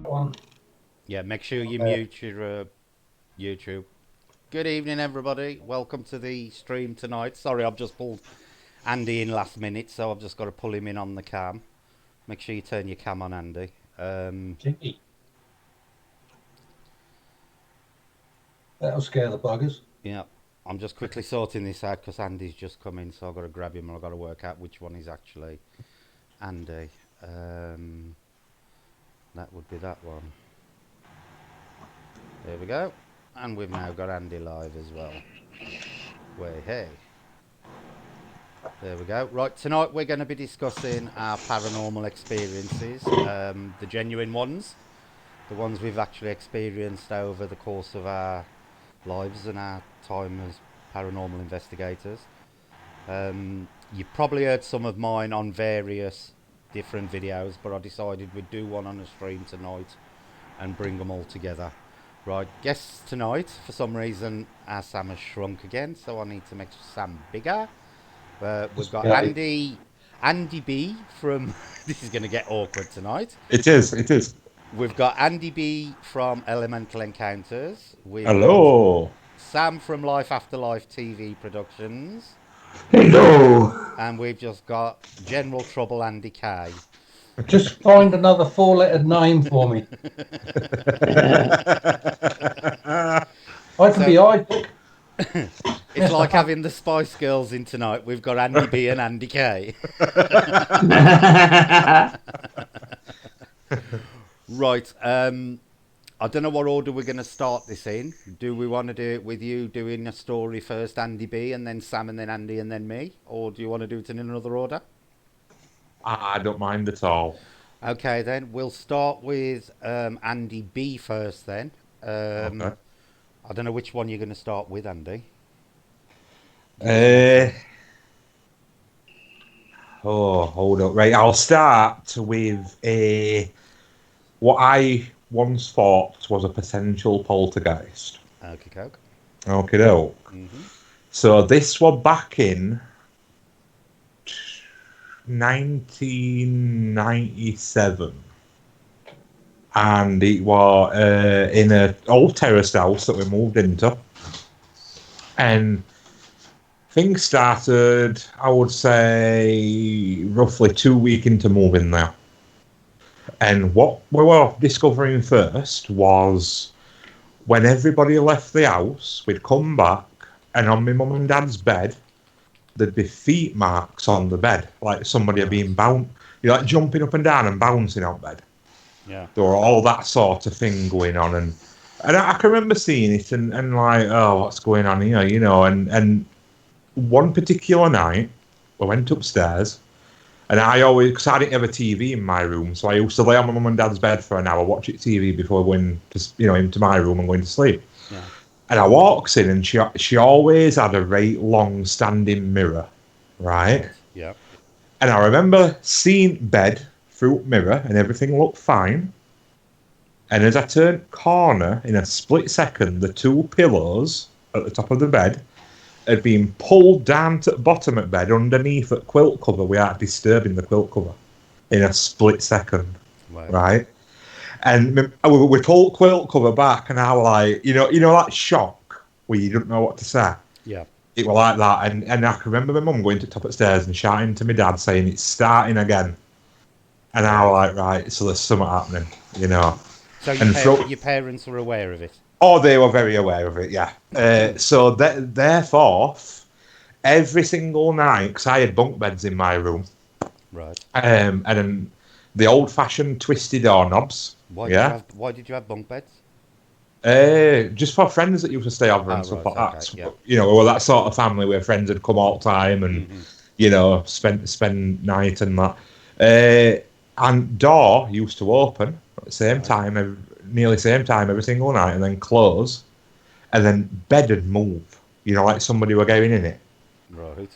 One. Yeah, make sure you mute your YouTube. Good evening, everybody. Welcome to the stream tonight. Sorry, I've just pulled Andy in last minute, so I've just got to pull him in on the cam. Make sure you turn your cam on, Andy. Jinky. That'll scare the buggers. Yeah, I'm just quickly sorting this out because Andy's just come in, so I've got to grab him and I've got to work out which one is actually Andy. That would be that one. There we go. And we've now got Andy live as well. Way hey. There we go. Right, tonight we're going to be discussing our paranormal experiences, the genuine ones, the ones we've actually experienced over the course of our lives and our time as paranormal investigators. You've probably heard some of mine on various different videos, but I decided we'd do one on a stream tonight and bring them all together. Right, guests tonight, for some reason, our Sam has shrunk again, so I need to make Sam bigger. We've got Andy B from. This is going to get awkward tonight. It is. We've got Andy B from Elemental Encounters. We've Hello. got Sam from Afterlife TV Productions. Hello. And we've just got General Trouble Andy K. Just find another four-lettered name for me. I can be Isaac. It's like having the Spice Girls in tonight. We've got Andy B and Andy K. Right. I don't know what order we're going to start this in. Do we want to do it with you doing a story first, Andy B, and then Sam, and then Andy, and then me? Or do you want to do it in another order? I don't mind at all. Okay, then. We'll start with Andy B first, then. Okay. I don't know which one you're going to start with, Andy. Hold up. Right, I'll start with what I once thought was a potential poltergeist. Okay, coke. Okay, doke. Mm-hmm. So this was back in 1997. And it was in an old terraced house that we moved into. And things started, I would say, roughly 2 weeks into moving there. And what we were discovering first was when everybody left the house, we'd come back, and on my mum and dad's bed, there'd be feet marks on the bed, like somebody had been like jumping up and down and bouncing out bed. Yeah. There were all that sort of thing going on, and I can remember seeing it and like, oh, what's going on here, you know? And one particular night, we went upstairs, and because I didn't have a TV in my room, so I used to lay on my mum and dad's bed for an hour, watch it TV before going to, into my room and going to sleep. Yeah. And I walks in, and she always had a right long standing mirror, right? Yeah. And I remember seeing bed through mirror, and everything looked fine. And as I turned corner, in a split second, the two pillows at the top of the bed had been pulled down to the bottom of the bed underneath the quilt cover without disturbing the quilt cover in a split second, right? And we pulled quilt cover back, and I was like, you know that shock where you don't know what to say. Yeah. It was like that, and I can remember my mum going to the top of the stairs and shouting to my dad saying it's starting again, and I was like, right, so there's something happening, you know. So your parents were aware of it? Oh, they were very aware of it, yeah. So therefore, every single night, because I had bunk beds in my room, right, and then the old-fashioned twisted doorknobs. Why did you have bunk beds? Just for friends that used to stay over and stuff like that. Okay, yeah. You know, we were that sort of family where friends had come all the time and you know spend night and that. And door used to open at the same time, nearly same time every single night, and then close, and then bed would move. You know, like somebody were going in it. Right.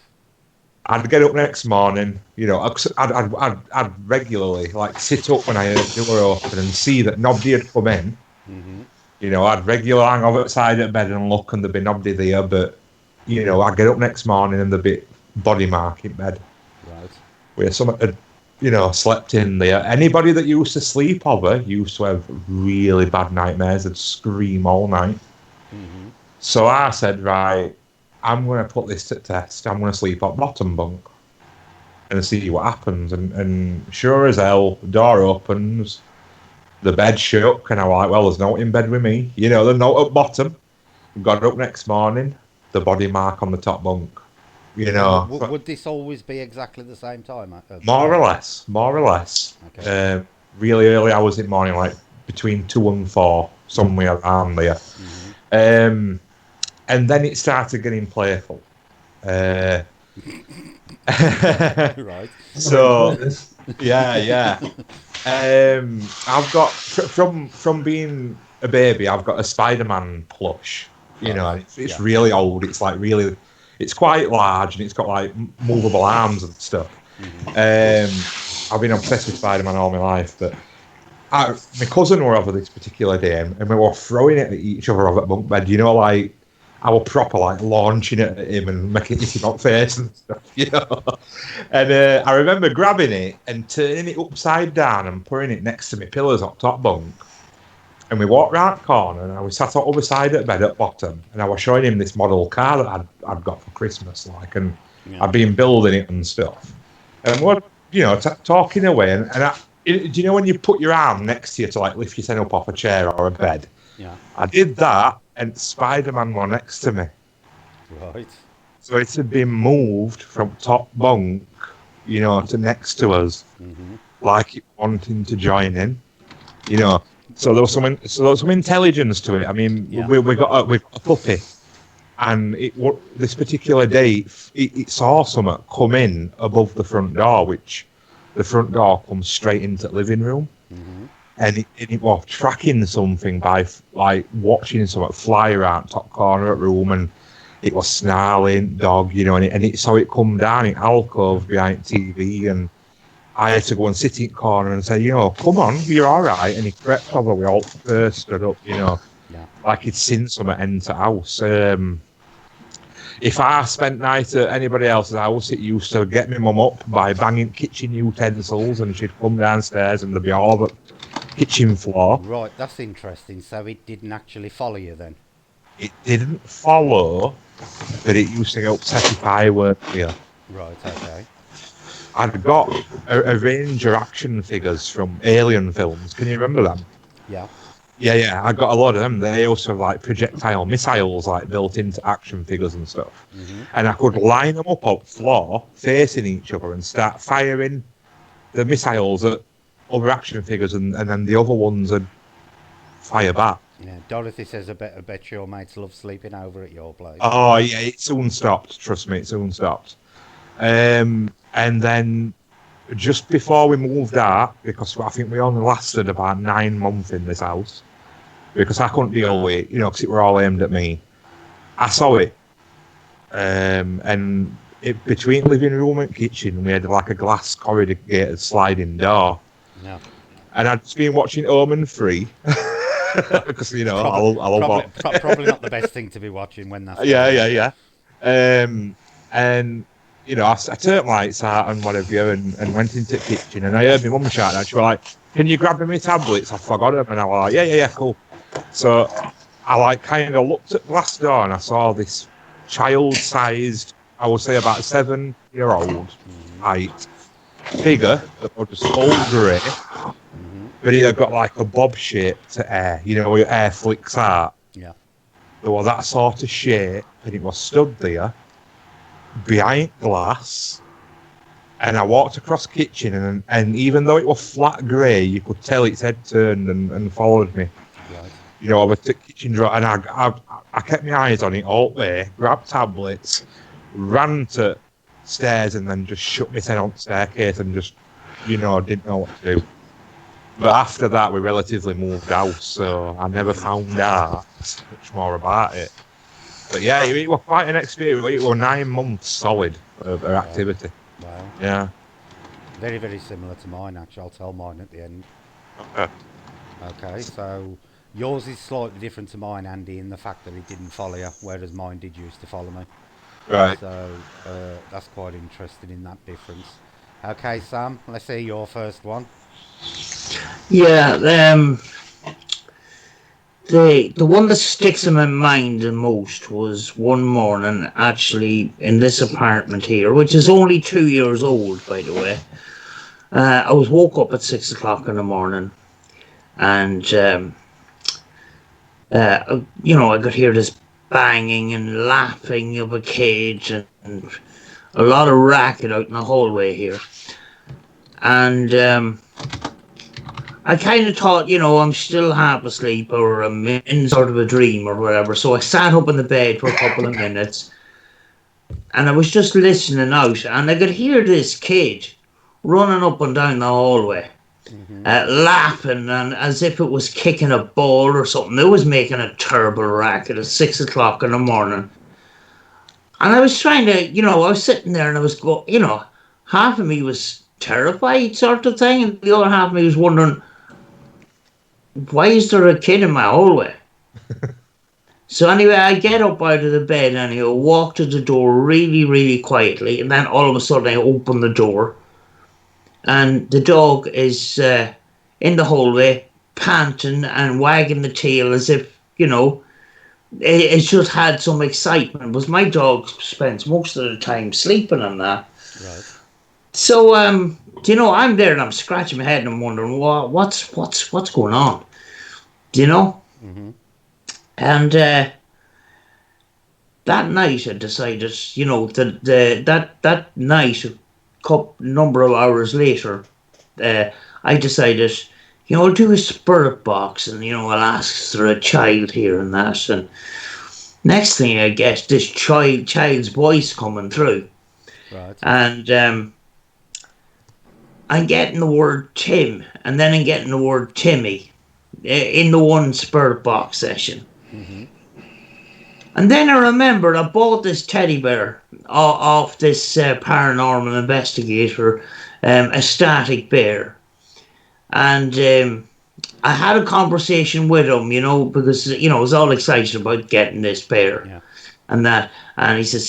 I'd get up next morning. You know, I'd regularly like sit up when I heard the door open and see that nobody had come in. Mm-hmm. You know, I'd regularly hang over outside at bed and look, and there'd be nobody there. But you know, I'd get up next morning and there'd be body mark in bed. Right. Where someone had slept in there. Anybody that used to sleep over used to have really bad nightmares and scream all night. Mm-hmm. So I said, right, I'm going to put this to test. I'm going to sleep on bottom bunk and see what happens. And sure as hell, the door opens, the bed shook, and I'm like, well, there's no one in bed with me. The note at bottom. Got up next morning, the body mark on the top bunk. Would this always be exactly the same time? More or less. Okay. Really early hours in the morning, like between 2 and 4, somewhere around there. Mm-hmm. And then it started getting playful. Right. So, yeah. I've got from being a baby, I've got a Spider-Man plush. It's really old. It's like really, it's quite large and it's got like movable arms and stuff. Mm-hmm. I've been obsessed with Spider-Man all my life, but my cousin were over this particular day and we were throwing it at each other over at bunk bed. Like I were proper like launching it at him and making it hit him up face and stuff. And I remember grabbing it and turning it upside down and putting it next to my pillows up top bunk. And we walked round the corner and I was sat on the other side of the bed at bottom and I was showing him this model car that I'd got for Christmas, and I'd been building it and stuff. And we're, talking away and do you know when you put your arm next to you to like lift yourself up off a chair or a bed? Yeah. I did that and Spider-Man were next to me. Right. So it had been moved from top bunk, to next to us, like it wanting to join in, So there was some intelligence to it. I mean, we've got a puppy, and this particular day it saw something come in above the front door, which the front door comes straight into the living room, and it was tracking something by like watching something fly around top corner of the room, and it was snarling dog, and it saw it come down in alcove behind TV, and I had to go and sit in the corner and say, come on, you're all right. And he crept over, we all first stood up, like he'd seen something enter house. If I spent night at anybody else's house, it used to get my mum up by banging kitchen utensils, and she'd come downstairs and there'd be all the kitchen floor. Right, that's interesting. So it didn't actually follow you then? It didn't follow, but it used to get upset if I weren't here. Right, okay. I'd got a range of action figures from Alien films. Can you remember them? Yeah. Yeah. I got a lot of them. They also have like projectile missiles like built into action figures and stuff. And I could line them up on the floor, facing each other, and start firing the missiles at other action figures, and then the other ones would fire back. Yeah. Dorothy says, I bet your mates love sleeping over at your place. Oh yeah, it soon stopped. Trust me, it soon stopped. And then just before we moved out, because I think we only lasted about 9 months in this house, because I couldn't deal with it, because it were all aimed at me. I saw it. And between living room and kitchen, we had like a glass corrugated sliding door. Yeah. And I'd just been watching Omen 3. Because, I love probably not the best thing to be watching when that's Yeah. And I turned lights out and whatever, and went into the kitchen, and I heard my mum shout, and she was like, "Can you grab me my tablets? I forgot them." And I was like, "Yeah, cool." So I like kind of looked at the glass door, and I saw this child-sized, I would say about 7-year-old height figure that was just all grey, but he had got like a bob shape to air, where your air flicks out. Yeah. There was that sort of shape, and it was stood there behind glass, and I walked across the kitchen, and even though it was flat grey, you could tell its head turned and followed me. Right. Over to the kitchen drawer, and I kept my eyes on it all the way, grabbed tablets, ran to stairs, and then just shut my head on the staircase and just, didn't know what to do. But after that, we relatively moved house, so I never found out much more about it. But yeah, it was quite an experience. It was 9 months solid of activity. Wow. Yeah. Very, very similar to mine, actually. I'll tell mine at the end. Okay, so yours is slightly different to mine, Andy, in the fact that it didn't follow you, whereas mine did used to follow me. Right. So that's quite interesting in that difference. Okay, Sam, let's hear your first one. Yeah, the one that sticks in my mind the most was one morning, actually, in this apartment here, which is only 2 years old, by the way. I was woke up at 6 o'clock in the morning, and I could hear this banging and laughing of a cage and a lot of racket out in the hallway here. And I kind of thought, I'm still half asleep or I'm in sort of a dream or whatever. So I sat up in the bed for a couple of minutes and I was just listening out, and I could hear this kid running up and down the hallway, laughing and as if it was kicking a ball or something. It was making a terrible racket at 6 o'clock in the morning. And I was trying to, I was sitting there and I was half of me was terrified sort of thing, and the other half of me was wondering, why is there a kid in my hallway? So anyway, I get up out of the bed and walk to the door really, really quietly, and then all of a sudden I open the door, and the dog is in the hallway, panting and wagging the tail as if, it's just had some excitement. Because my dog spends most of the time sleeping and that. Right. So, I'm there and I'm scratching my head and I'm wondering, what's going on? Mm-hmm. And that night I decided, that night, number of hours later, I decided, I'll do a spirit box and, I'll ask for a child here and that. And next thing I get, this child's voice coming through. Right. And I'm getting the word Tim, and then I'm getting the word Timmy in the one spirit box session. Mm-hmm. And then I remembered I bought this teddy bear off this paranormal investigator, a static bear. And I had a conversation with him, because, I was all excited about getting this bear. Yeah. And that, and he says,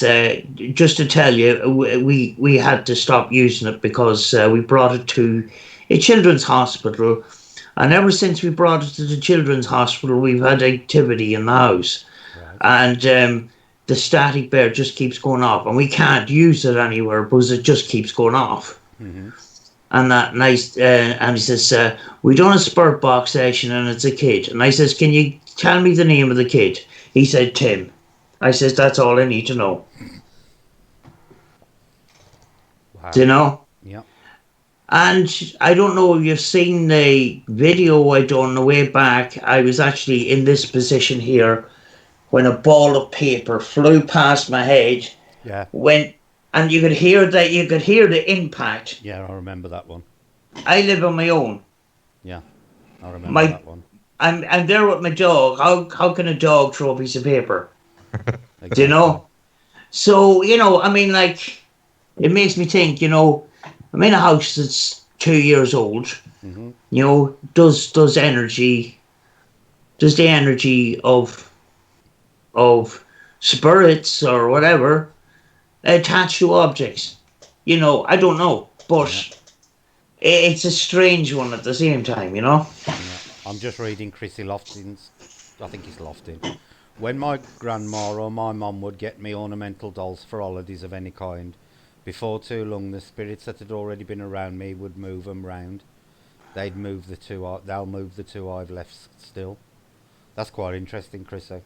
just to tell you, we had to stop using it because we brought it to a children's hospital. And ever since we brought it to the children's hospital, we've had activity in the house. Right. And the static bear just keeps going off, and we can't use it anywhere because it just keeps going off. Mm-hmm. And that nice, and he says, we done a spirit box session and it's a kid. And I says, can you tell me the name of the kid? He said, Tim. I says, that's all I need to know. Wow. Do you know? Yeah. And I don't know if you've seen the video I done the way back. I was actually in this position here when a ball of paper flew past my head. Yeah. And you could hear the impact. Yeah, I remember that one. I live on my own. Yeah, I remember that one. I'm there with my dog. How can a dog throw a piece of paper? Exactly. Do you know? So, it makes me think, I'm in a house that's 2 years old. Mm-hmm. Does the energy of spirits or whatever attach to objects? I don't know, but it's a strange one at the same time, Yeah. I'm just reading Chrissy Lofton's. I think it's Lofton. When my grandma or my mum would get me ornamental dolls for holidays of any kind, before too long the spirits that had already been around me would move them round. They'll move the two I've left still. That's quite interesting, Chrissy.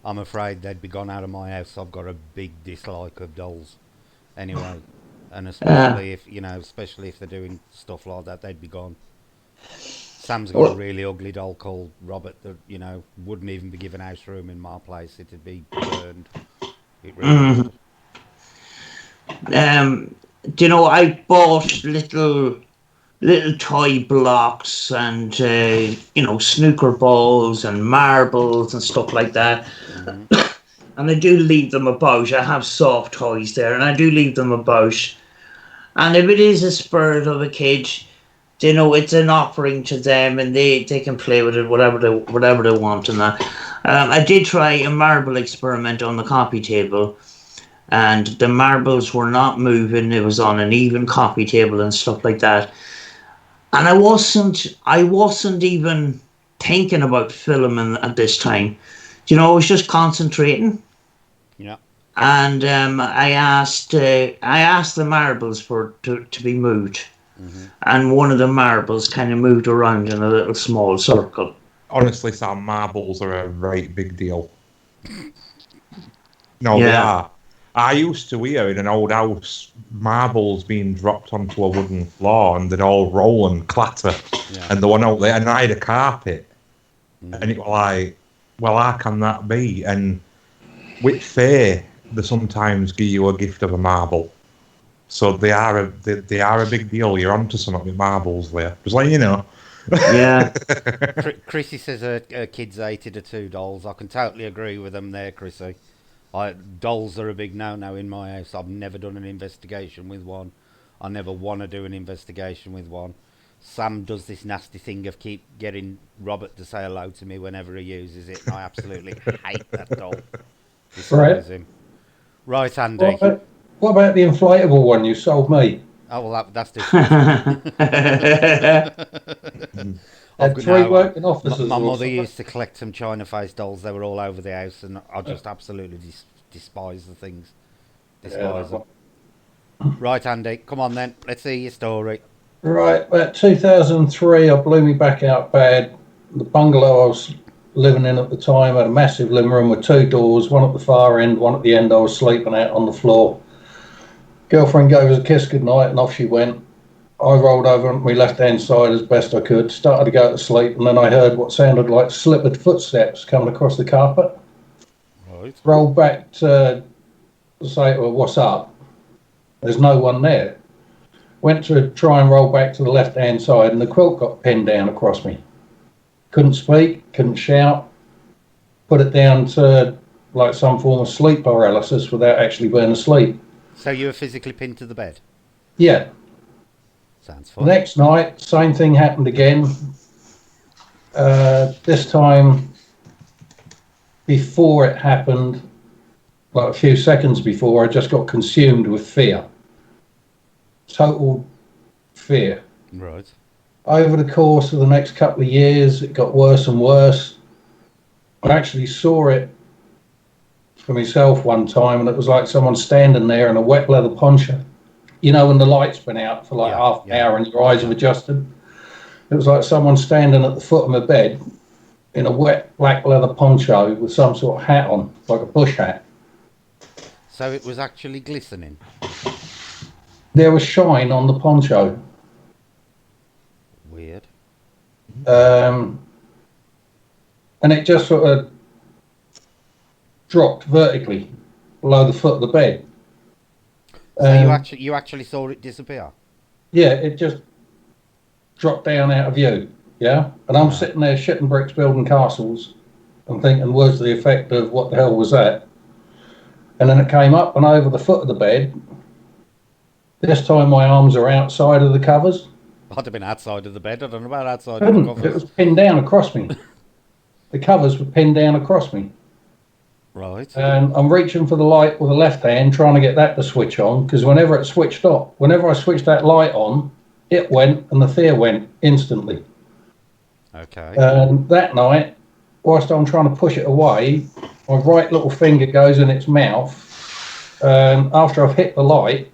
I'm afraid they'd be gone out of my house. I've got a big dislike of dolls. Anyway, and especially if they're doing stuff like that, they'd be gone. Sam's got a really ugly doll called Robert that, wouldn't even be given house room in my place. It'd be burned. It really would. I bought little toy blocks and snooker balls and marbles and stuff like that. Mm-hmm. And I do leave them about. I have soft toys there, and I do leave them about. And if it is a spirit of a kid, it's an offering to them, and they can play with it whatever they want and that. I did try a marble experiment on the coffee table, and the marbles were not moving. It was on an even coffee table and stuff like that. And I wasn't even thinking about filming at this time. You know, I was just concentrating. Yeah. And I asked the marbles to be moved, and one of the marbles kind of moved around in a little small circle. Honestly, Sam, marbles are a right big deal. No, they Yeah. are. I used to hear in an old house marbles being dropped onto a wooden floor and they'd all roll and clatter. Yeah. And the one out there, and I had a carpet. And it was like, well, how can that be? And with fair, they sometimes give you a gift of a marble. So they are a big deal. You're onto something with marbles there. Just like, you know. Yeah. Chrissy says her kids hated her 2 dolls. I can totally agree with them there, Chrissy. Dolls are a big no-no in my house. I've never done an investigation with one. I never want to do an investigation with one. Sam does this nasty thing of keep getting Robert to say hello to me whenever he uses it, and I absolutely hate that doll. Despise him. Right, Andy. What about the inflatable one you sold me? Oh, well, that's different. Had 3 working officers. My mother used to collect some China-faced dolls. They were all over the house, and I just absolutely despise the things. Despise them. Right, Andy, come on then. Let's hear your story. Right, about 2003, I blew me back out bad. The bungalow I was living in at the time had a massive living room with 2 doors, one at the far end, one at the end. I was sleeping out on the floor. Girlfriend gave us a kiss goodnight, and off she went. I rolled over on my left-hand side as best I could, started to go to sleep, and then I heard what sounded like slippered footsteps coming across the carpet. Right. Rolled back to say, well, what's up? There's no one there. Went to try and roll back to the left-hand side, and the quilt got pinned down across me. Couldn't speak, couldn't shout. Put it down to like some form of sleep paralysis without actually being asleep. So you were physically pinned to the bed? Yeah. Sounds fun. Next night, same thing happened again. This time, before it happened, like a few seconds before, I just got consumed with fear. Total fear. Right. Over the course of the next couple of years, it got worse and worse. I actually saw it for myself one time, and it was like someone standing there in a wet leather poncho. You know, when the light's been out for like half an hour and your eyes have adjusted. It was like someone standing at the foot of my bed in a wet black leather poncho with some sort of hat on, like a bush hat. So it was actually glistening? There was shine on the poncho. Weird. And it just sort of dropped vertically below the foot of the bed. So you actually saw it disappear? Yeah, it just dropped down out of view. Yeah, and I'm sitting there shitting bricks building castles and thinking, where's the effect of what the hell was that? And then it came up and over the foot of the bed. This time my arms are outside of the covers. I'd have been outside of the bed. I don't know about outside of the covers. It was pinned down across me. The covers were pinned down across me. Right. And I'm reaching for the light with the left hand, trying to get that to switch on, because whenever it switched off, whenever I switched that light on, it went and the fear went instantly. Okay. And that night, whilst I'm trying to push it away, my right little finger goes in its mouth. And after I've hit the light,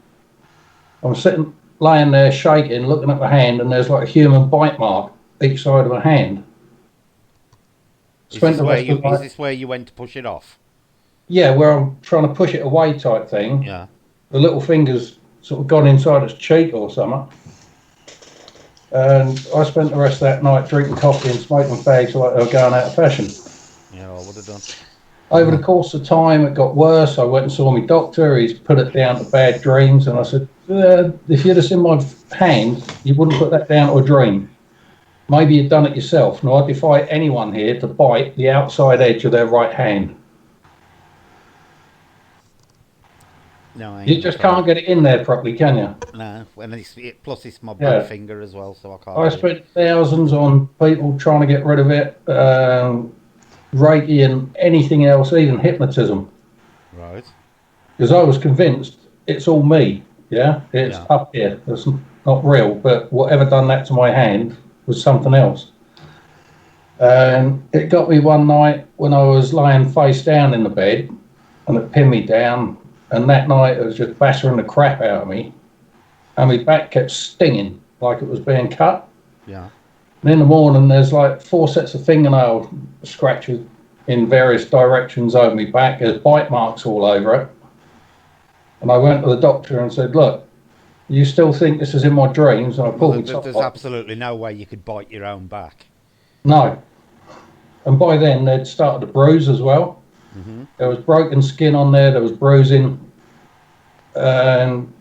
I'm laying there shaking, looking at my hand, and there's like a human bite mark each side of my hand. Is this where you went to push it off? Yeah, where I'm trying to push it away type thing. Yeah. The little finger's sort of gone inside its cheek or something. And I spent the rest of that night drinking coffee and smoking fags like they were going out of fashion. Yeah, I would have done. Over the course of time, it got worse. I went and saw my doctor. He's put it down to bad dreams. And I said, if you'd have seen my hand, you wouldn't put that down to a dream. Maybe you'd done it yourself. Now, I defy anyone here to bite the outside edge of their right hand. No, You just can't get it in there properly, can you? No, plus it's my back finger as well, so I can't. I spent thousands on people trying to get rid of it, Reiki and anything else, even hypnotism. Right. because I was convinced it's all me. Yeah, it's up here. It's not real, but whatever done that to my hand was something else. And it got me one night when I was lying face down in the bed, and it pinned me down. And that night it was just battering the crap out of me, and my back kept stinging like it was being cut. Yeah. And in the morning, there's like 4 sets of fingernail scratches in various directions over my back. There's bite marks all over it. And I went to the doctor and said, look, you still think this is in my dreams? And I pulled my top There's off. absolutely no way you could bite your own back. No. And by then, they'd started to bruise as well. Mm-hmm. There was broken skin on there was bruising. And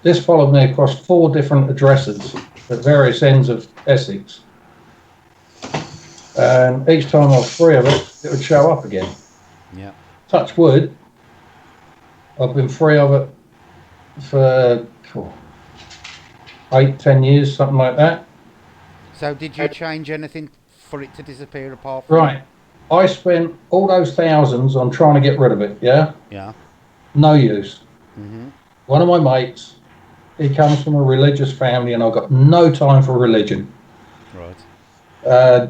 this followed me across 4 different addresses at various ends of Essex. And each time I was free of it, it would show up again. Yeah. Touch wood, I've been free of it for 8-10 years, something like that. So did you change anything for it to disappear apart from... Right. I spent all those thousands on trying to get rid of it, yeah? Yeah. No use. Mm-hmm. One of my mates, he comes from a religious family, and I've got no time for religion. Right.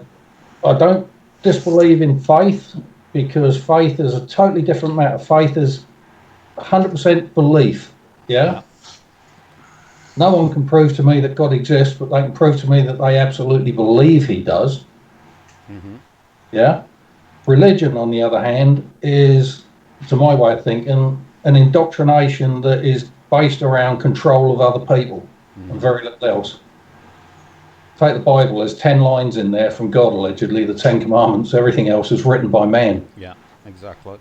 I don't disbelieve in faith, because faith is a totally different matter. Faith is 100% belief, yeah? No one can prove to me that God exists, but they can prove to me that they absolutely believe he does. Mm-hmm. Yeah? Religion, on the other hand, is, to my way of thinking, an indoctrination that is based around control of other people, and very little else. Take the Bible, there's 10 lines in there from God, allegedly, the 10 Commandments. Everything else is written by man. Yeah, exactly.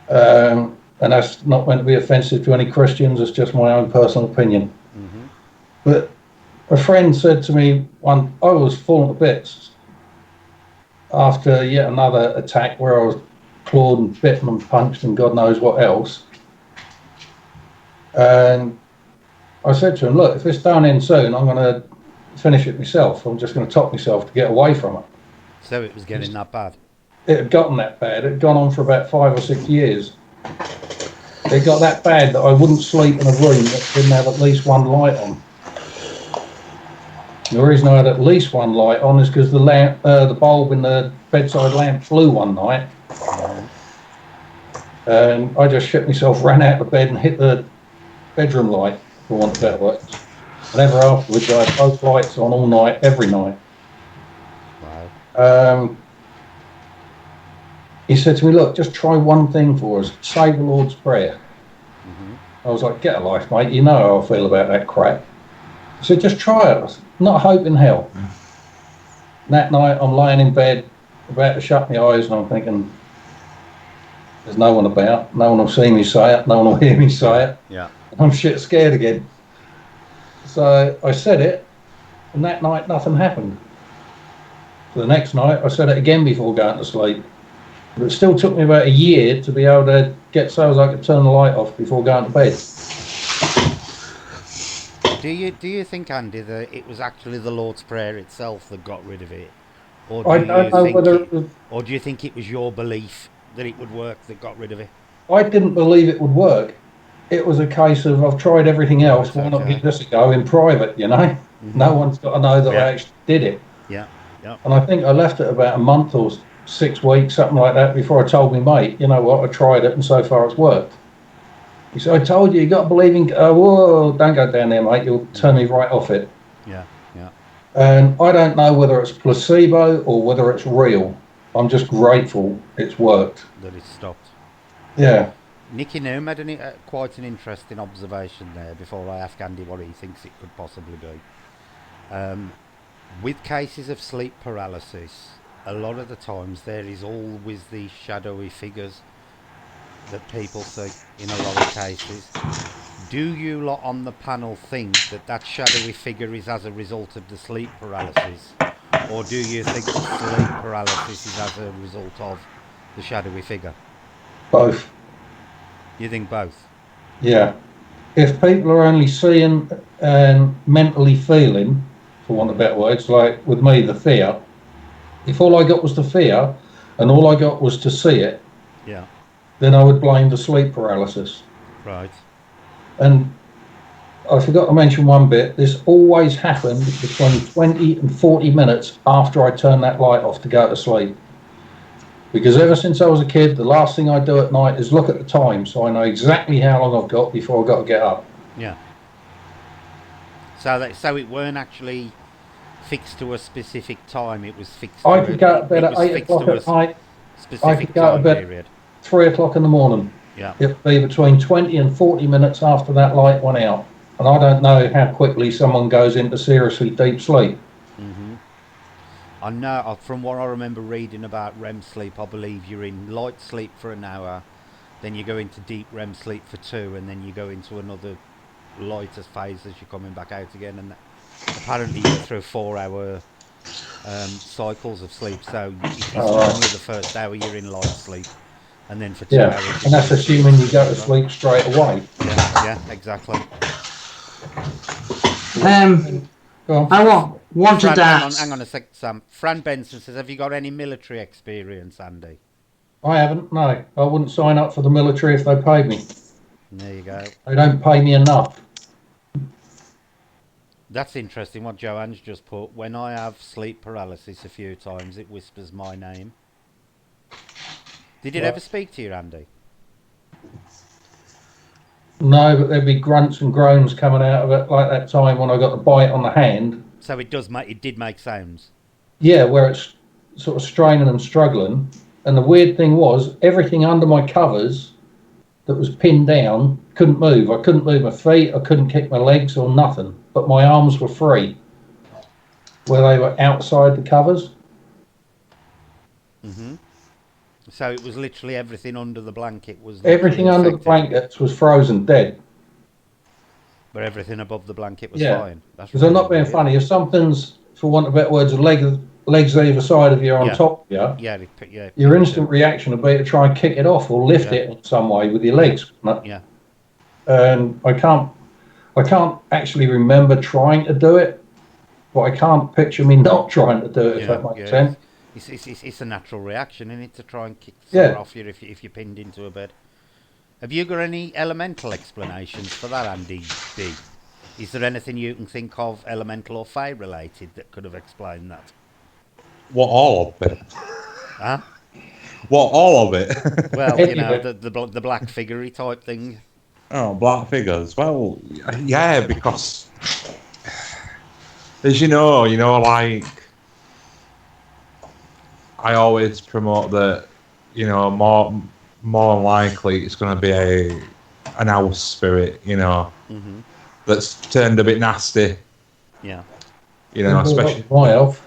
And that's not meant to be offensive to any Christians, it's just my own personal opinion. Mm-hmm. But a friend said to me, I was falling to bits after yet another attack where I was clawed and bitten and punched and God knows what else. And I said to him, look, if this don't end soon, I'm going to finish it myself. I'm just going to top myself to get away from it. So it was getting that bad? It had gotten that bad. It had gone on for about 5 or 6 years. It got that bad that I wouldn't sleep in a room that didn't have at least one light on. The reason I had at least one light on is because the bulb in the bedside lamp blew one night. And I just shit myself, ran out of bed and hit the bedroom light, for want of better words. And ever afterwards, I had both lights on all night, every night. Wow. He said to me, look, just try one thing for us, say the Lord's Prayer. Mm-hmm. I was like, get a life, mate, you know how I feel about that crap. He said, just try it, not a hope in hell. And that night, I'm laying in bed, about to shut my eyes, and I'm thinking, there's no one about, no one will see me say it, no one will hear me say it. Yeah. I'm shit scared again. So I said it, and that night nothing happened. So the next night I said it again before going to sleep. But it still took me about a year to be able to get so as I could turn the light off before going to bed. Do you think, Andy, that it was actually the Lord's Prayer itself that got rid of it? Or I don't know whether or do you think it was your belief that it would work that got rid of it? I didn't believe it would work. It was a case of I've tried everything else, why not give this a go in private, you know? Mm-hmm. No one's got to know that I actually did it. Yeah, yeah. And I think I left it about a month or 6 weeks, something like that, before I told my mate, you know what, I tried it and so far it's worked. He said, I told you got to believe in... whoa, don't go down there, mate, you'll turn me right off it. Yeah, yeah. And I don't know whether it's placebo or whether it's real. I'm just grateful it's worked. That it stopped. Yeah. Nicky Noom had quite an interesting observation there before I ask Andy what he thinks it could possibly be. With cases of sleep paralysis, a lot of the times there is always these shadowy figures that people see in a lot of cases. Do you lot on the panel think that shadowy figure is as a result of the sleep paralysis? Or do you think the sleep paralysis is as a result of the shadowy figure? Both. You think both? Yeah. If people are only seeing and mentally feeling, for want of better words, like with me, the fear, if all I got was the fear and all I got was to see it, yeah, then I would blame the sleep paralysis. Right. And I forgot to mention one bit. This always happened between 20 and 40 minutes after I turn that light off to go to sleep. Because ever since I was a kid, the last thing I do at night is look at the time, so I know exactly how long I've got before I've got to get up. Yeah. So it weren't actually fixed to a specific time. It was fixed I to could go to bed it at was 8 fixed o'clock to a at night. I specific could go to time bed period. 3 o'clock in the morning. Yeah. It'd be between 20 and 40 minutes after that light went out. And I don't know how quickly someone goes into seriously deep sleep. I know from what I remember reading about REM sleep, I believe you're in light sleep for an hour, then you go into deep REM sleep for 2, and then you go into another lighter phase as you're coming back out again. And apparently you go through 4-hour cycles of sleep. So it's normally the first hour you're in light sleep, and then for 2 Yeah, hours. and that's assuming you go to sleep straight away. Yeah, exactly. I wanted to ask. Hang on a sec, Sam. Fran Benson says, "Have you got any military experience, Andy?" I haven't, no. I wouldn't sign up for the military if they paid me. There you go. They don't pay me enough. That's interesting what Joanne's just put. When I have sleep paralysis a few times, it whispers my name. Did it ever speak to you, Andy? No, but there'd be grunts and groans coming out of it, like that time when I got the bite on the hand. So it did make sounds. Yeah, where it's sort of straining and struggling. And the weird thing was, everything under my covers that was pinned down couldn't move. I couldn't move my feet, I couldn't kick my legs or nothing. But my arms were free, where they were outside the covers. So it was literally everything under the blanket was Everything under the blankets was frozen dead. But everything above the blanket was Yeah. fine. Because I'm not being funny. If something's, for want of better words, legs either side of you on top of you, your instant reaction would be to try and kick it off or lift it in some way with your legs. Yeah. And I can't actually remember trying to do it, but I can't picture me not trying to do it, if that makes sense. It's a natural reaction, isn't it, to try and kick someone off you if you're pinned into a bed. Have you got any elemental explanations for that, Andy B? Is there anything you can think of, elemental or fey related, that could have explained that? What, all of it? Huh? What, all of it? Well, you know, the black figurey type thing. Oh, black figures. Well, yeah, because as you know, like I always promote that, more than likely it's going to be an house spirit, that's turned a bit nasty. Yeah. Especially my elf.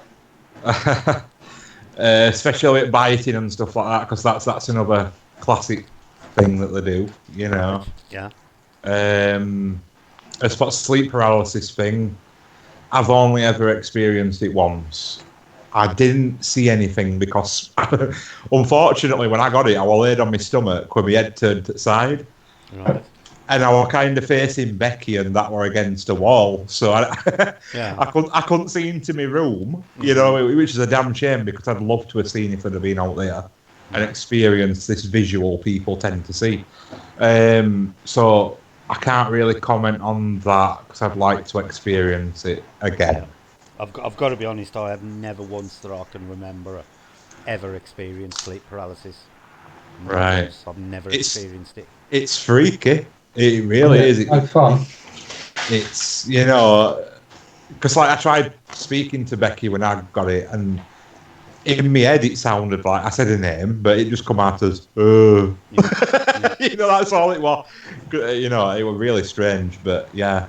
especially with biting and stuff like that, because that's another classic thing that they do, Right. Yeah. As for sleep paralysis thing, I've only ever experienced it once. I didn't see anything because, unfortunately, when I got it, I was laid on my stomach with my head turned to the side. Right. And I was kind of facing Becky, and that were against a wall, so I couldn't see into my room, which is a damn shame because I'd love to have seen if I'd have been out there and experienced this visual people tend to see. So I can't really comment on that because I'd like to experience it again. I've got to be honest. I have never once that I can remember ever experienced sleep paralysis. Right. I've never experienced it. It's freaky. It really is. It's fun. It's, because like I tried speaking to Becky when I got it, and in my head it sounded like I said a name, but it just come out as, that's all it was. It was really strange, but yeah.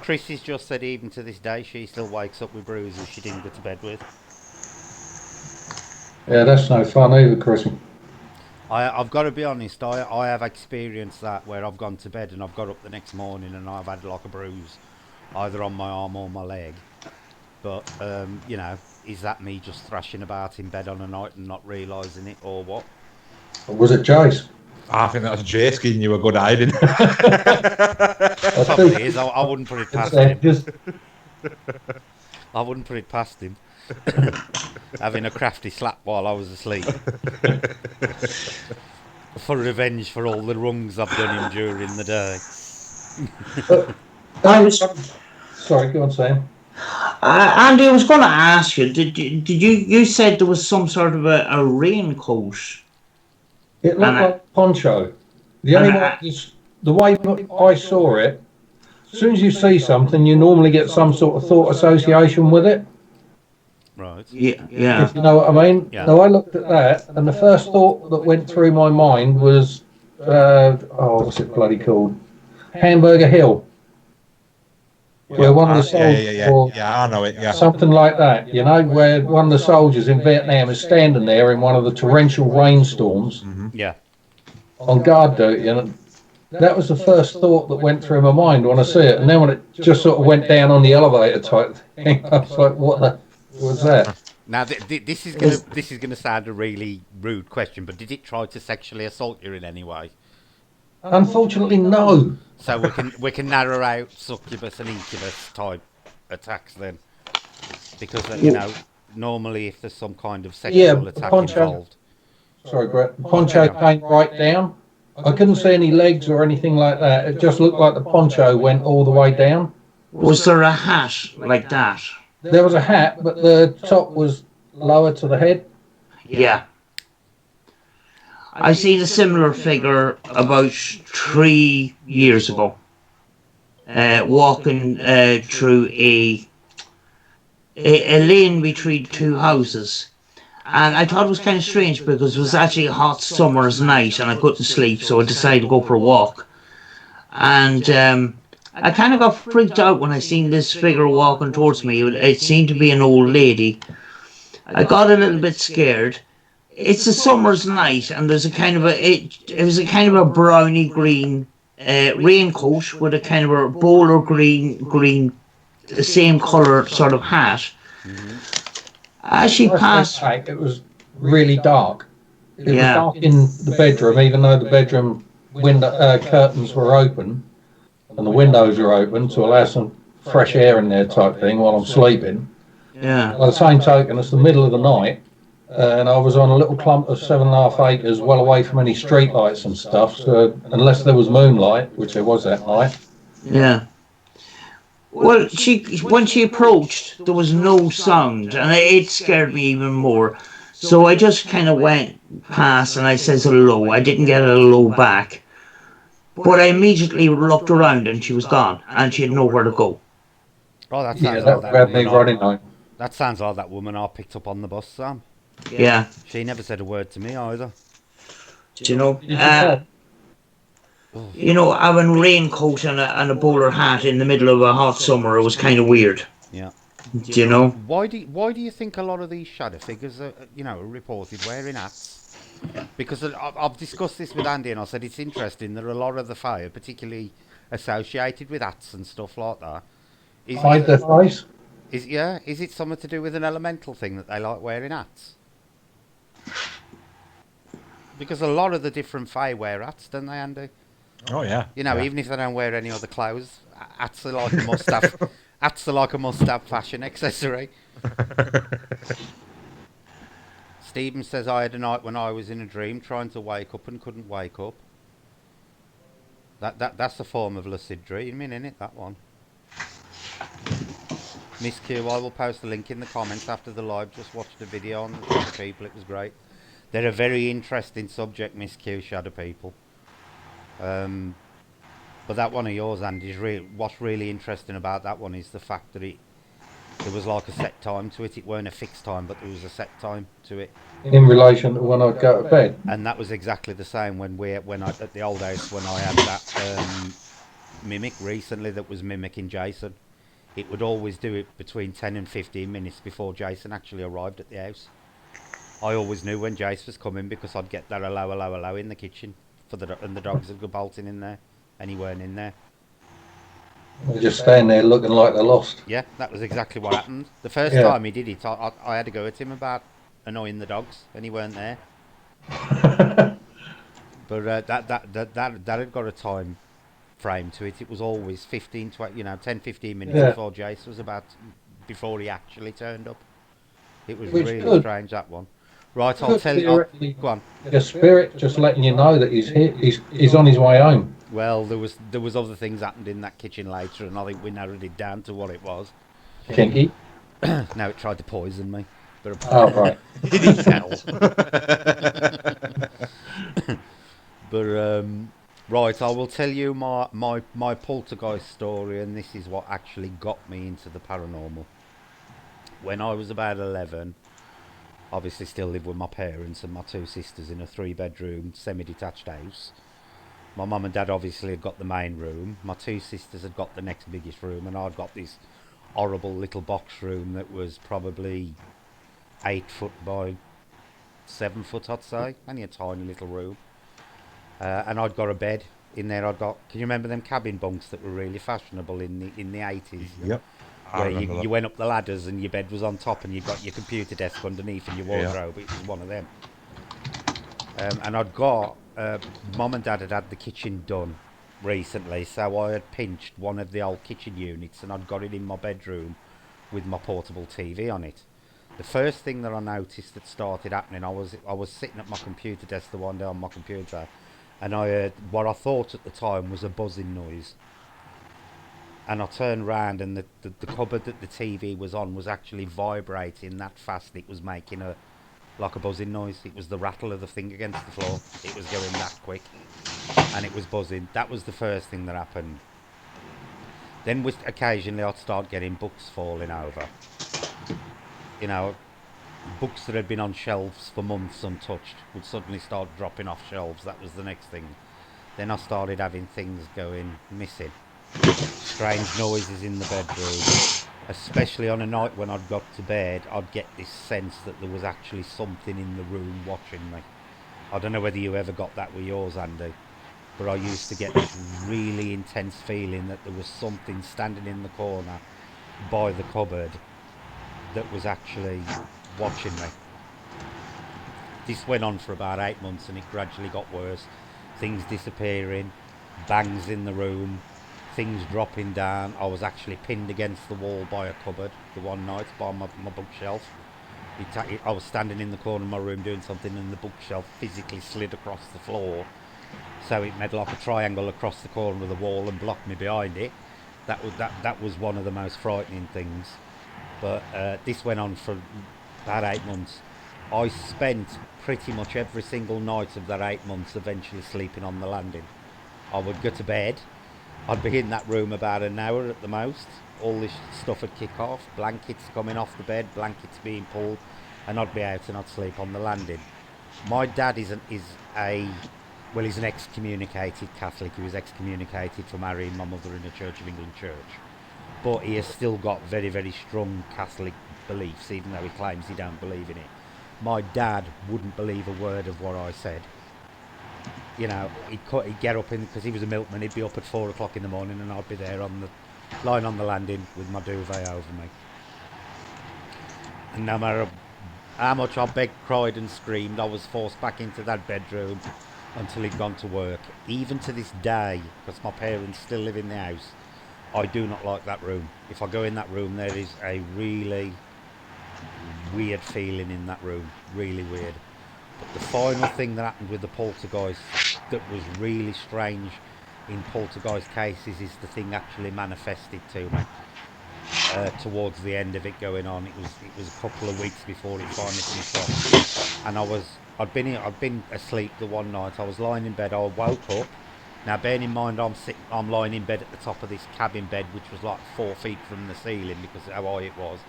Chris has just said even to this day she still wakes up with bruises she didn't go to bed with. Yeah, that's no fun either, Chrissy. I've got to be honest, I have experienced that where I've gone to bed and I've got up the next morning and I've had like a bruise either on my arm or my leg. But, is that me just thrashing about in bed on a night and not realising it, or what? Or was it Jace? I think that's Jace giving you a good hiding. Probably is. I wouldn't put it past him. I wouldn't put it past him. Having a crafty slap while I was asleep. For revenge for all the wrongs I've done him during the day. I was, Sorry, go on, Sam. Andy, I was going to ask you. You said there was some sort of a raincoat? It looked like a poncho. The only way is the way I saw it. As soon as you see something, you normally get some sort of thought association with it. Right. Yeah. If you know what I mean. Yeah. Now I looked at that, and the first thought that went through my mind was, what's it bloody called? Hamburger Hill. Where one of the soldiers, or I know it. Yeah. something like that, you know, where one of the soldiers in Vietnam is standing there in one of the torrential rainstorms Yeah. on guard duty, and that was the first thought that went through my mind when I see it. And then when it just sort of went down on the elevator type thing, I was like, what the was that? Now this is gonna sound a really rude question, but did it try to sexually assault you in any way? Unfortunately, no. So we can narrow out succubus and incubus type attacks then, because you know normally if there's some kind of sexual attack involved. Sorry, Brett. The poncho came right down. I couldn't see any legs or anything like that. It just looked like the poncho went all the way down. Was there a hat like that? There was a hat, but the top was lower to the head. Yeah. I seen a similar figure about 3 years ago, walking through a lane between two houses. And I thought it was kind of strange because it was actually a hot summer's night and I couldn't sleep, so I decided to go for a walk. And I kind of got freaked out when I seen this figure walking towards me. It seemed to be an old lady. I got a little bit scared. It's a summer's night, and there's a kind of it was a kind of a browny green raincoat with a kind of a bowler green, the same colour sort of hat. As she passed, It was really dark. It was Yeah. dark in the bedroom, even though the bedroom window curtains were open and the windows were open to allow some fresh air in there type thing while I'm sleeping. yeah, By the same token, it's the middle of the night, and I was on a little clump of 7.5 acres, well away from any street lights and stuff. So unless there was moonlight, which there was that night, yeah. Well, when she approached, there was no sound, and it scared me even more. So I just kind of went past, and I says hello. I didn't get a hello back, but I immediately looked around, and she was gone, and she had nowhere to go. Oh, that yeah, sounds that like that grabbed me woman. running home. That sounds like that woman I picked up on the bus, Sam. Yeah, She never said a word to me either. do you know? Did you tell? You know, having raincoat and a bowler hat in the middle of a hot summer, it was kind of weird. Yeah. Do you know? Why do you think a lot of these shadow figures are are reported wearing hats? Because I've discussed this with Andy and I said it's interesting. There are a lot of the fire, particularly associated with hats and stuff like that. Hide their face. Is it something to do with an elemental thing that they like wearing hats? Because a lot of the different fae wear hats, don't they, Andy? Oh yeah. You know, Yeah. even if they don't wear any other clothes, hats are like a must-have. Hats are like a must-have fashion accessory. Stephen says I had a night when I was in a dream trying to wake up and couldn't wake up. That's a form of lucid dreaming, isn't it? That one. Miss Q, I will post the link in the comments after the live. Just watched the video on the shadow people. It was great. They're a very interesting subject, Miss Q, shadow people. But that one of yours, Andy, what's really interesting about that one is the fact that there was like a set time to it. It weren't a fixed time, but there was a set time to it. In relation to when I'd go to bed. And that was exactly the same when I at the old house when I had that mimic recently that was mimicking Jason. It would always do it between 10 and 15 minutes before Jason actually arrived at the house. I always knew when Jason was coming because I'd get that hello in the kitchen and the dogs would go bolting in there, and he weren't in there. They just stand there looking like they're lost. Yeah, that was exactly what happened. The first Yeah. time he did it, I had to go at him about annoying the dogs, and he weren't there. But that had got a time frame to it. It was always 15, 20, 10, 15 minutes Yeah. before Jace was before he actually turned up. It was Which really good. strange, that one. Right, I'll Could tell you. theoretically Go on. your spirit just letting you know that he's here, he's on his way home. Well, there was other things happened in that kitchen later, and I think we narrowed it down to what it was. Kinky. Now it tried to poison me, but Oh, right. He fell. but right, I will tell you my poltergeist story, and this is what actually got me into the paranormal. When I was about 11, obviously still lived with my parents and my two sisters in a 3-bedroom semi-detached house. My mum and dad obviously had got the main room. My two sisters had got the next biggest room, and I'd got this horrible little box room that was probably 8 foot by 7 foot, I'd say. Only a tiny little room. And I'd got a bed in there. I'd got. Can you remember them cabin bunks that were really fashionable in the 80s? Yep. I Where remember you that. went up the ladders and your bed was on top, and you got your computer desk underneath and your wardrobe. It was one of them. And I'd got. Mum and Dad had the kitchen done recently, so I had pinched one of the old kitchen units and I'd got it in my bedroom with my portable TV on it. The first thing that I noticed that started happening, I was sitting at my computer desk the one day on my computer, and I heard what I thought at the time was a buzzing noise. And I turned round, and the cupboard that the TV was on was actually vibrating that fast. It was making like a buzzing noise. It was the rattle of the thing against the floor. It was going that quick, and it was buzzing. That was the first thing that happened. Then occasionally I'd start getting books falling over. You know, books that had been on shelves for months untouched would suddenly start dropping off shelves. That was the next thing. Then I started having things going missing. Strange noises in the bedroom. Especially on a night when I'd got to bed, I'd get this sense that there was actually something in the room watching me. I don't know whether you ever got that with yours, Andy, but I used to get this really intense feeling that there was something standing in the corner by the cupboard that was actually watching me. This went on for about 8 months, and it gradually got worse. Things disappearing, bangs in the room, things dropping down. I was actually pinned against the wall by a cupboard the one night by my bookshelf. I was standing in the corner of my room doing something, and the bookshelf physically slid across the floor, so it made like a triangle across the corner of the wall and blocked me behind it. That was one of the most frightening things. But this went on for about 8 months. I spent pretty much every single night of that 8 months eventually sleeping on the landing. I would go to bed. I'd be in that room about an hour at the most. All this stuff would kick off. Blankets coming off the bed, blankets being pulled, and I'd be out and I'd sleep on the landing. My dad he's an excommunicated Catholic. He was excommunicated for marrying my mother in a Church of England church. But he has still got very, very strong Catholic beliefs, even though he claims he don't believe in it. My dad wouldn't believe a word of what I said. You know, he'd get up because he was a milkman. He'd be up at 4 o'clock in the morning, and I'd be there lying on the landing with my duvet over me. And no matter how much I begged, cried, and screamed, I was forced back into that bedroom until he'd gone to work. Even to this day, because my parents still live in the house, I do not like that room. If I go in that room, there is a really weird feeling in that room. Really weird. But the final thing that happened with the poltergeist that was really strange in poltergeist cases is the thing actually manifested to me. Towards the end of it going on, it was a couple of weeks before it finally finished off, and I'd been asleep the one night. I was lying in bed. I woke up. Now, bearing in mind, I'm lying in bed at the top of this cabin bed, which was like 4 feet from the ceiling because of how high it was.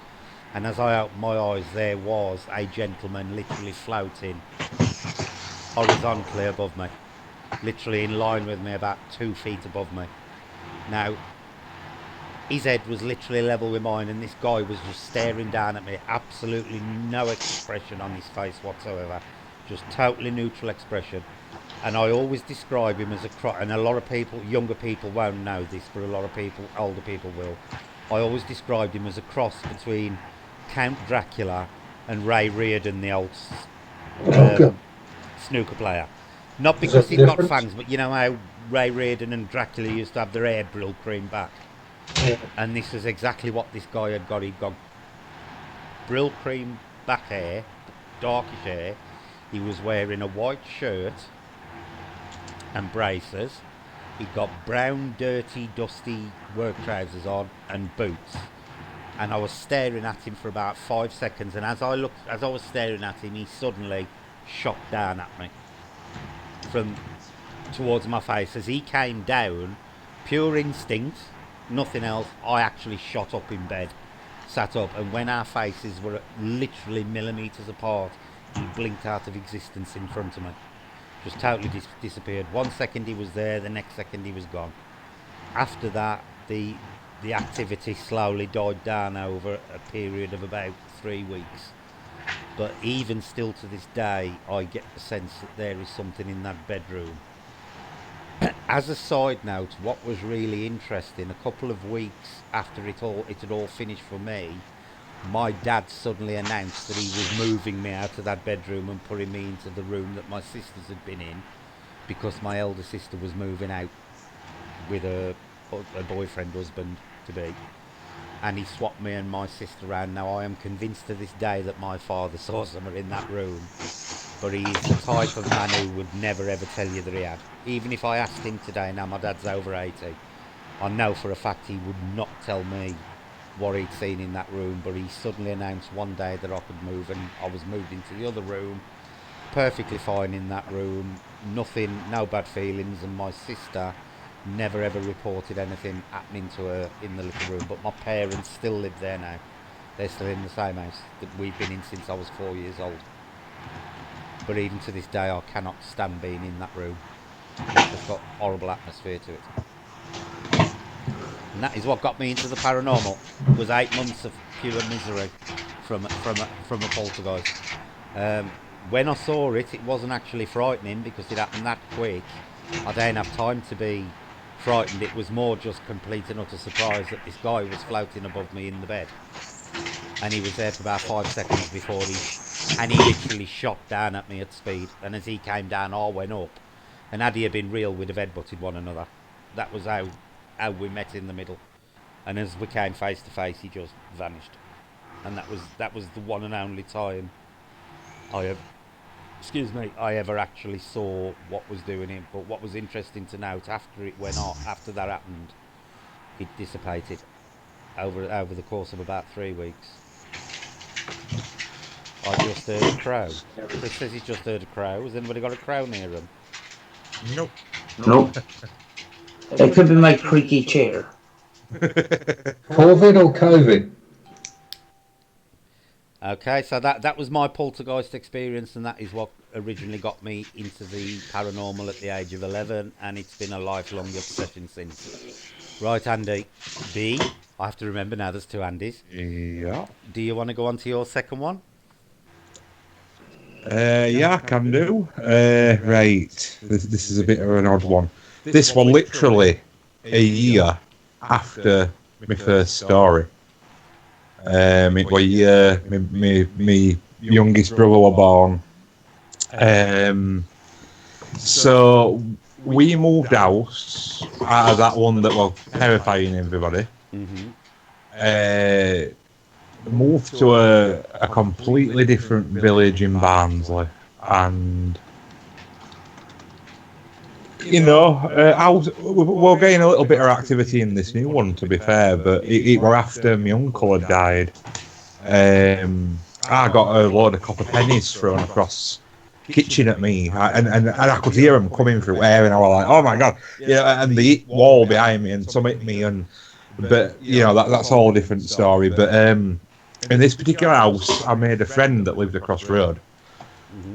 And as I opened my eyes, there was a gentleman literally floating horizontally above me, literally in line with me, about 2 feet above me. Now, his head was literally level with mine, and this guy was just staring down at me, absolutely no expression on his face whatsoever, just totally neutral expression. And I always describe him as and a lot of people, younger people won't know this, but a lot of people, older people will. I always described him as a cross between Count Dracula and Ray Reardon, the old snooker player. Not because he's got fangs, but you know how Ray Reardon and Dracula used to have their hair brill cream back? Yeah. And this was exactly what this guy had got. He'd got brill cream back hair, darkish hair. He was wearing a white shirt and braces. He'd got brown, dirty, dusty work trousers on and boots. And I was staring at him for about 5 seconds. And as I was staring at him, he suddenly shot down at me from towards my face. As he came down, pure instinct, nothing else, I actually shot up in bed, sat up, and when our faces were literally millimetres apart, he blinked out of existence in front of me. Just totally disappeared. 1 second he was there, the next second he was gone. After that, the activity slowly died down over a period of about 3 weeks. But even still to this day, I get the sense that there is something in that bedroom. As a side note, what was really interesting, a couple of weeks after it had all finished for me, my dad suddenly announced that he was moving me out of that bedroom and putting me into the room that my sisters had been in, because my elder sister was moving out with a boyfriend, husband to be, and he swapped me and my sister around. Now I am convinced to this day that my father saw something in that room, but he's the type of man who would never ever tell you that he had. Even if I asked him today, now my dad's over 80, I know for a fact he would not tell me what he'd seen in that room. But he suddenly announced one day that I could move, and I was moved into the other room, perfectly fine in that room, nothing, no bad feelings, and my sister never ever reported anything happening to her in the little room. But my parents still live there now. They're still in the same house that we've been in since I was 4 years old. But even to this day, I cannot stand being in that room. It's just got horrible atmosphere to it. And that is what got me into the paranormal. It was 8 months of pure misery from a poltergeist. When I saw it, it wasn't actually frightening because it happened that quick. I didn't have time to be frightened. It was more just complete and utter surprise that this guy was floating above me in the bed. And he was there for about 5 seconds before he literally shot down at me at speed. And as he came down, I went up. And had he been real, we'd have headbutted one another. That was how we met in the middle. And as we came face to face, he just vanished. And that was the one and only time I ever actually saw what was doing him. But what was interesting to note, after that happened, it dissipated over the course of about 3 weeks. I just heard a crow. Chris says he's just heard a crow. Has anybody got a crow near him? Nope. Nope. It could be my creaky chair. COVID or COVID? Okay, so that was my poltergeist experience, and that is what originally got me into the paranormal at the age of 11, and it's been a lifelong obsession since. Right, Andy. B. I have to remember now there's 2 Andys. Yeah. Do you want to go on to your second one? Yeah, I can do. Right. This is a bit of an odd one. This one literally a year after my first story. It was a year my youngest brother was born. So we moved house out of that one that was terrifying everybody. Mm-hmm. Moved to a completely different village in Barnsley, and we're getting a little bit of activity in this new one, to be fair, but it were after my uncle had died. I got a load of copper pennies thrown across kitchen at me, and I could hear them coming through air, and I was like, oh my god, and the hit wall behind me, and some hit me, but that's all a different story. But in this particular house, I made a friend that lived across the road,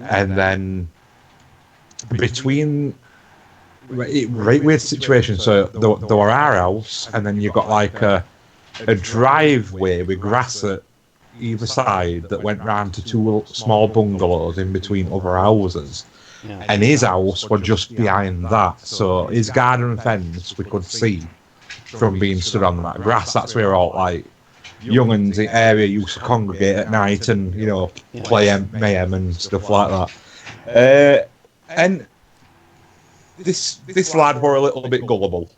and then between right weird situation. So there were our house, and then you got like a driveway with grass at either side that went round to 2 small bungalows in between other houses. Yeah. And his house was just behind that, so his garden fence we could see from being stood on that grass. That's where all like young'uns in the area used to congregate at night and play mayhem and stuff like that. And this lad were a little bit gullible,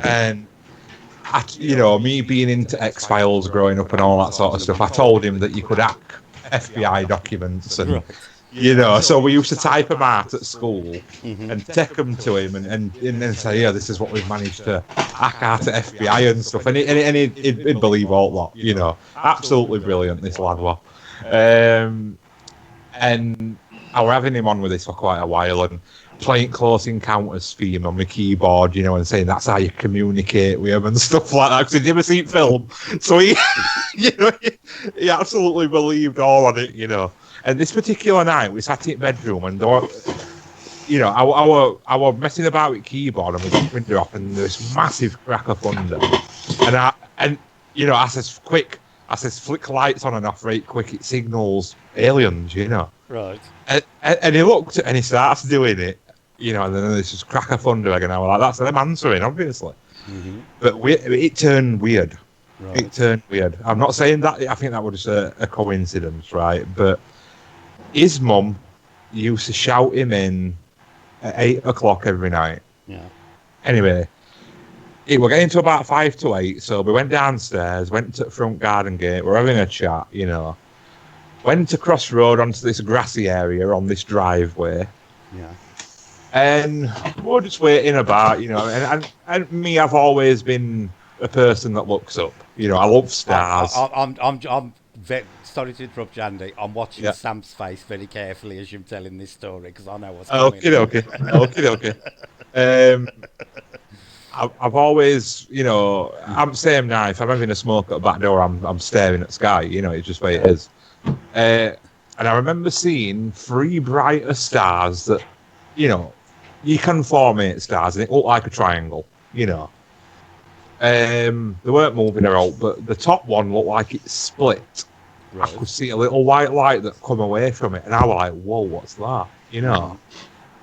and me being into X-Files growing up and all that sort of stuff, I told him that you could hack FBI documents and Right. you know, so we used to type them out at school and take them to him and then say, yeah, this is what we've managed to hack out at FBI and stuff. And he'd believe all that, you know. Absolutely brilliant, this lad was. And I was having him on with this for quite a while and playing Close Encounters theme on my keyboard, you know, and saying that's how you communicate with him and stuff like that. Because he'd never seen film. So he, you know, he absolutely believed all on it, you know. And this particular night, we sat in the bedroom and, you know, I was messing about with keyboard and we got the window off and there was this massive crack of thunder. And you know, I says, quick. I says, flick lights on and off right quick. It signals aliens, you know. Right. And he looked and he starts doing it, you know, and then there's this crack of thunder again. I was like, that's them answering, obviously. Mm-hmm. But it turned weird. Right. It turned weird. I'm not saying that. I think that was a coincidence, right? But his mum used to shout him in at 8 o'clock every night. Yeah. Anyway, it were getting to about 5 to 8, so we went downstairs, went to the front garden gate, we're having a chat, you know. Went across the road onto this grassy area on this driveway. Yeah. And we're just waiting about, you know, and me, I've always been a person that looks up. You know, I love stars. I'm sorry to interrupt, Jandy. I'm watching Sam's face very carefully as you're telling this story because I know what's coming. Okay. I've always, you know, I'm same now. If I'm having a smoke at the back door, I'm staring at sky. You know, it's just the way it is. And I remember seeing 3 brighter stars that, you know, you can formate stars and it looked like a triangle. You know, they weren't moving around, but the top one looked like it split. Right. I could see a little white light that come away from it, and I was like, "Whoa, what's that?" You know.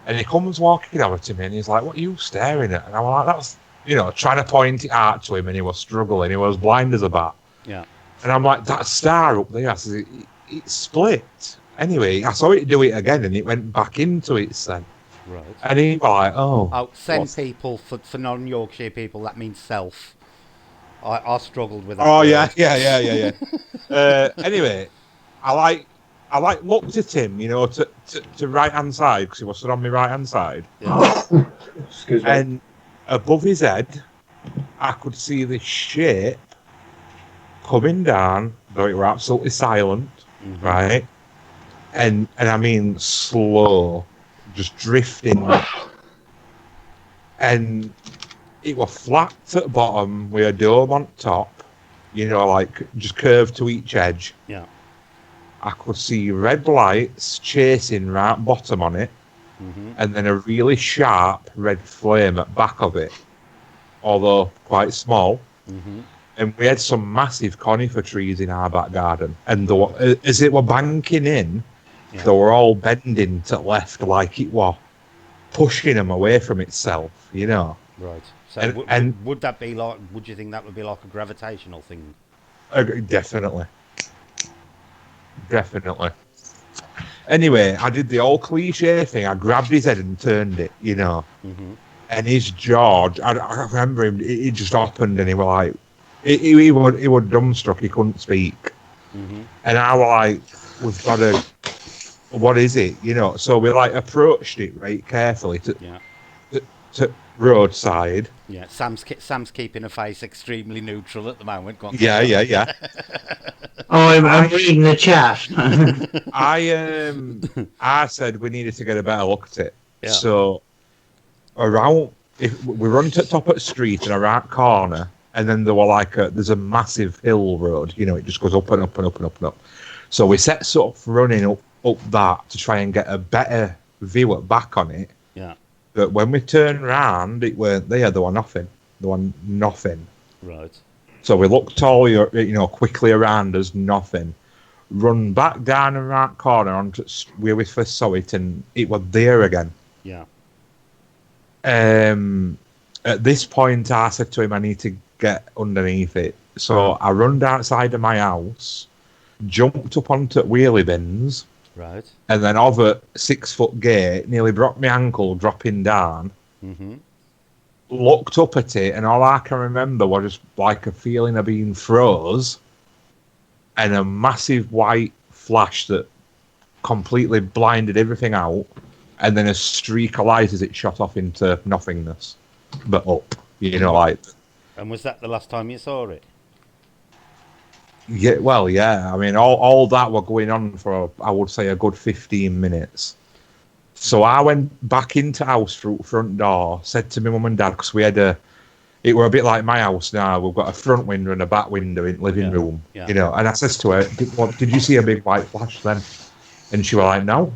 And he comes walking over to me, and he's like, "What are you staring at?" And I was like, "That's," you know, trying to point it out to him, and he was struggling. He was blind as a bat. Yeah. And I'm like, "That star up there," I said, it split. Anyway, I saw it do it again, and it went back into its then. Right. And he was like, "Oh, send people for non-Yorkshire people. That means self." I struggled with that. Oh word. yeah. Anyway, I looked at him, you know, to right hand side because he was stood on my right hand side. Yeah. Excuse me. And above his head, I could see this shape coming down, though it were absolutely silent, right? And I mean slow, just drifting, and it was flat at the bottom with a dome on top, you know, like just curved to each edge. Yeah. I could see red lights chasing right bottom on it, and then a really sharp red flame at back of it, although quite small. And we had some massive conifer trees in our back garden, and as it were banking in, they were all bending to the left like it was pushing them away from itself, you know. Right. So would that be like? Would you think that would be like a gravitational thing? Definitely. Anyway, I did the old cliche thing. I grabbed his head and turned it, you know. And his jaw, I remember him. It just opened, and he was like, he was dumbstruck. He couldn't speak. And I was like, we've got to. What is it? You know. So we like approached it right carefully to roadside. Yeah, Sam's keeping a face extremely neutral at the moment. Go on, Yeah. I'm reading the chat. I said we needed to get a better look at it. Yeah. So if we run to the top of the street in a right corner, and then there were there's a massive hill road. You know, it just goes up and up and up and up and up. So we set off running up that to try and get a better view at back on it. Yeah. But when we turned round, it weren't there. There was nothing. Right. So we looked all, you know, quickly around us, nothing. Run back down the right corner onto where we first saw it, and it was there again. Yeah. At this point, I said to him, I need to get underneath it. So I run outside of my house, jumped up onto wheelie bins. Right. And then over 6-foot gate, nearly broke my ankle dropping down. Looked up at it, and all I can remember was just like a feeling of being froze, and a massive white flash that completely blinded everything out, and then a streak of light as it shot off into nothingness, but up. Like. And was that the last time you saw it? Yeah, well, yeah. I mean, all that were going on for, I would say, a good 15 minutes. So I went back into house through front door, said to my mum and dad, because it were a bit like my house now. We've got a front window and a back window in living room, and I says to her, did you see a big white flash then? And she was like, no.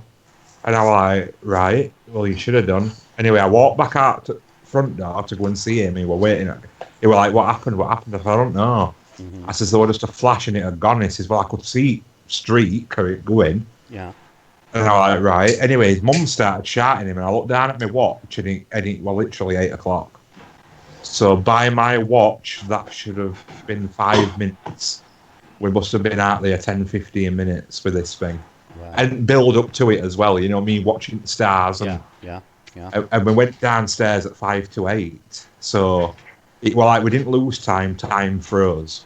And I was like, right, well, you should have done. Anyway, I walked back out to front door to go and see him. He were waiting at me. He were like, what happened? I said, I don't know. I says, there was just a flash and it had gone. He says, well, I could see streak or it going. Yeah. And I was like, right. Anyway, his mum started shouting him, and I looked down at my watch, and it was literally 8 o'clock. So by my watch, that should have been 5 minutes. We must have been out there 10, 15 minutes with this thing. Right. And build up to it as well, me watching the stars. And, yeah. And we went downstairs at 5 to 8. So it was like we didn't lose time froze.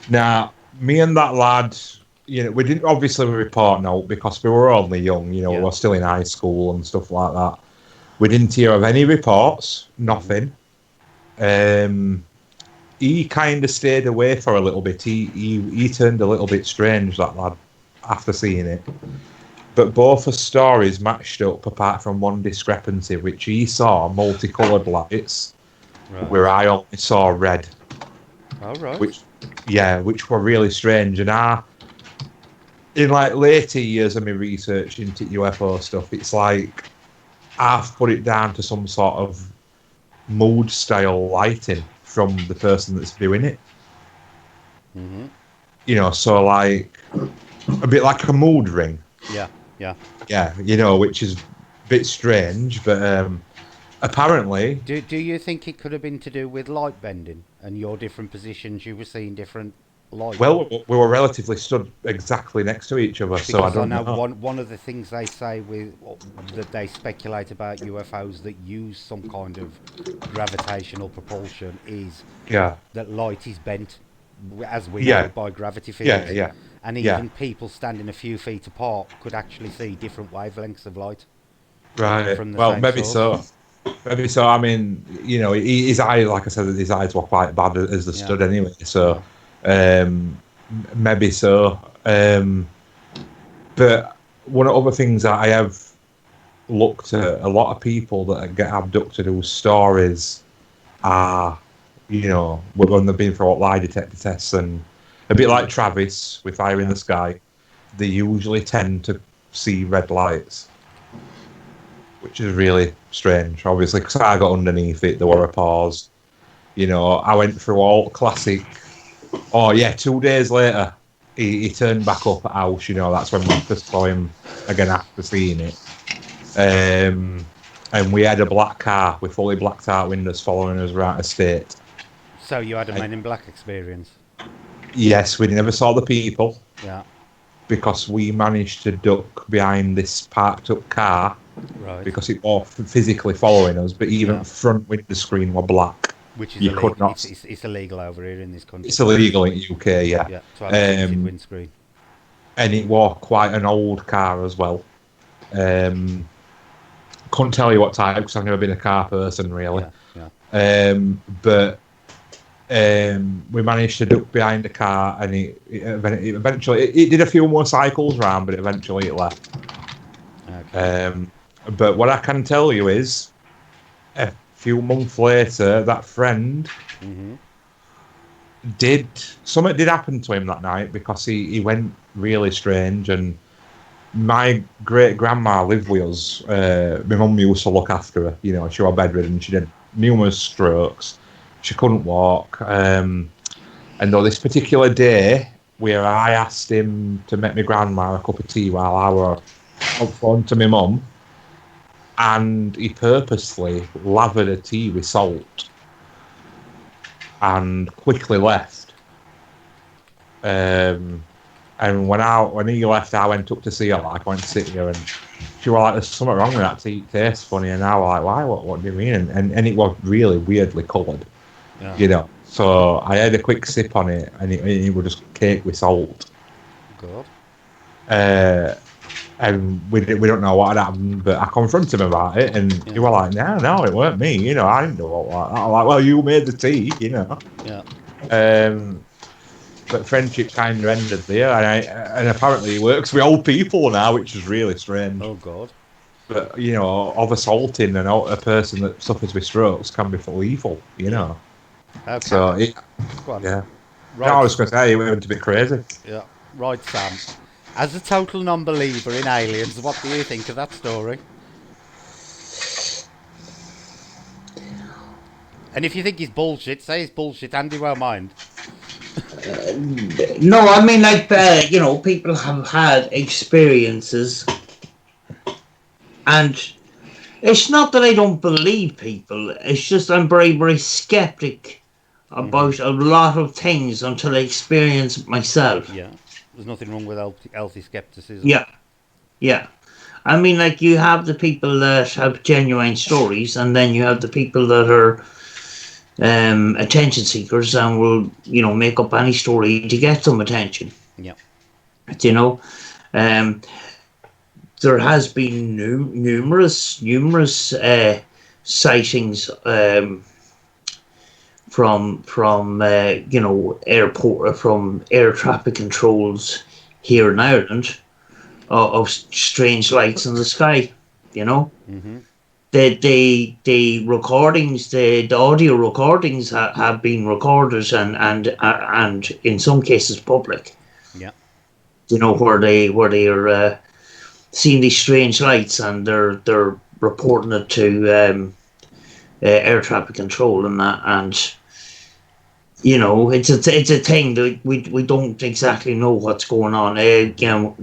Now, me and that lad, we didn't obviously report out because we were only young, we were still in high school and stuff like that. We didn't hear of any reports, nothing. He kind of stayed away for a little bit. He turned a little bit strange, that lad, after seeing it. But both the stories matched up apart from one discrepancy, which he saw multicoloured lights, where I only saw red. Oh, right. Which were really strange. And in like later years of my research into UFO stuff, it's like I've put it down to some sort of mood style lighting from the person that's doing it. So like a bit like a mood ring. Yeah, which is a bit strange, but apparently. Do you think it could have been to do with light bending and your different positions? You were seeing different light. Well, we were relatively stood exactly next to each other, because so I don't know. One of the things they say that they speculate about UFOs that use some kind of gravitational propulsion is that light is bent, as we know, by gravity fields. And even people standing a few feet apart could actually see different wavelengths of light. Right. From the well, maybe source. so. Maybe so. I mean, his eyes, like I said, his eyes were quite bad as they stood anyway. So maybe so. But one of the other things that I have looked at, a lot of people that get abducted whose stories are, when they've been for lie detector tests, and a bit like Travis with Fire in the Sky, they usually tend to see red lights, which is really strange, obviously, because I got underneath it, there were a pause. I went through all classic. 2 days later, he turned back up at house, that's when we first saw him again after seeing it. And we had a black car with fully blacked out windows following us around the state. So you had a Men in Black experience? Yes, we never saw the people. Yeah. Because we managed to duck behind this parked up car. Right. Because it was physically following us, but even the front window screen were black. Which is illegal. Could not. It's illegal over here in this country. It's illegal in the UK, yeah. Yeah, to have a tinted windscreen. And it was quite an old car as well. Couldn't tell you what type because I've never been a car person really. But we managed to duck behind the car, and it eventually did a few more cycles round, but eventually it left. Okay. But what I can tell you is, a few months later, that friend something did happen to him that night, because he went really strange. And my great grandma lived with us. My mum used to look after her. She was bedridden. She had numerous strokes. She couldn't walk. And on this particular day, where I asked him to make my grandma a cup of tea while I were on phone to my mum, and he purposely lathered a tea with salt and quickly left. And when he left, I went up to see her. I went to sit here, and she was like, "There's something wrong with that tea. It tastes funny." And I was like, "Why? What do you mean?" And it was really weirdly coloured. So I had a quick sip on it, and it was just cake with salt. God. And we don't know what had happened, but I confronted him about it, and he was like, "No, it weren't me. You know, I didn't do all that." I'm like, "Well, you made the tea, you know." Yeah. But friendship kind of ended there, and apparently he works with old people now, which is really strange. Oh God. But you know, of assaulting a person that suffers with strokes can be lethal, you know. Okay. So Go on. yeah. Right. No, I was going to say it went a bit crazy. Yeah. Right, Sam. As a total non-believer in aliens, what do you think of that story? And if you think he's bullshit, say he's bullshit. Andy won't mind. No, I mean, like, you know, people have had experiences, and it's not that I don't believe people. It's just I'm very, very skeptic about a lot of things until I experience it myself. Yeah. There's nothing wrong with healthy skepticism. Yeah, yeah. I mean, like, you have the people that have genuine stories, and then you have the people that are attention seekers and will, you know, make up any story to get some attention. Yeah. You know, there has been numerous sightings from you know, airport, from air traffic controls here in Ireland, of strange lights in the sky. You know, the recordings, the audio recordings have been recorded and in some cases public. Yeah. You know, where they are seeing these strange lights, and they're reporting it to air traffic control and that, and you know, it's a thing that we don't exactly know what's going on. You know,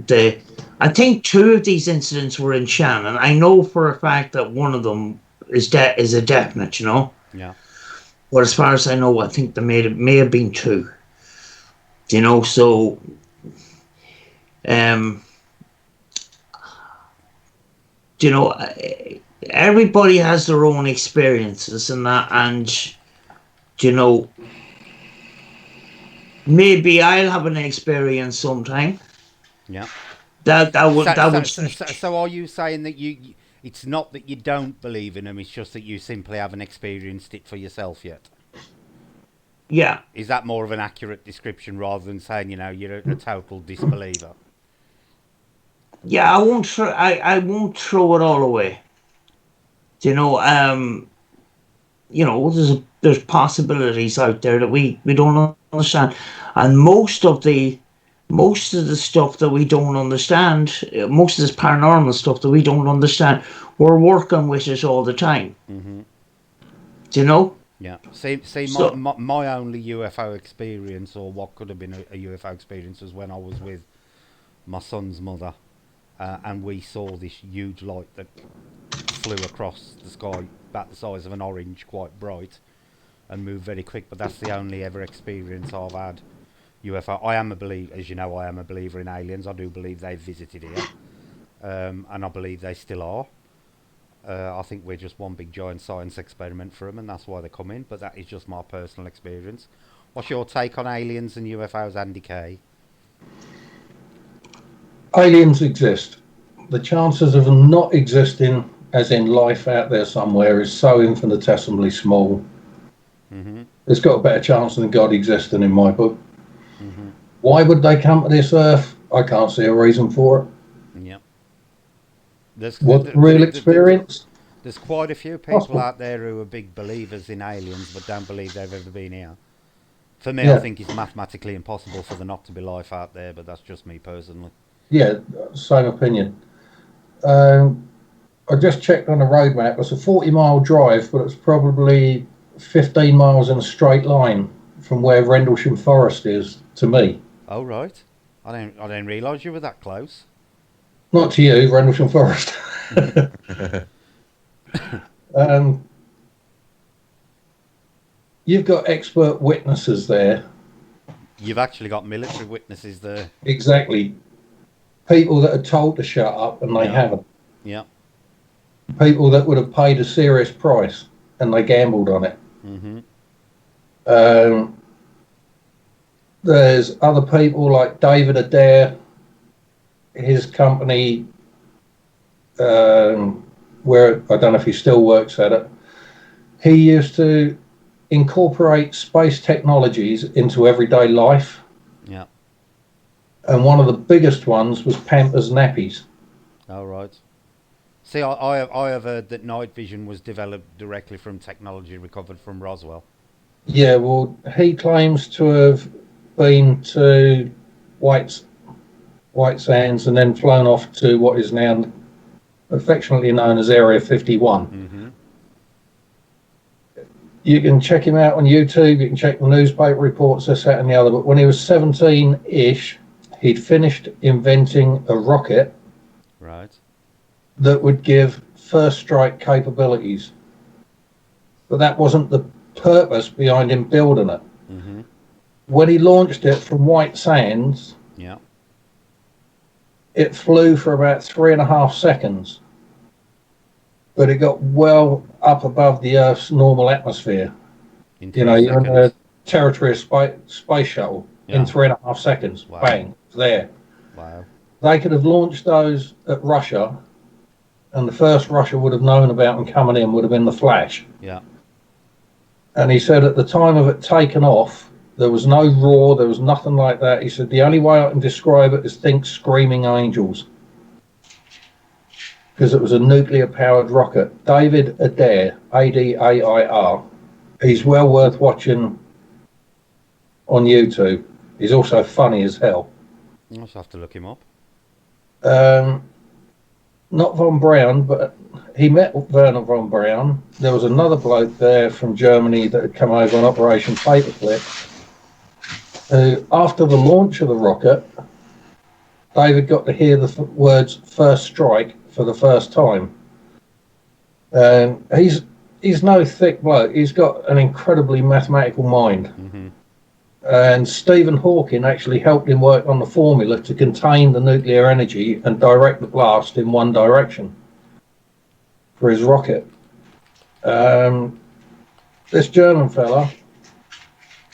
I think 2 of these incidents were in Shannon. I know for a fact that one of them is a definite. You know. Yeah. But as far as I know, I think there may have been 2. You know, so you know, everybody has their own experiences and that, and you know, maybe I'll have an experience sometime. Yeah. That would. So are you saying that it's not that you don't believe in them, it's just that you simply haven't experienced it for yourself yet? Yeah. Is that more of an accurate description rather than saying, you know, you're a total disbeliever? Yeah, I won't throw it all away. You know, there's possibilities out there that we don't understand, and most of the stuff that we don't understand, most of this paranormal stuff that we don't understand, we're working with it all the time. Do you know? Yeah. See, So- my only UFO experience, or what could have been a UFO experience, was when I was with my son's mother, and we saw this huge light that flew across the sky, about the size of an orange, quite bright, and moved very quick. But that's the only ever experience I've had UFO. I am a believer, as you know, I am a believer in aliens. I do believe they've visited here, and I believe they still are. I think we're just one big giant science experiment for them, and that's why they come in. But that is just my personal experience. What's your take on aliens and UFOs, Andy Kay? Aliens exist. The chances of them not existing, as in life out there somewhere, is so infinitesimally small. It's got a better chance than God existing in my book. Why would they come to this earth? I can't see a reason for it. Yeah. What real experience? There's quite a few people Possible. out there who are big believers in aliens but don't believe they've ever been here. For me, Yeah. I think it's mathematically impossible for there not to be life out there, but that's just me personally. Yeah, same opinion. I just checked on the road map. It's a 40-mile drive, but it's probably 15 miles in a straight line from where Rendlesham Forest is to me. Oh right, I didn't realise you were that close. Not to you, Rendlesham Forest. You've got expert witnesses there. You've actually got military witnesses there. Exactly. People that are told to shut up and they haven't. Yeah. People that would have paid a serious price and they gambled on it. Um, there's other people like David Adair, his company, where I don't know if he still works at it. He used to incorporate space technologies into everyday life. Yeah. And one of the biggest ones was Pampers nappies. All right. See, I have heard that night vision was developed directly from technology recovered from Roswell. Yeah, well, he claims to have been to White Sands and then flown off to what is now affectionately known as Area 51. Mm-hmm. You can check him out on YouTube, you can check the newspaper reports, this, that, and the other. But when he was 17-ish, he'd finished inventing a rocket Right. that would give first strike capabilities. But that wasn't the purpose behind him building it. Mm-hmm. When he launched it from White Sands, Yeah. it flew for about 3.5 seconds. But it got well up above the Earth's normal atmosphere. In You know, 3 you're in seconds. a territory space shuttle Yeah. in 3.5 seconds. Wow. Bang, it's there. Wow. They could have launched those at Russia, and the first Russia would have known about them coming in would have been the Flash. Yeah. And he said at the time of it taking off, there was no roar, there was nothing like that. He said the only way I can describe it is think screaming angels, because it was a nuclear-powered rocket. David Adair, Adair, he's well worth watching on YouTube. He's also funny as hell. I'll just have to look him up. Not Von Braun, but he met Werner von Braun. There was another bloke there from Germany that had come over on Operation Paperclip, who, after the launch of the rocket, David got to hear the words "first strike" for the first time. He's no thick bloke. He's got an incredibly mathematical mind. Mm-hmm. And Stephen Hawking actually helped him work on the formula to contain the nuclear energy and direct the blast in one direction for his rocket. This German fella,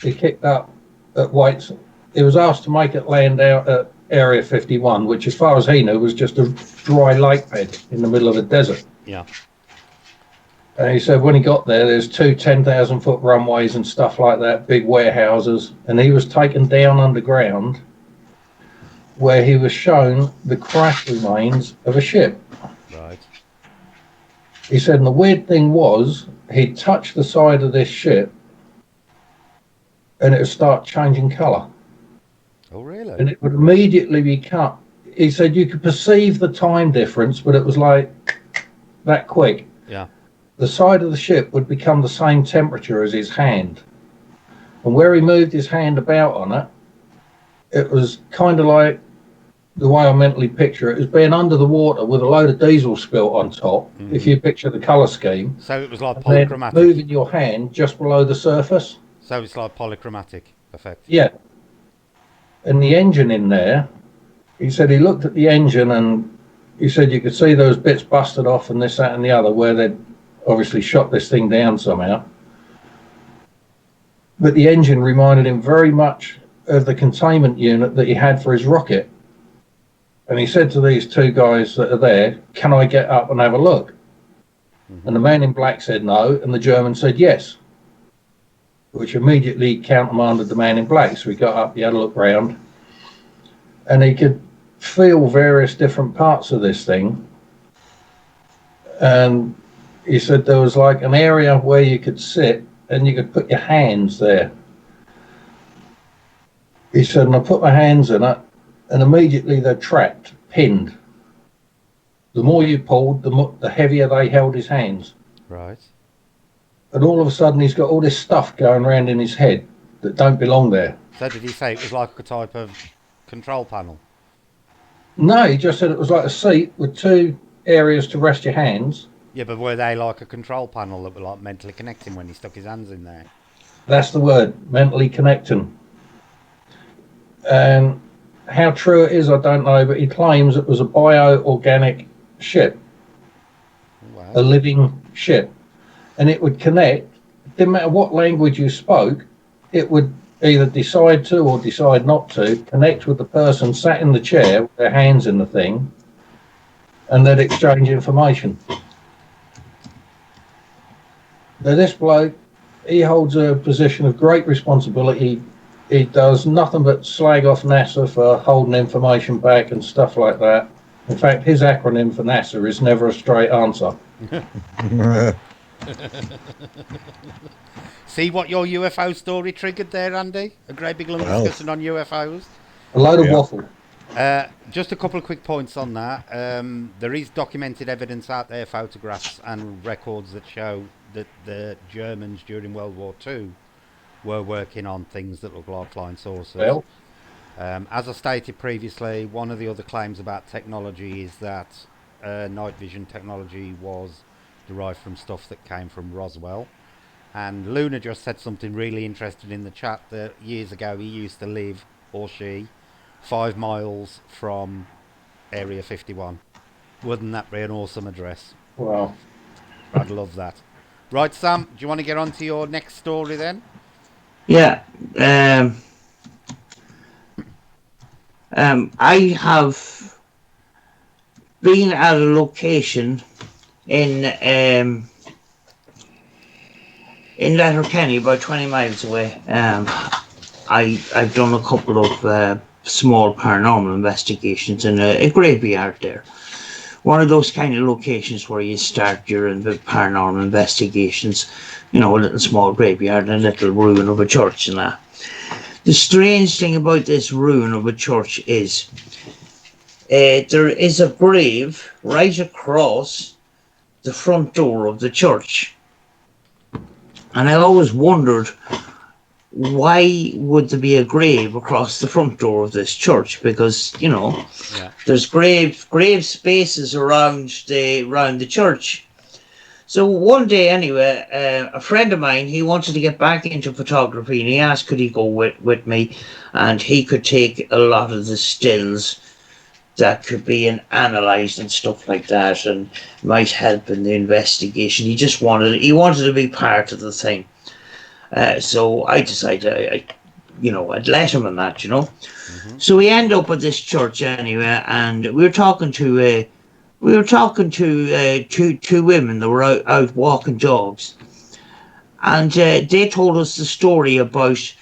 he kicked up at White's. He was asked to make it land out at Area 51, which, as far as he knew, was just a dry lake bed in the middle of a desert. Yeah. And he said when he got there, there's two 10,000-foot runways and stuff like that, big warehouses, and he was taken down underground where he was shown the crash remains of a ship. Right. He said, and the weird thing was, he'd touch the side of this ship and it would start changing colour. Oh, really? And it would immediately be cut. He said you could perceive the time difference, but it was like that quick. Yeah. The side of the ship would become the same temperature as his hand. And where he moved his hand about on it, it was kind of like the way I mentally picture it, is being under the water with a load of diesel spilt on top, if you picture the colour scheme. So it was like and then polychromatic. moving your hand just below the surface. So it's like polychromatic effect. Yeah. And the engine in there, he said he looked at the engine and he said you could see those bits busted off and this, that and the other where they'd obviously shot this thing down somehow. But the engine reminded him very much of the containment unit that he had for his rocket. And he said to these two guys that are there, can I get up and have a look? Mm-hmm. And the man in black said no, and the German said yes, which immediately countermanded the man in black. So he got up, he had a look round, and he could feel various different parts of this thing. And he said there was like an area where you could sit and you could put your hands there. He said, and I put my hands in it, and immediately they're trapped, pinned. The more you pulled, the heavier they held his hands. Right. And all of a sudden he's got all this stuff going around in his head that don't belong there. So did he say it was like a type of control panel? No, he just said it was like a seat with two areas to rest your hands. Yeah, but were they like a control panel that were like mentally connecting when he stuck his hands in there? That's the word, mentally connecting. And how true it is, I don't know, but he claims it was a bio-organic ship, Wow. a living ship. And it would connect, didn't matter what language you spoke, it would either decide to or decide not to connect with the person sat in the chair with their hands in the thing, and they'd exchange information. Now, this bloke, he holds a position of great responsibility. He does nothing but slag off NASA for holding information back and stuff like that. In fact, his acronym for NASA is never a straight answer. See what your UFO story triggered there, Andy? A great big long discussion on UFOs. A load of waffle. Just a couple of quick points on that. There is documented evidence out there, photographs and records that show that the Germans during World War II were working on things that look like flying saucers. Well, as I stated previously, one of the other claims about technology is that night vision technology was derived from stuff that came from Roswell. And Luna just said something really interesting in the chat that years ago he used to live, or she, 5 miles from Area 51. Wouldn't that be an awesome address? wow. I'd love that. Right, Sam, do you want to get on to your next story then? Yeah. I have been at a location in Letterkenny, about 20 miles away. I've done a couple of small paranormal investigations in a graveyard there. One of those kind of locations where you start your paranormal investigations, you know, a little small graveyard and a little ruin of a church and that. The strange thing about this ruin of a church is there is a grave right across the front door of the church. And I always wondered, why would there be a grave across the front door of this church? Because, you know, there's grave spaces around the church. So one day, anyway, a friend of mine, he wanted to get back into photography, and he asked could he go with me, and he could take a lot of the stills that could be analysed and stuff like that, and might help in the investigation. He wanted to be part of the thing. So I decided, I'd let him on that, you know. Mm-hmm. So we end up at this church anyway, and we were talking to two women that were out walking dogs, and they told us the story about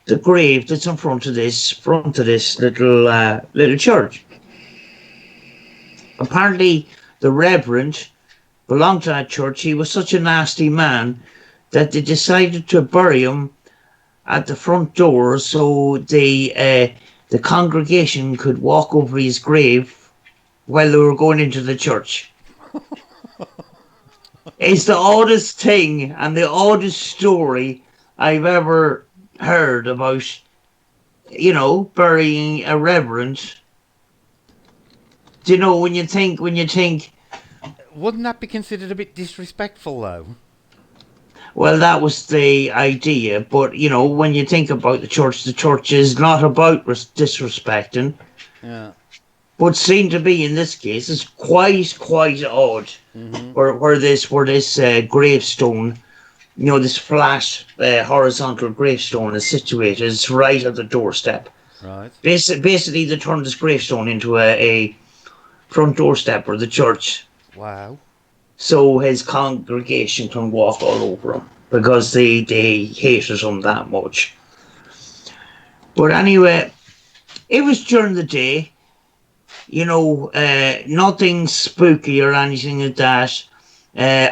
the grave that's in front of this little church. Apparently, the Reverend belonged to that church. He was such a nasty man that they decided to bury him at the front door so the congregation could walk over his grave while they were going into the church. It's the oddest thing and the oddest story I've ever heard about, burying a reverend. Do you know, when you think... Wouldn't that be considered a bit disrespectful, though? Well, that was the idea, but, when you think about the church is not about disrespecting. Yeah. But seemed to be, in this case, is quite odd. Mm-hmm. Where this gravestone, this flat, horizontal gravestone is situated. It's right at the doorstep. Right. Basically, they turned this gravestone into a front doorstep of the church. Wow. So his congregation can walk all over him because they hated him that much. But anyway, it was during the day. Nothing spooky or anything like that.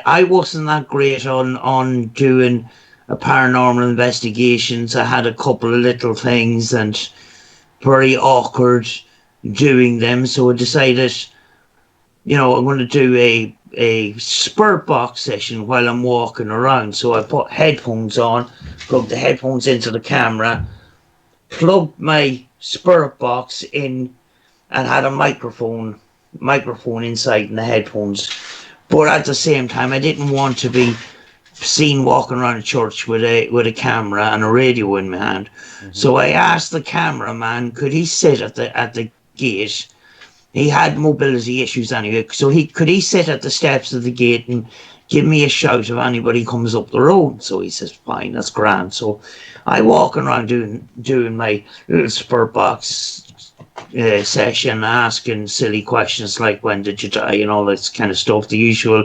I wasn't that great on doing paranormal investigations. I had a couple of little things and very awkward doing them. So I decided, I'm going to do a spirit box session while I'm walking around. So I put headphones on, plugged the headphones into the camera, plugged my spirit box in, and had a microphone inside in the headphones. But at the same time, I didn't want to be seen walking around a church with a camera and a radio in my hand. Mm-hmm. So I asked the cameraman, could he sit at the gate? He had mobility issues anyway, so could he sit at the steps of the gate and give me a shout if anybody comes up the road. So he says, fine, that's grand. So I walking around doing my little spurt box session, asking silly questions like when did you die and all this kind of stuff. The usual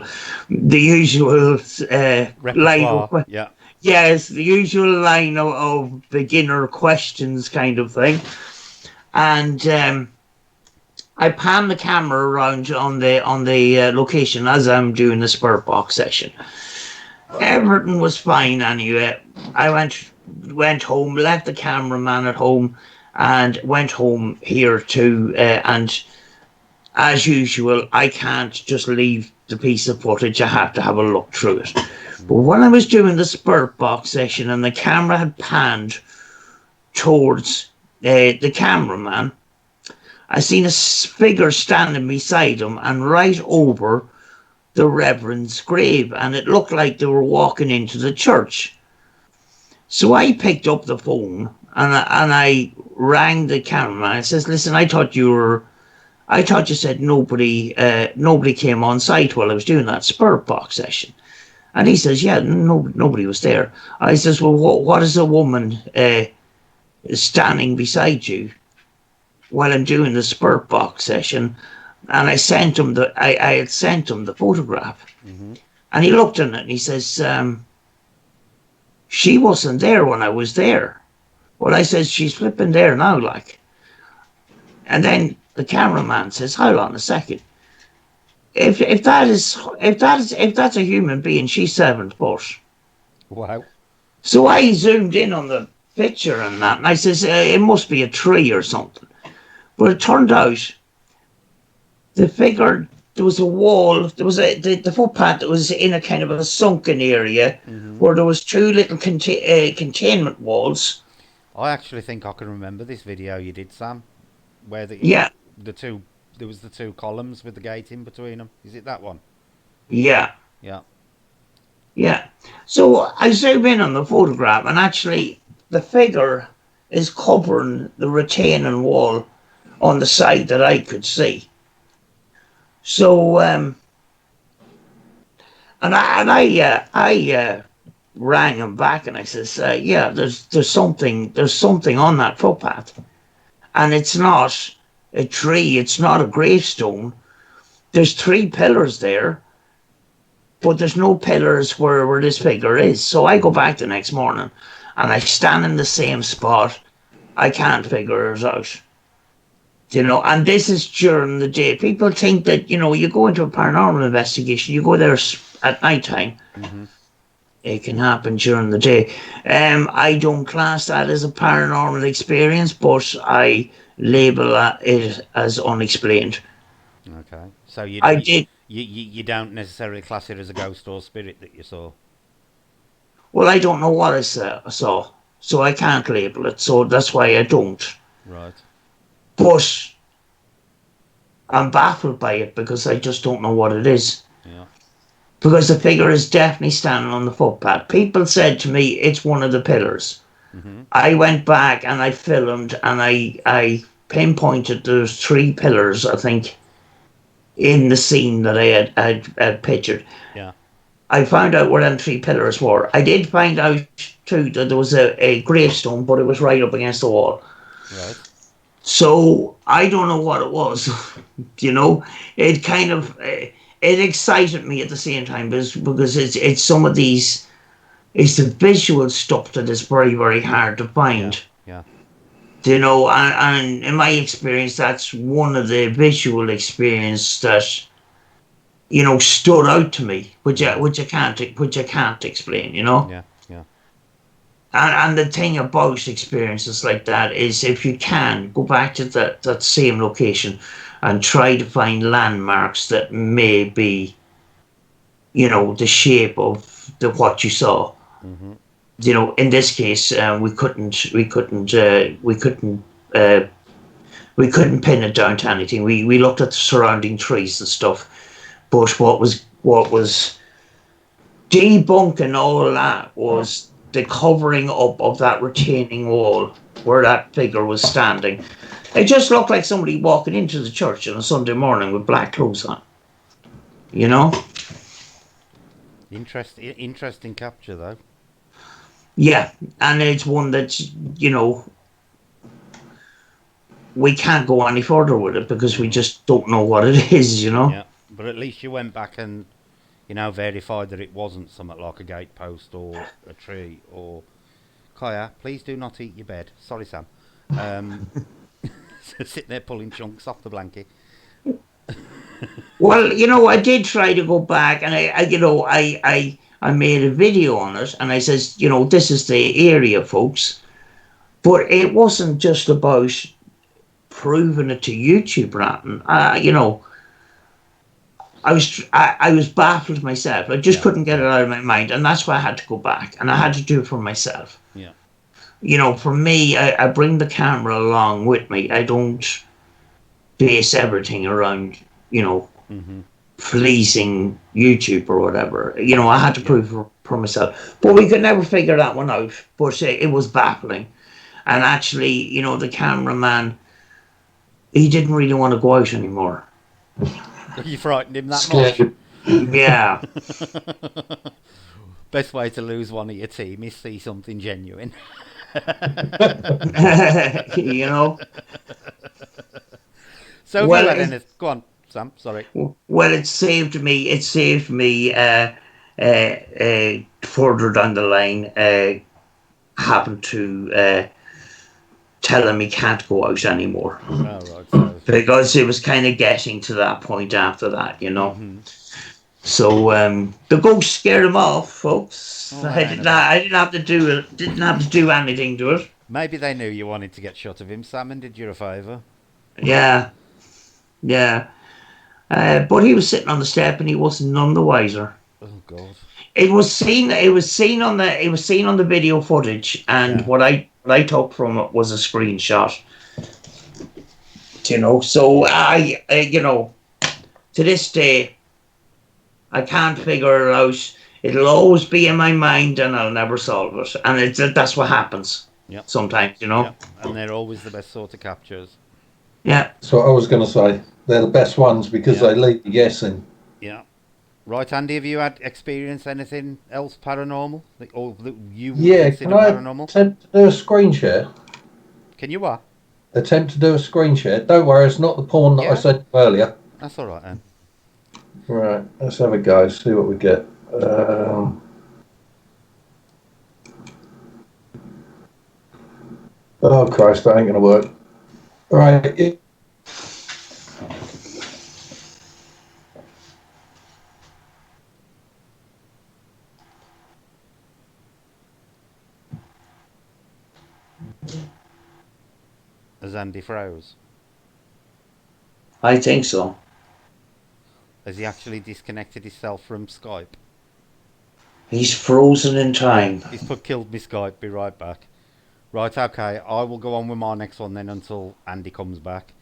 line Repertoire. of, Yeah. yes, the usual line of beginner questions kind of thing. And I pan the camera around on the location as I'm doing the spurt box session. Everything was fine anyway. I went home, left the cameraman at home, and went home here too. And as usual, I can't just leave the piece of footage. I have to have a look through it. But when I was doing the spurt box session and the camera had panned towards the cameraman, I seen a figure standing beside him and right over the Reverend's grave, and it looked like they were walking into the church. So I picked up the phone and I rang the cameraman. I says, listen, I thought you said nobody came on site while I was doing that spurt box session. And he says, yeah, nobody was there. I says, well, what is a woman standing beside you while I'm doing the spurt box session? And I sent him I had sent him the photograph. Mm-hmm. And he looked at it and he says, she wasn't there when I was there. Well, I says, she's flipping there now, like. And then the cameraman says, hold on a second. If that's a human being, she's 7 foot. Wow. So I zoomed in on the picture and that, and I says, it must be a tree or something. But it turned out the figure, there was a wall, there was the footpath that was in a kind of a sunken area, mm-hmm. where there was 2 little containment walls. I actually think I can remember this video you did, Sam, where there was the 2 columns with the gate in between them. Is it that one? Yeah. Yeah. Yeah. So I zoom in on the photograph, and actually the figure is covering the retaining wall on the side that I could see. So and I rang him back and I says, yeah, there's something on that footpath, and it's not a tree, it's not a gravestone. There's 3 pillars there, but there's no pillars where this figure is. So I go back the next morning and I stand in the same spot. I can't figure it out. You know, and this is during the day. People think that, you know, you go into a paranormal investigation, you go there at night time. Mm-hmm. It can happen during the day. I don't class that as a paranormal experience, but I label it as unexplained. Okay. So you don't necessarily class it as a ghost or spirit that you saw? Well, I don't know what I saw, so I can't label it. So that's why I don't. Right. But I'm baffled by it because I just don't know what it is. Yeah. Because the figure is definitely standing on the footpath. People said to me it's one of the pillars. Mm-hmm. I went back and I filmed and I pinpointed there's 3 pillars, I think, in the scene that I had pictured. Yeah. I found out where them 3 pillars were. I did find out too that there was a gravestone, but it was right up against the wall. Right. So I don't know what it was. You know, it kind of it excited me at the same time because it's some of these, it's the visual stuff that is very, very hard to find. Yeah. You know, and in my experience, that's one of the visual experience that, you know, stood out to me, which I can't explain. You know. Yeah. Yeah. And the thing about experiences like that is, if you can go back to that same location and try to find landmarks that may be, you know, the shape of what you saw. Mm-hmm. You know, in this case, we couldn't pin it down to anything. We looked at the surrounding trees and stuff, but what was debunking all that was the covering up of that retaining wall where that figure was standing. It just looked like somebody walking into the church on a Sunday morning with black clothes on. You know? Interesting capture though. Yeah, and it's one that, you know, we can't go any further with it because we just don't know what it is, you know. Yeah, but at least you went back and verified that it wasn't something like a gatepost or a tree or. Kaya, please do not eat your bed. Sorry, Sam. Sitting there pulling chunks off the blanket. Well, you know, I did try to go back, and I made a video on it, and I says, you know, this is the area, folks. But it wasn't just about proving it to YouTube or anything. I was baffled myself. I just Yeah, couldn't get yeah, it out of my mind, and that's why I had to go back, and I had to do it for myself. yeah. You know, for me, I bring the camera along with me. I don't base everything around, you know, Mm-hmm. fleecing YouTube or whatever. You know, I had to Yeah. prove for myself. But we could never figure that one out. But it was baffling. And actually, you know, the cameraman, he didn't really want to go out anymore. You frightened him that much? Scared. Yeah. Best way to lose one of your team is see something genuine. You know? So have you Well, had any? Go on, Sam. Sorry. well, it saved me further down the line, having to tell him he can't go out anymore. Oh right. So. Because it was kind of getting to that point after that, you know. Mm-hmm. So the ghost scared him off, folks. Well, that ain't a bad. I didn't have to do it. Didn't have to do anything to it. Maybe they knew you wanted to get shot of him, Sam, and did you a favour. Yeah, yeah. But he was sitting on the step, and he wasn't none the wiser. Oh God. It was seen. It was seen on the. It was seen on the video footage, and Yeah. what I took from it was a screenshot. You know, so you know, to this day, I can't figure it out. It'll always be in my mind, and I'll never solve it. And that's what happens Yep. sometimes, you know. Yep. And they're always the best sort of captures. Yeah. That's what I was going to say. They're the best ones because Yeah. they leave you guessing. Yeah. Right, Andy, have you had experienced anything else paranormal? Or that you would Yeah, consider can I paranormal? attempt to do a screen share? Can you what? Attempt to do a screen share. Don't worry, it's not the porn that I Yeah. said earlier. That's alright then. Right, let's have a go, see what we get. Oh Christ, that ain't gonna work. Right, Has Andy froze? I think so. Has he actually disconnected himself from Skype? He's frozen in time. He's put killed me Skype, be right back. Right, okay, I will go on with my next one then until Andy comes back.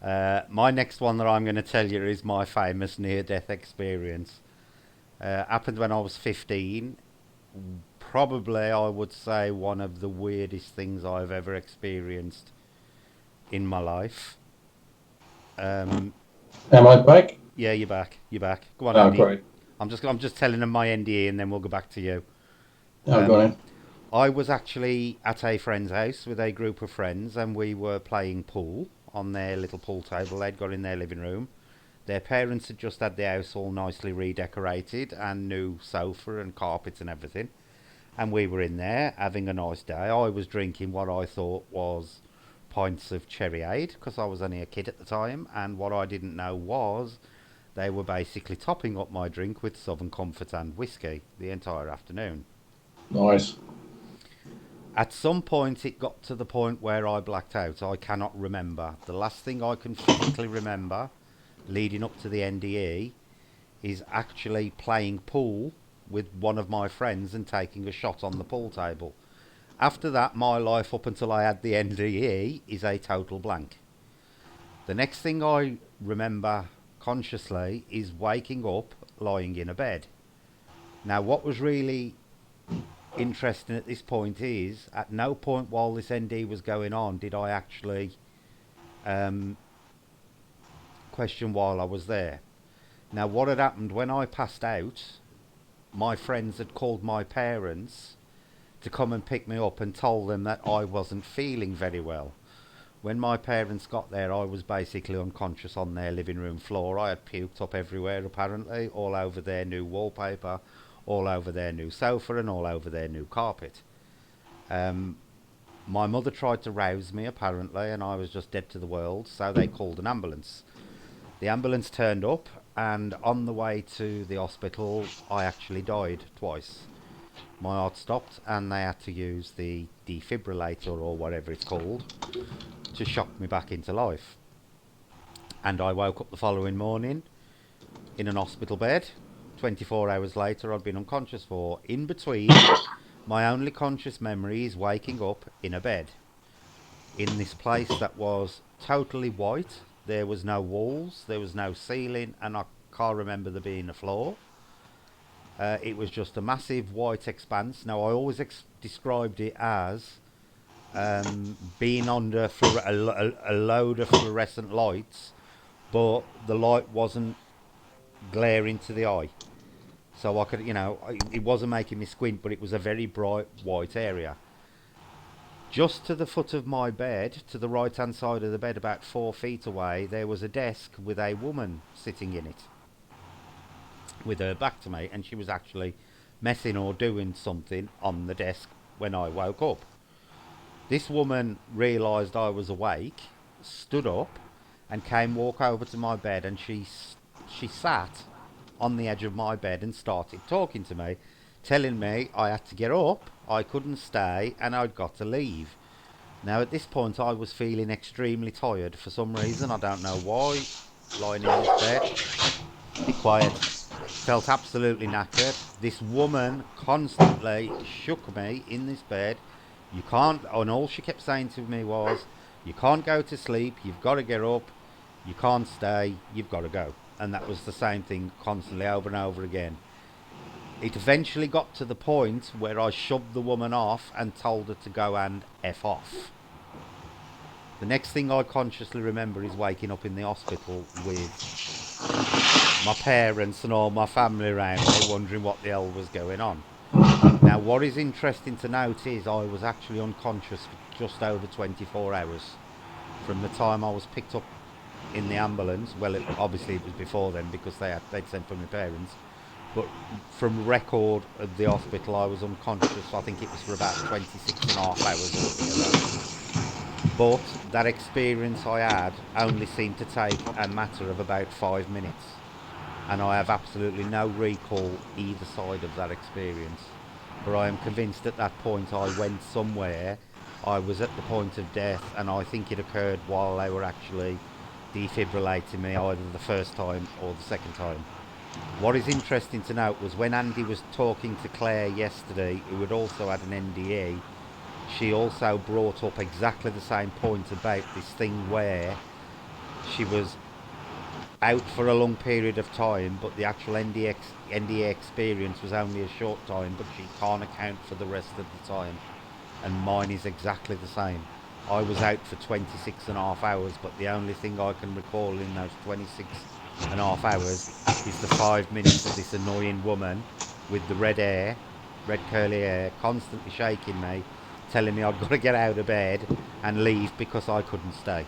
My next one that I'm going to tell you is my famous near-death experience. Happened when I was 15. Probably, I would say, one of the weirdest things I've ever experienced in my life. am I back? Yeah, you're back. You're back. Go on, Oh, Andy. great. I'm just telling them my NDA, and then we'll go back to you. Oh, go on. I was actually at a friend's house with a group of friends, and we were playing pool on their little pool table they'd got in their living room. Their parents had just had the house all nicely redecorated and new sofa and carpets and everything. And we were in there having a nice day. I was drinking what I thought was pints of cherryade because I was only a kid at the time, and what I didn't know was they were basically topping up my drink with Southern Comfort and whiskey the entire afternoon. Nice. At some point, it got to the point where I blacked out. I cannot remember. The last thing I can physically remember leading up to the NDE is actually playing pool with one of my friends and taking a shot on the pool table. After that, my life up until I had the NDE is a total blank. The next thing I remember consciously is waking up lying in a bed. Now, what was really interesting at this point is at no point while this ND was going on did I actually question while I was there. Now, what had happened when I passed out, my friends had called my parents to come and pick me up and told them that I wasn't feeling very well. When my parents got there, I was basically unconscious on their living room floor. I had puked up everywhere, apparently, all over their new wallpaper, all over their new sofa, and all over their new carpet. My mother tried to rouse me, apparently, and I was just dead to the world, so they called an ambulance. The ambulance turned up, and on the way to the hospital, I actually died twice. My heart stopped, and they had to use the defibrillator, or whatever it's called, to shock me back into life. And I woke up the following morning in an hospital bed. 24 hours later, I'd been unconscious for. In between, my only conscious memory is waking up in a bed in this place that was totally white. There was no walls, there was no ceiling, and I can't remember there being a floor. It was just a massive white expanse. Now, I always described it as being under a load of fluorescent lights, but the light wasn't glaring to the eye. So I could, it wasn't making me squint, but it was a very bright white area. Just to the foot of my bed, to the right hand side of the bed, about 4 feet away, there was a desk with a woman sitting in it, with her back to me, and she was actually messing or doing something on the desk when I woke up. This woman realised I was awake, stood up, and came walk over to my bed, and she sat on the edge of my bed and started talking to me, telling me I had to get up, I couldn't stay, and I'd got to leave. Now, at this point, I was feeling extremely tired for some reason. I don't know why. Lying in this bed, be quiet. Felt absolutely knackered. This woman constantly shook me in this bed. You can't, and all she kept saying to me was, you can't go to sleep, you've got to get up, you can't stay, you've got to go. And that was the same thing constantly over and over again. It eventually got to the point where I shoved the woman off and told her to go and F off. The next thing I consciously remember is waking up in the hospital with my parents and all my family around me, wondering what the hell was going on. Now, what is interesting to note is I was actually unconscious for just over 24 hours. From the time I was picked up in the ambulance, well, obviously it was before then because they'd sent for my parents, but from record of the hospital I was unconscious. I think it was for about 26 and a half hours altogether. But that experience I had only seemed to take a matter of about 5 minutes, and I have absolutely no recall either side of that experience. But I am convinced at that point I went somewhere, I was at the point of death, and I think it occurred while they were actually defibrillating me, either the first time or the second time. What is interesting to note was when Andy was talking to Claire yesterday, who had also had an NDE, she also brought up exactly the same point about this thing where she was out for a long period of time, but the actual NDE experience was only a short time, but she can't account for the rest of the time. And mine is exactly the same. I was out for 26 and a half hours, but the only thing I can recall in those 26 and a half hours is the 5 minutes of this annoying woman with the red curly hair, constantly shaking me, telling me I'd got to get out of bed and leave because I couldn't stay.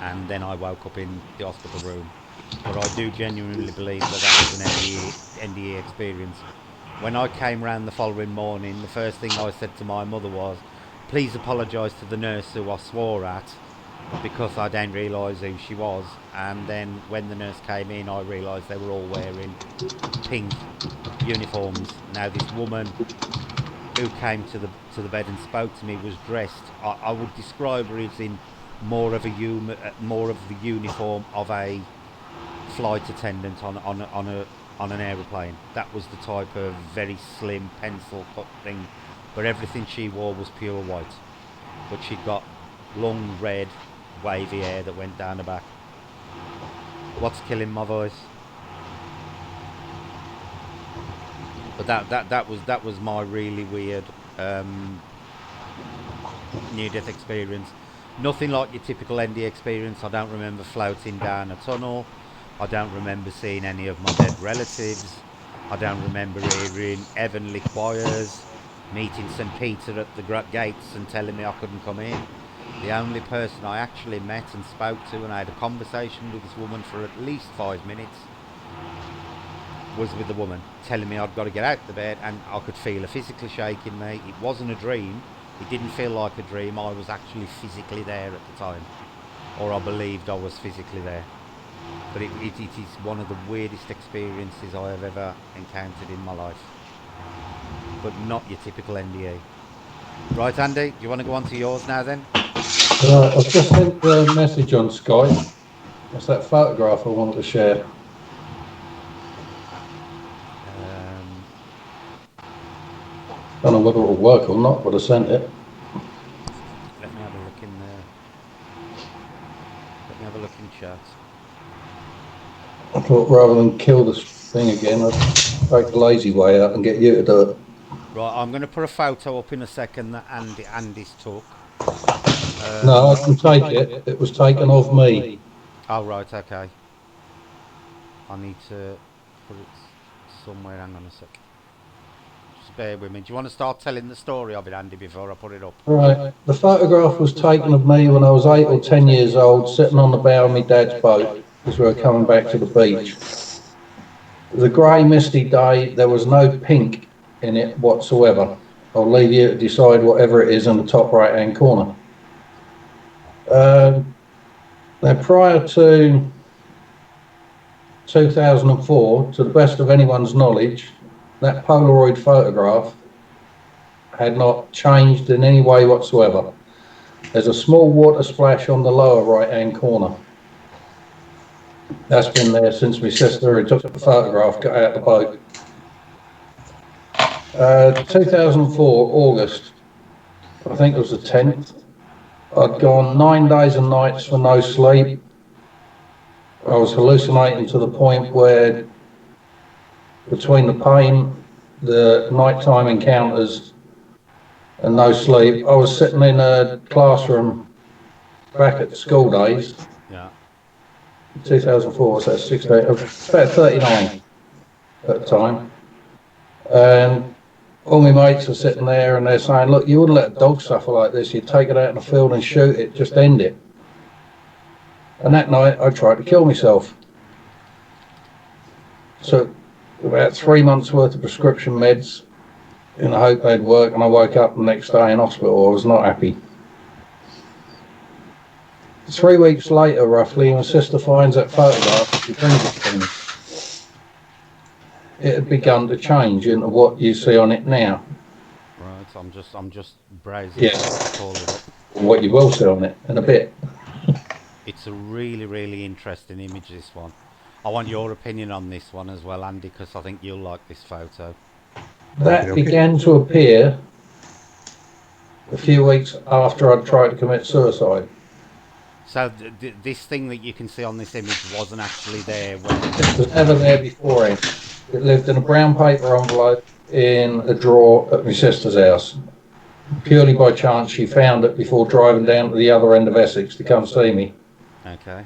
And then I woke up in the hospital room. But I do genuinely believe that was an NDE experience. When I came round the following morning, the first thing I said to my mother was, please apologise to the nurse who I swore at, because I didn't realise who she was. And then when the nurse came in, I realised they were all wearing pink uniforms. Now, this woman who came to the bed and spoke to me was dressed, I would describe her as in more of the uniform of a flight attendant on an aeroplane. That was the type of very slim pencil cut thing, but everything she wore was pure white. But she'd got long red wavy hair that went down her back. What's killing my voice? But that was my really weird near-death experience. Nothing like your typical ND experience. I don't remember floating down a tunnel. I don't remember seeing any of my dead relatives. I don't remember hearing heavenly choirs, meeting St. Peter at the gates and telling me I couldn't come in. The only person I actually met and spoke to and I had a conversation with this woman for at least 5 minutes was with the woman telling me I'd got to get out of the bed, and I could feel her physically shaking me. It wasn't a dream. It didn't feel like a dream. I was actually physically there at the time. Or I believed I was physically there. But it is one of the weirdest experiences I have ever encountered in my life. But not your typical NDE. Right, Andy, do you want to go on to yours now then? I've just sent the message on Skype. That's that photograph I wanted to share. Don't know whether it'll work or not, but I sent it. Let me have a look in there. Let me have a look in chat. I thought rather than kill this thing again, I'd take the lazy way out and get you to do it. Right, I'm going to put a photo up in a second that Andy's took. No, I can take it. It was taken of me. Oh, right, okay. I need to put it somewhere. Hang on a sec. Just bear with me. Do you want to start telling the story of it, Andy, before I put it up? Right. The photograph was taken of me when I was 8 or 10 years old, sitting on the bow of my dad's boat as we were coming back to the beach. It was a grey, misty day. There was no pink in it whatsoever. I'll leave you to decide whatever it is in the top right-hand corner. Now, prior to 2004, to the best of anyone's knowledge, that Polaroid photograph had not changed in any way whatsoever. There's a small water splash on the lower right-hand corner. That's been there since my sister who took the photograph got out of the boat. 2004, August, I think it was the 10th. I'd gone 9 days and nights for no sleep. I was hallucinating to the point where, between the pain, the nighttime encounters, and no sleep, I was sitting in a classroom back at the school days. Yeah. 2004, so that's 16, I was about 39 at the time. And all my mates are sitting there and they're saying, look, you wouldn't let a dog suffer like this, you'd take it out in the field and shoot it, just end it. And that night I tried to kill myself. So about 3 months worth of prescription meds in the hope they'd work, and I woke up the next day in hospital. I was not happy. 3 weeks later, roughly, my sister finds that photograph. She brings it to me. It had begun to change into what you see on it now. Right, I'm just browsing. Yes. Call it up. What you will see on it in a bit. It's a really, really interesting image, this one. I want your opinion on this one as well, Andy, because I think you'll like this photo. That began to appear a few weeks after I'd tried to commit suicide. So this thing that you can see on this image wasn't actually there when... It was never there beforehand. It lived in a brown paper envelope in a drawer at my sister's house. Purely by chance, she found it before driving down to the other end of Essex to come see me. Okay.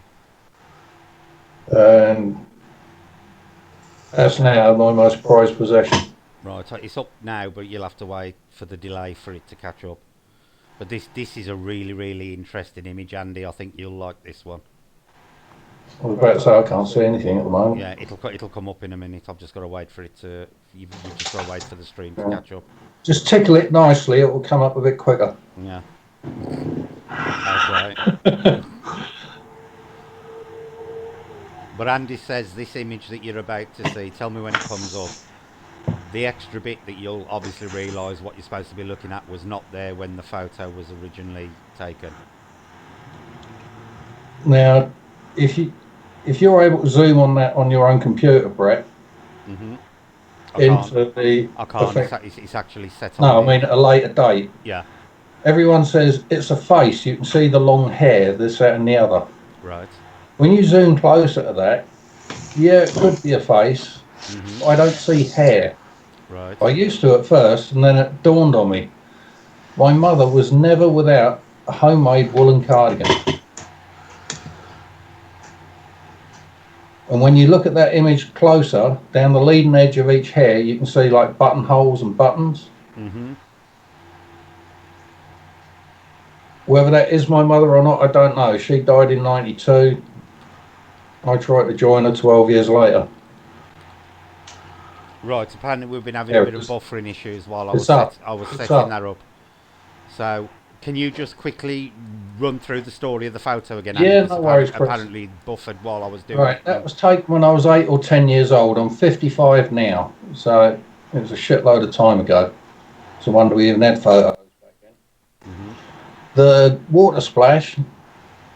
And that's now my most prized possession. Right, it's up now, but you'll have to wait for the delay for it to catch up. But this is a really, really interesting image, Andy. I think you'll like this one. I was about to say I can't see anything at the moment. Yeah, it'll come up in a minute. I've just got to wait for it to... You've just got to wait for the stream to catch up. Just tickle it nicely, it will come up a bit quicker. Yeah. Okay. But Andy says this image that you're about to see, tell me when it comes up. The extra bit that you'll obviously realise what you're supposed to be looking at was not there when the photo was originally taken. Now, if you're able to zoom on that on your own computer, Brett, into the... I can't. It's actually set on. No, I mean at a later date. Yeah. Everyone says it's a face. You can see the long hair, this, that, and the other. Right. When you zoom closer to that, yeah, it could be a face. I don't see hair. Right. I used to at first, and then it dawned on me. My mother was never without a homemade woolen cardigan. And when you look at that image closer, down the leading edge of each hair, you can see like buttonholes and buttons. Mm-hmm. Whether that is my mother or not, I don't know. She died in 92. I tried to join her 12 years later. Right, apparently we've been having a bit of buffering issues while I was setting that up. So, can you just quickly run through the story of the photo again? Yeah, Andy? no worries, Chris. Apparently buffered while I was doing it. Right, that was taken when I was 8 or 10 years old. I'm 55 now, so it was a shitload of time ago. It's a wonder we even had photos back then. Mm-hmm. The water splash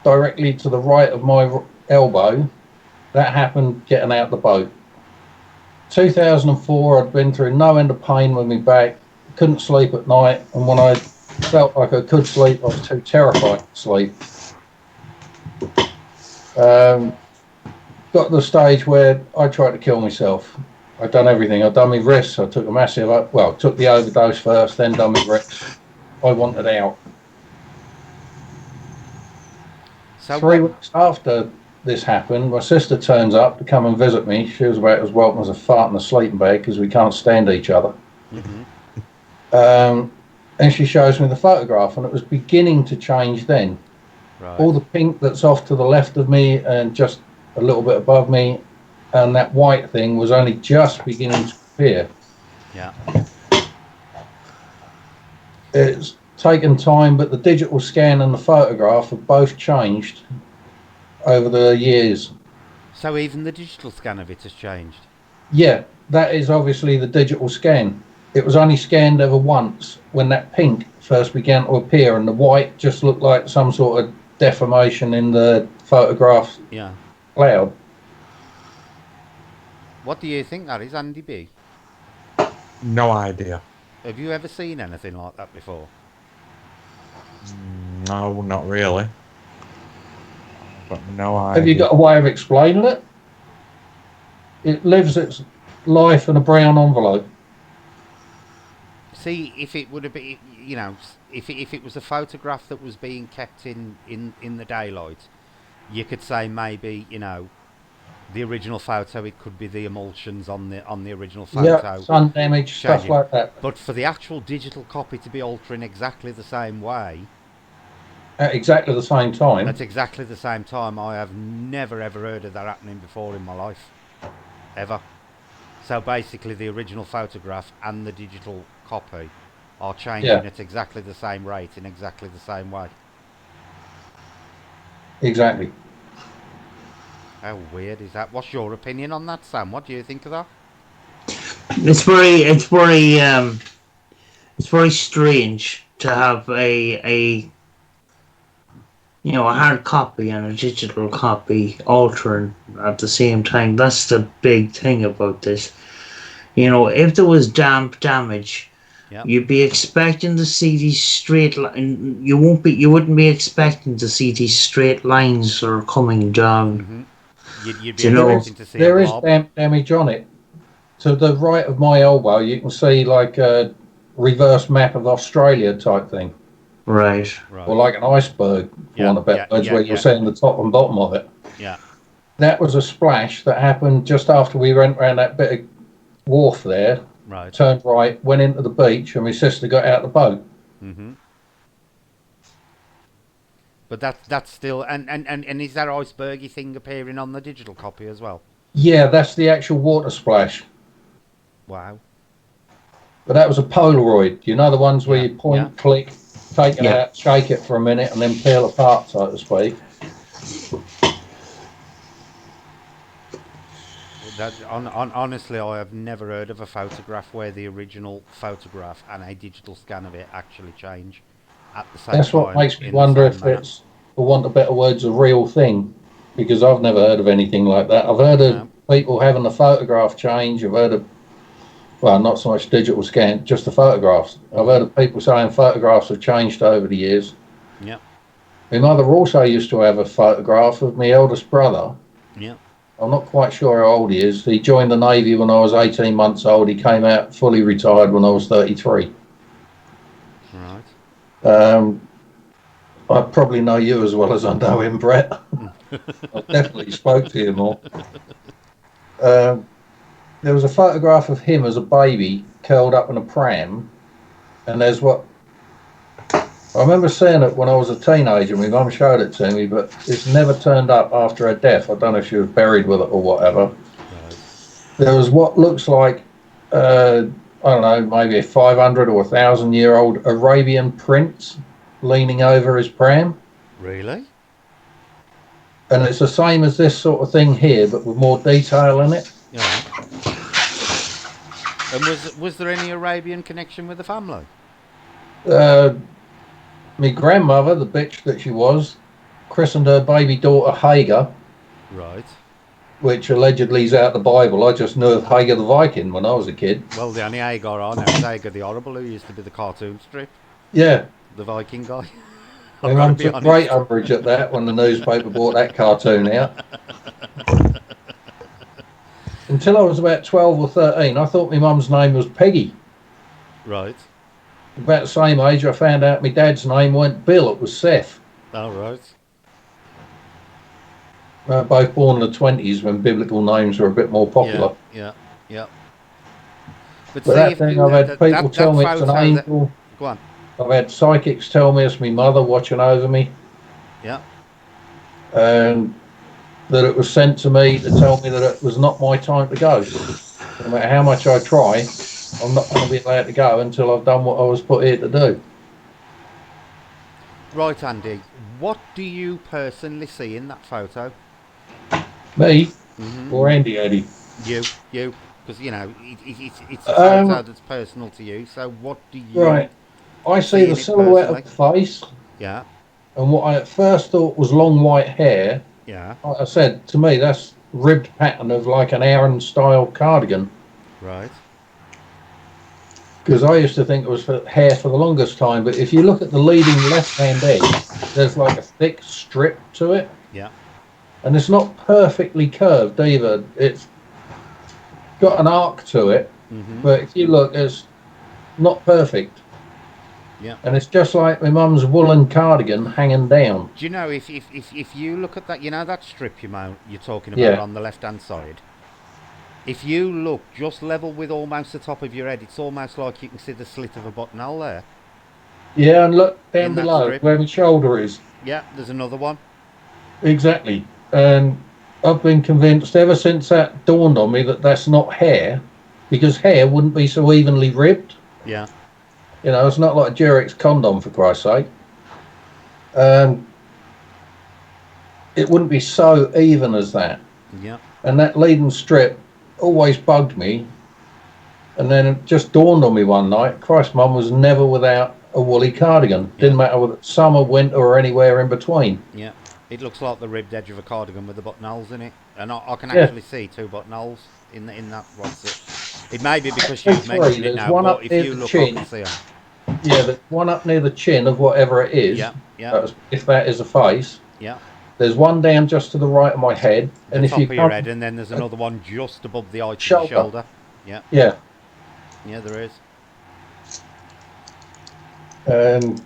directly to the right of my elbow, that happened getting out the boat. 2004, I'd been through no end of pain with my back, couldn't sleep at night, and when I felt like I could sleep, I was too terrified to sleep. Got to the stage where I tried to kill myself. I'd done everything. I'd done my wrists. I took a massive, took the overdose first, then done my wrists. I wanted out. So 3 weeks after this happened, my sister turns up to come and visit me. She was about as welcome as a fart in a sleeping bag because we can't stand each other. Mm-hmm. And she shows me the photograph, and it was beginning to change then. Right. All the pink that's off to the left of me and just a little bit above me, and that white thing was only just beginning to appear. Yeah. It's taken time, but the digital scan and the photograph have both changed over the years. So even the digital scan of it has changed? Yeah, that is obviously the digital scan. It was only scanned ever once when that pink first began to appear, and the white just looked like some sort of deformation in the photograph cloud. What do you think that is, Andy B? No idea. Have you ever seen anything like that before? No, not really. But no idea. Have you got a way of explaining it? It lives its life in a brown envelope. See, if it would have been, you know, if it was a photograph that was being kept in the daylight, you could say maybe, you know, the original photo, it could be the emulsions on the original photo. Yeah, sun damage, stuff like that. But for the actual digital copy to be altering exactly the same way, at exactly the same time. At exactly the same time, I have never ever heard of that happening before in my life, ever. So basically, the original photograph and the digital copy are changing at exactly the same rate in exactly the same way. Exactly. How weird is that? What's your opinion on that, Sam? What do you think of that? It's very strange to have a hard copy and a digital copy altering at the same time. That's the big thing about this. You know, if there was damage, you'd be expecting to see these straight lines. You wouldn't be expecting to see these straight lines are coming down. Mm-hmm. You'd be expecting to see there is damage on it. To the right of my elbow, you can see like a reverse map of Australia type thing. Right. Or like an iceberg, for want of better words, where you're seeing the top and bottom of it. Yeah. That was a splash that happened just after we went around that bit of wharf there. Right. Turned right, went into the beach, and my sister got out of the boat. Mm-hmm. But that's still and is that icebergy thing appearing on the digital copy as well? Yeah, that's the actual water splash. Wow. But that was a Polaroid. You know the ones where you point, click, take it out, shake it for a minute, and then peel apart, so to speak. Honestly, I have never heard of a photograph where the original photograph and a digital scan of it actually change at the same time. That's what makes me wonder if it's, for want of better words, a real thing, because I've never heard of anything like that. I've heard of people having the photograph change. I've heard of, well, not so much digital scan, just the photographs. I've heard of people saying photographs have changed over the years. Yeah. My mother also used to have a photograph of my eldest brother. Yeah. I'm not quite sure how old he is. He joined the Navy when I was 18 months old. He came out fully retired when I was 33. Right. I probably know you as well as I know him, Brett. I definitely spoke to him more. Um, there was a photograph of him as a baby curled up in a pram, and there's what I remember seeing it when I was a teenager. My mum showed it to me, but it's never turned up after her death. I don't know if she was buried with it or whatever. Right. There was what looks like, I don't know, maybe a 500 or 1,000-year-old Arabian prince leaning over his pram. Really? And it's the same as this sort of thing here, but with more detail in it. Yeah. And was there any Arabian connection with the family? My grandmother, the bitch that she was, christened her baby daughter Hagar, Right. which allegedly is out of the Bible. I just knew of Hagar the Viking when I was a kid. Well, the only Hagar I know is Hagar the Horrible, who used to be the cartoon strip, Yeah, the Viking guy. my I've got to mum be took honest. great umbrage at that when the newspaper brought that cartoon out. Until I was about 12 or 13, I thought my mum's name was Peggy. Right. About the same age, I found out my dad's name weren't Bill, it was Seth. All right. Both born in the 20s when biblical names were a bit more popular. Yeah. But But see, that if thing, I've had people tell me it's an angel. Go on. I've had psychics tell me it's my mother watching over me, Yeah. and that it was sent to me to tell me that it was not my time to go. No matter how much I try, I'm not going to be allowed to go until I've done what I was put here to do. Right, Andy. What do you personally see in that photo? Me or Andy Eddie? You. Because, you know, it's a photo that's personal to you. So what do you... Right. I see the silhouette of the face. Yeah. And what I at first thought was long white hair. Yeah. Like I said, to me, that's ribbed pattern of like an Aran-style cardigan. Right. Because I used to think it was for hair for the longest time. But if you look at the leading left-hand edge, there's like a thick strip to it. Yeah. And it's not perfectly curved either. It's got an arc to it, but if you look, it's not perfect. Yeah. And it's just like my mum's woolen cardigan hanging down. Do you know, if you look at that, you know that strip you're talking about on the left-hand side? If you look just level with almost the top of your head, it's almost like you can see the slit of a buttonhole there. Yeah, and look down In that below strip. where my shoulder is. Yeah, there's another one. Exactly. And I've been convinced ever since that dawned on me that that's not hair, because hair wouldn't be so evenly ribbed. Yeah. You know, it's not like a Durex condom, for Christ's sake. It wouldn't be so even as that. Yeah. And that leading strip always bugged me. And then it just dawned on me one night, Christ, Mum was never without a woolly cardigan. Didn't matter whether it's summer, winter, or anywhere in between. Yeah. It looks like the ribbed edge of a cardigan with the buttonholes in it. And I can actually see two buttonholes in that. What's it? It may be because you've mentioned it now, but if you look, I can see them. Yeah, there's one up near the chin of whatever it is. Yeah. If that is a face. Yeah. There's one down just to the right of my head. And if you top of your head, and then there's another one just above the height of the shoulder. Yeah. Yeah. Yeah, there is. And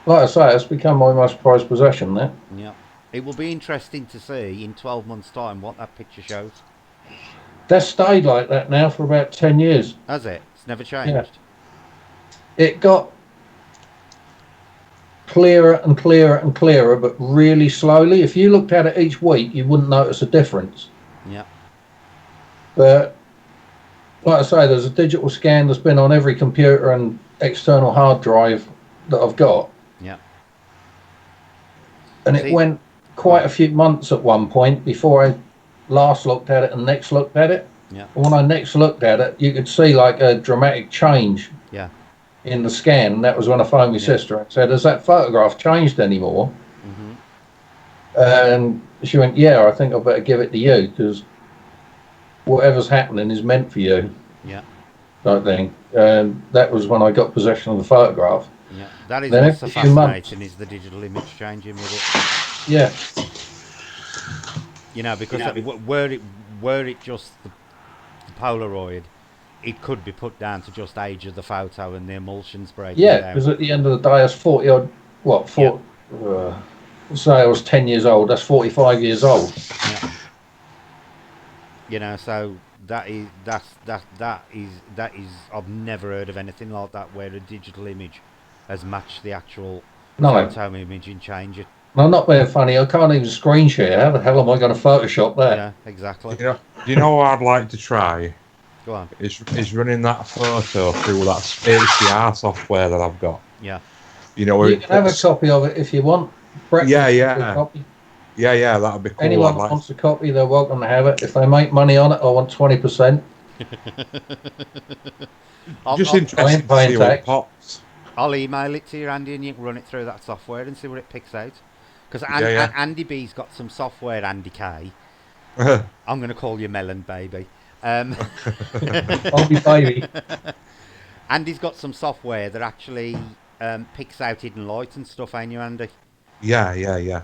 like I say, it's become my most prized possession there. Yeah. It will be interesting to see in 12 months' time what that picture shows. That's stayed like that now for about 10 years. Has it? It's never changed? Yeah. It got clearer and clearer and clearer, but really slowly. If you looked at it each week, you wouldn't notice a difference. Yeah. But like I say, there's a digital scan that's been on every computer and external hard drive that I've got. Yeah. And it went quite a few months at one point before I last looked at it and next looked at it. Yeah. And when I next looked at it, you could see like a dramatic change. Yeah. In the scan, and that was when I phoned my sister and said, "Has that photograph changed anymore?" And she went, "Yeah, I think I better give it to you because whatever's happening is meant for you." Yeah. Type thing. And that was when I got possession of the photograph. Yeah. That is then what's so fascinating is the digital image changing with it. Yeah. You know, because were it just the Polaroid, it could be put down to just age of the photo and the emulsions breaking down. Yeah, because at the end of the day, it's 40 odd, what, say I was 10 years old, that's 45 years old. Yeah. You know, so that is I've never heard of anything like that where a digital image has matched the actual No, photo image and change it. I'm not being funny. I can't even screen share. How the hell am I going to Photoshop that? Yeah, exactly. You know what I'd like to try? Go on. Is running that photo through that HDR software that I've got. Yeah. You know, where You it can have a puts- copy of it if you want. Brett can Yeah, give you yeah. a copy. Yeah, that'd be cool. Anyone I'd that like- wants a copy, they're welcome to have it. If they make money on it, I want 20%. Just I interested ain't to paying see what tax. pops. I'll email it to you, Andy, and you can run it through that software and see what it picks out. Because Yeah. Andy B's got some software, Andy K. I'm going to call you Melon Baby. I'll be baby. Andy's got some software that actually picks out hidden light and stuff, ain't you, Andy? Yeah.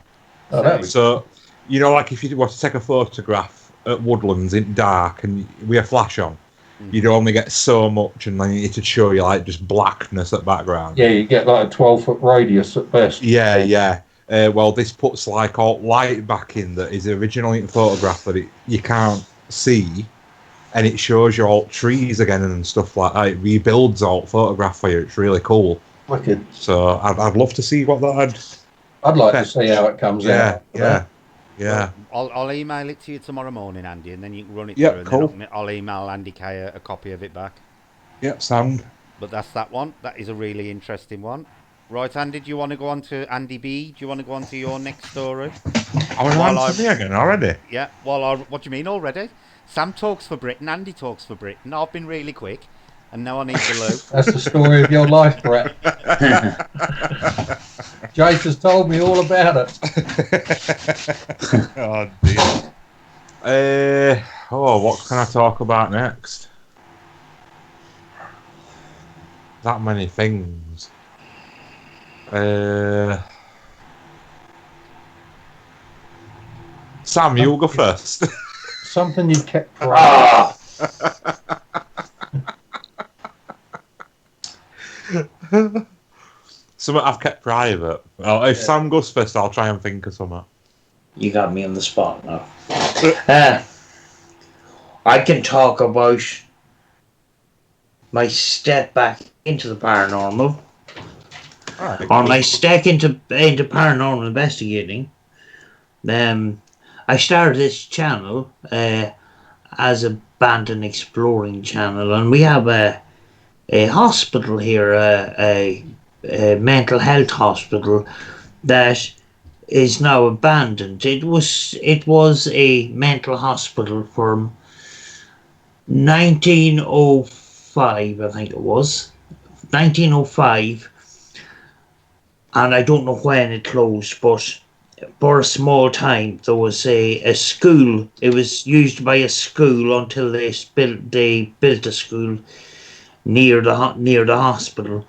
Oh, that'd be So, you know, like if you were to take a photograph at Woodlands in dark and with a flash on, you'd only get so much, and then you need to show you like just blackness at background. Yeah, you get like a 12-foot radius at best. Yeah. Well, this puts like all light back in that is originally in photograph that you can't see, and it shows you all trees again and stuff like that. It rebuilds all photograph for you. It's really cool. Wicked. So I'd love to see what that'd. I'd like to see how it comes out. Yeah. Well, I'll email it to you tomorrow morning, Andy, and then you can run it Yeah, through. And cool. then I'll email Andy K a copy of it back. Yep, sound. But that's that one. That is a really interesting one. Right, Andy, do you want to go on to Andy B? Do you want to go on to your next story? I was While on to me again already. Yeah, what do you mean already? Sam talks for Britain, Andy talks for Britain. I've been really quick, and now I need the loo. That's the story of your life, Brett. Jace has told me all about it. Oh dear. What can I talk about next? That many things. Sam, you'll go first. Something you kept quiet. Something I've kept private. Well, if Sam goes first, I'll try and think of something. You got me on the spot now. I can talk about my step back into the paranormal, or my step into paranormal investigating. I started this channel as a band and exploring channel, and we have a hospital here, a mental health hospital that is now abandoned. It was a mental hospital from 1905, I think it was 1905, and I don't know when it closed, but for a small time there was a school. It was used by a school until they built a school near the hospital.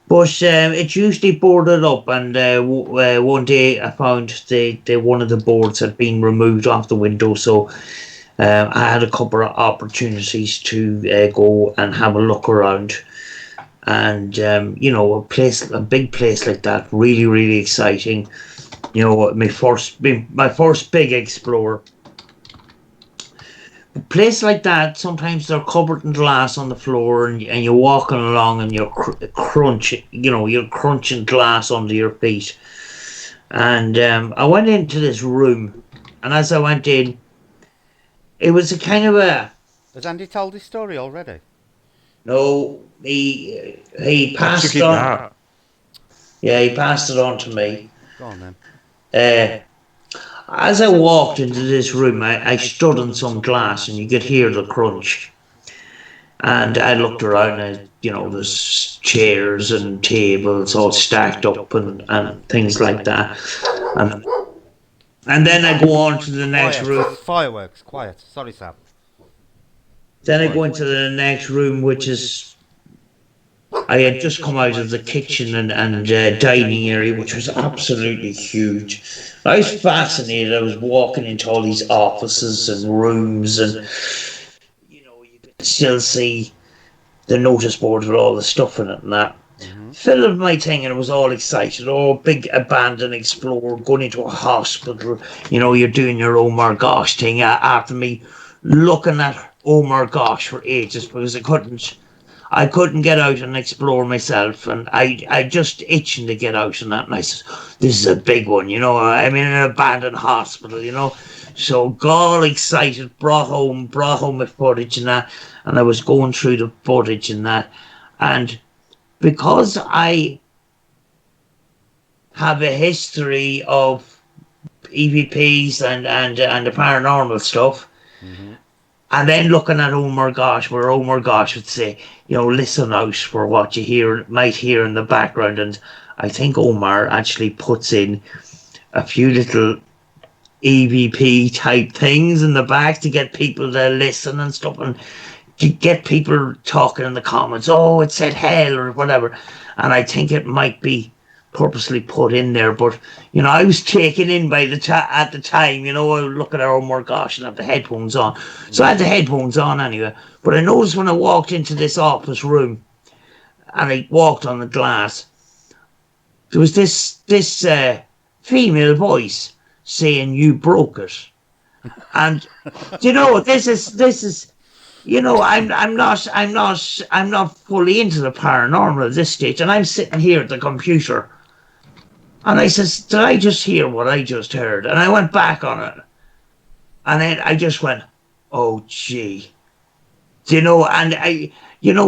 But it's usually boarded up, and one day I found one of the boards had been removed off the window, so I had a couple of opportunities to go and have a look around. And a big place like that, really, really exciting. My first big explore. A place like that, sometimes they're covered in glass on the floor, and you're walking along and you're you're crunching glass under your feet. And I went into this room, and as I went in, it was a kind of a... Has Andy told his story already? No, he passed it on. Yeah, he passed it on to me. Go on then. As I walked into this room, I stood on some glass, and you could hear the crunch. And I looked around, and there's chairs and tables all stacked up and things like that. And then I go on to the next room. Fireworks, quiet. Sorry, Sam. Then I go into the next room, which is... I had just come out of the kitchen and dining area, which was absolutely huge. I was fascinated. I was walking into all these offices and rooms, and you could still see the notice board with all the stuff in it and that. Filled my thing, and I was all excited. Oh, big abandoned explorer going into a hospital. You know, you're doing your Omar Gosh thing after me looking at Omar Gosh for ages because I couldn't get out and explore myself, and I just itching to get out and that. And I said, "This is a big one, you know. I'm in an abandoned hospital, you know." So, all excited, brought home my footage and that, and I was going through the footage and that, and because I have a history of EVPs and the paranormal stuff. And then looking at Omar Gosh, where Omar Gosh would say, you know, listen out for what you might hear in the background. And I think Omar actually puts in a few little EVP type things in the back to get people to listen and stuff, and to get people talking in the comments. Oh, it said hell or whatever. And I think it might be purposely put in there, but you know, I was taken in by the at the time, you know, I would look at our more gosh and have the headphones on. So I had the headphones on anyway. But I noticed when I walked into this office room and I walked on the glass, there was this female voice saying, "You broke it." And you know, this is you know, I'm not fully into the paranormal at this stage, and I'm sitting here at the computer. And I says, did I just hear what I just heard? And I went back on it. And then I just went, oh, gee. Do you know, and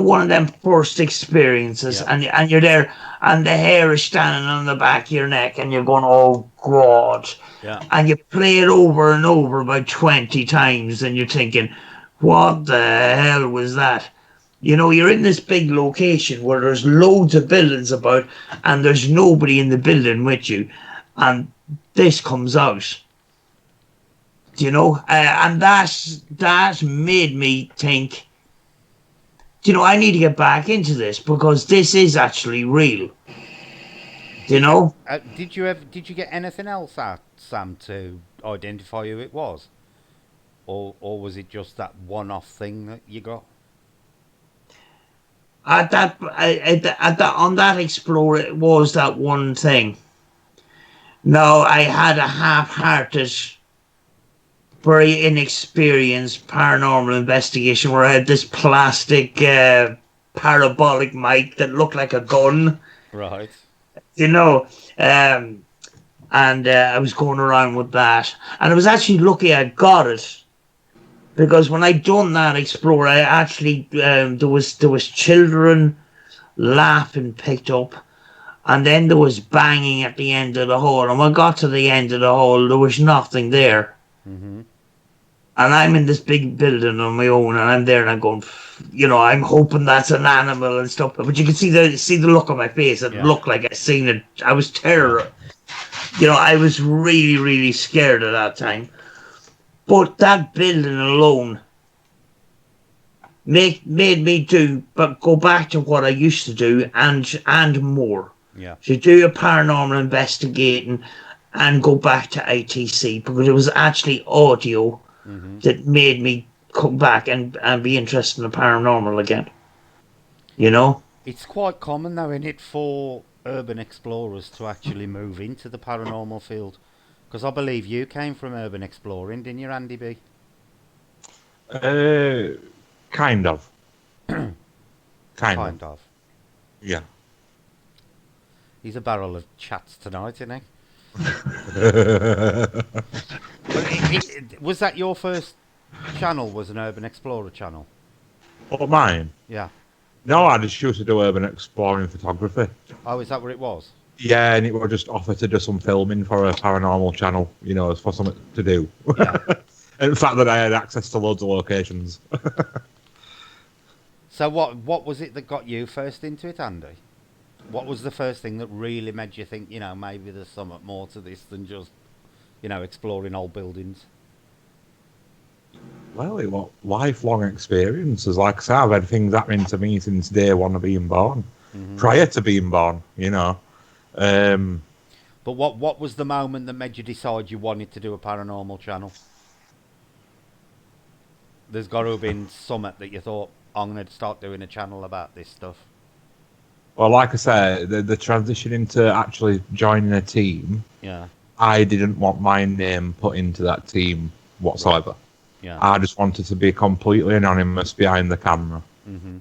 one of them first experiences, and you're there, and the hair is standing on the back of your neck, and you're going, oh, God. Yeah. And you play it over and over about 20 times, and you're thinking, what the hell was that? You know, you're in this big location where there's loads of buildings about, and there's nobody in the building with you, and this comes out. Do you know? And that made me think, do you know, I need to get back into this because this is actually real. Do you know? Did you get anything else out, Sam, to identify who it was, or was it just that one-off thing that you got? On that Explorer, it was that one thing. No, I had a half-hearted, very inexperienced paranormal investigation where I had this plastic parabolic mic that looked like a gun. Right. You know, and I was going around with that, and I was actually lucky I got it. Because when I done that Explorer, I actually there was children laughing picked up, and then there was banging at the end of the hole. And when I got to the end of the hole, there was nothing there. Mm-hmm. And I'm in this big building on my own, and I'm there, and I'm going, you know, I'm hoping that's an animal and stuff. But you can see the look on my face. It looked like I seen it. I was terror. You know, I was really, really scared at that time. But that building alone made me go back to what I used to do and more. Yeah. To do a paranormal investigating and go back to ITC because it was actually audio that made me come back and be interested in the paranormal again. You know? It's quite common though, isn't it, for urban explorers to actually move into the paranormal field? Because I believe you came from urban exploring, didn't you, Andy B? Kind of. Kind of. Yeah. He's a barrel of chats tonight, isn't he? Was that your first channel? Was an urban explorer channel? Oh, mine? Yeah. No, I just used to do urban exploring photography. Oh, is that what it was? Yeah, and it was just offered to do some filming for a paranormal channel, you know, for something to do. Yeah. And the fact that I had access to loads of locations. So what was it that got you first into it, Andy? What was the first thing that really made you think, you know, maybe there's something more to this than just, you know, exploring old buildings? Well, it was lifelong experiences. Like I say, I've had things happening to me since day one of being born. Prior to being born, you know. But what was the moment that made you decide you wanted to do a paranormal channel? There's got to have been something that you thought, I'm going to start doing a channel about this stuff. Well, like I said, the transition into actually joining a team, Yeah. I didn't want my name put into that team whatsoever. Yeah. I just wanted to be completely anonymous behind the camera. Mm-hmm.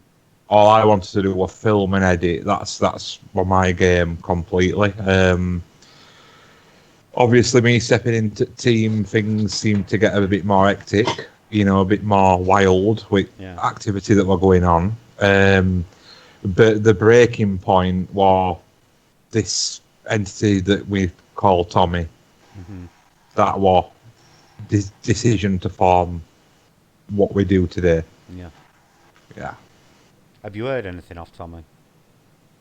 All I wanted to do was film and edit. That's my game completely. Obviously, me stepping into team, things seem to get a bit more hectic. A bit more wild with activity that were going on. But the breaking point was this entity that we call Tommy. Mm-hmm. That was this decision to form what we do today. Yeah. Yeah. Have you heard anything off Tommy?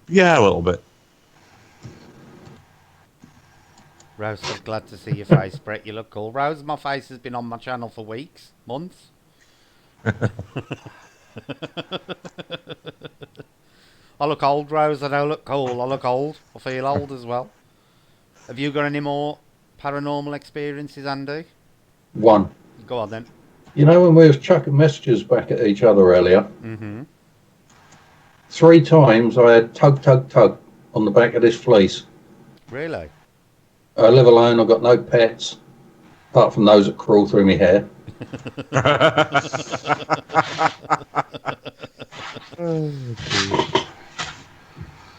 Yeah, a little bit. Rose says, glad to see your face, Brett. You look cool. Rose, my face has been on my channel for weeks, months. I look old, Rose. I don't look cool. I look old. I feel old as well. Have you got any more paranormal experiences, Andy? One. Go on then. You know when we was chucking messages back at each other earlier? Mm-hmm. 3 times I had tug, tug, tug on the back of this fleece. Really? I live alone. I've got no pets, apart from those that crawl through my hair.